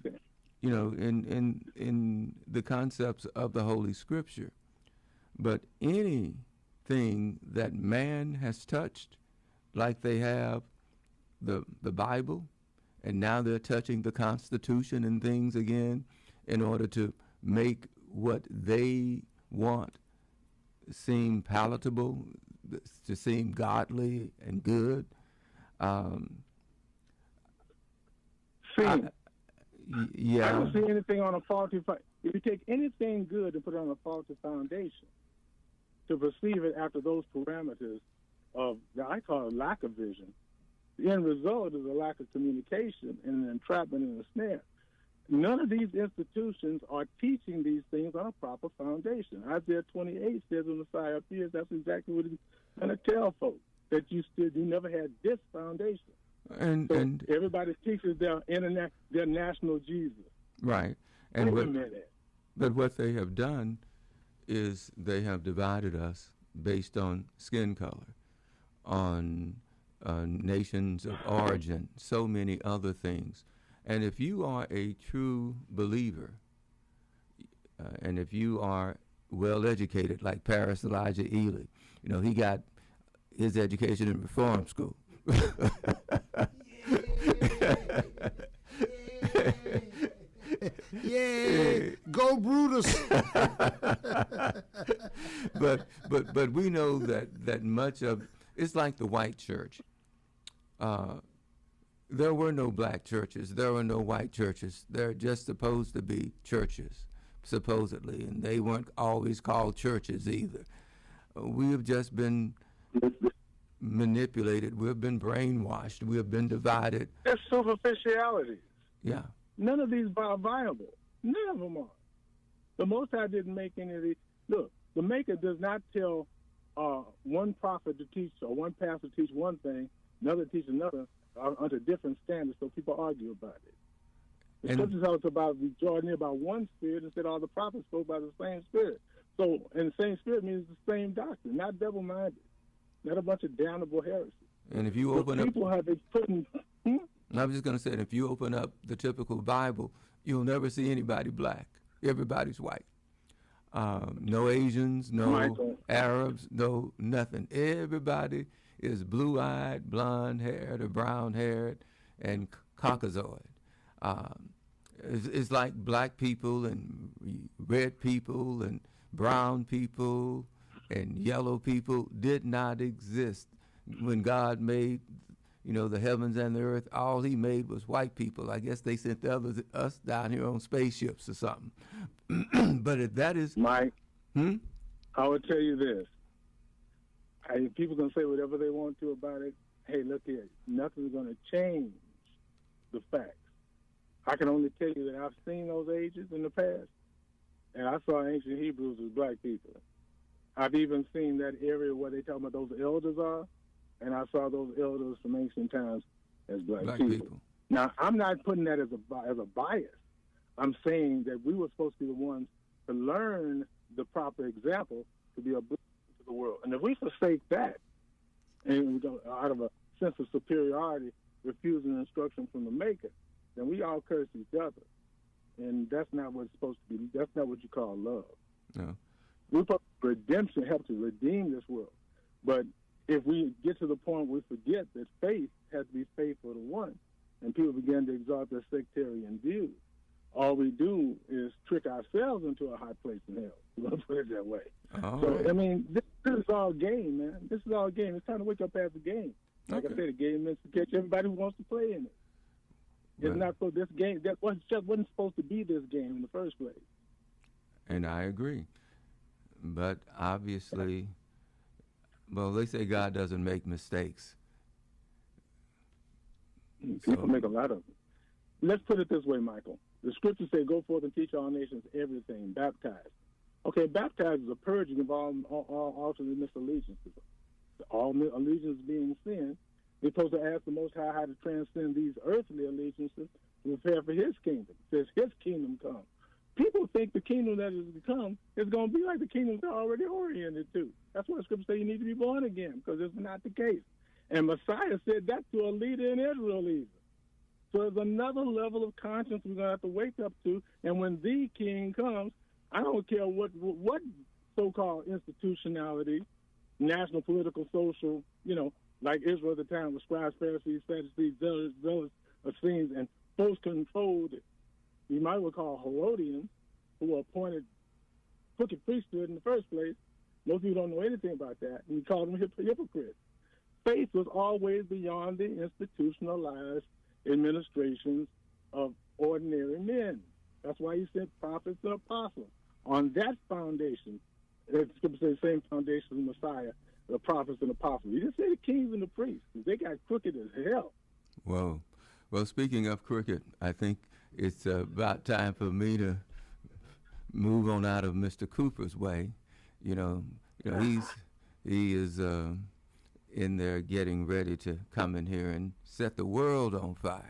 the concepts of the Holy Scripture, but anything that man has touched, like they have the Bible, and now they're touching the Constitution and things again, in order to make what they want seem palatable, to seem godly and good. I yeah. don't see anything on a faulty. If you take anything good and put it on a faulty foundation, to perceive it after those parameters of, I call it lack of vision, the end result is a lack of communication and an entrapment and a snare. None of these institutions are teaching these things on a proper foundation. Isaiah 28 says when Messiah appears, that's exactly what he's going to tell folks, that you never had this foundation. And everybody teaches their national Jesus. Right. And but what they have done is they have divided us based on skin color, on nations of origin, so many other things. And if you are a true believer, and if you are well educated, like Paris Elijah Eley, he got his education in reform school. Yeah, go Brutus. but we know that much of it's like the white church. There were no black churches. There were no white churches. They're just supposed to be churches, supposedly, and they weren't always called churches either. We have just been manipulated. We've been brainwashed. We have been divided. That's superficiality. Yeah. None of these are viable. None of them are. The Most High didn't make any of these. Look, the Maker does not tell one prophet to teach or one pastor to teach one thing, another to teach another under different standards, so people argue about it. The scripture tells us about rejoicing about one spirit and said all the prophets spoke by the same spirit. So, and the same spirit means the same doctrine, not double-minded, not a bunch of damnable heresy. And if you open up, people have been putting. I was just going to say, if you open up the typical Bible, you'll never see anybody black. Everybody's white. No Asians, no Arabs, no nothing. Everybody is blue-eyed, blonde-haired, or brown-haired, and Caucasoid. It's like black people and red people and brown people and yellow people did not exist when God made, the heavens and the earth. All He made was white people. I guess they sent us down here on spaceships or something. But that is Mike. I would tell you this. People can say whatever they want to about it. Hey, look here. Nothing's going to change the facts. I can only tell you that I've seen those ages in the past, and I saw ancient Hebrews as black people. I've even seen that area where they talk about those elders are, and I saw those elders from ancient times as black people. Now, I'm not putting that as a bias. I'm saying that we were supposed to be the ones to learn the proper example to be a blessing to the world. And if we forsake that, and we go out of a sense of superiority, refusing instruction from the Maker, then we all curse each other. And that's not what it's supposed to be. That's not what you call love. No. We're supposed to redemption, help to redeem this world. But if we get to the point where we forget that faith has to be faithful to one, and people begin to exalt their sectarian views, all we do is trick ourselves into a high place in hell. Let's put it that way. Oh. So, I mean, this is all game, man. This is all game. It's time to wake up as a game. Like I said, the game is to catch everybody who wants to play in it. It's not so this game, that wasn't supposed to be this game in the first place. And I agree. But obviously, well, they say God doesn't make mistakes. People make a lot of them. Let's put it this way, Michael. The scriptures say, go forth and teach all nations everything, baptize. Okay, baptize is a purging of all alternate misallegiances. All allegiance being sin, we're supposed to ask the Most High how to transcend these earthly allegiances to prepare for His kingdom. It says His kingdom come. People think the kingdom that is to come is going to be like the kingdoms they're already oriented to. That's why the scriptures say you need to be born again, because it's not the case. And Messiah said that to a leader in Israel even. So there's another level of conscience we're going to have to wake up to. And when the king comes, I don't care what so-called institutionality, national, political, social, like Israel at the time with scribes, Pharisees, Sadducees, zealous, Essenes, and folks controlled, you might well call Herodians, who were appointed crooked priesthood in the first place. Most people don't know anything about that. And we call them hypocrites. Faith was always beyond the institutionalized administrations of ordinary men. That's why He sent prophets and apostles. On that foundation, the scripture says the same foundation as the Messiah, the prophets and apostles. He didn't say the kings and the priests. They got crooked as hell. Whoa. Well, speaking of crooked, I think it's about time for me to move on out of Mr. Cooper's way. He is in there getting ready to come in here and set the world on fire.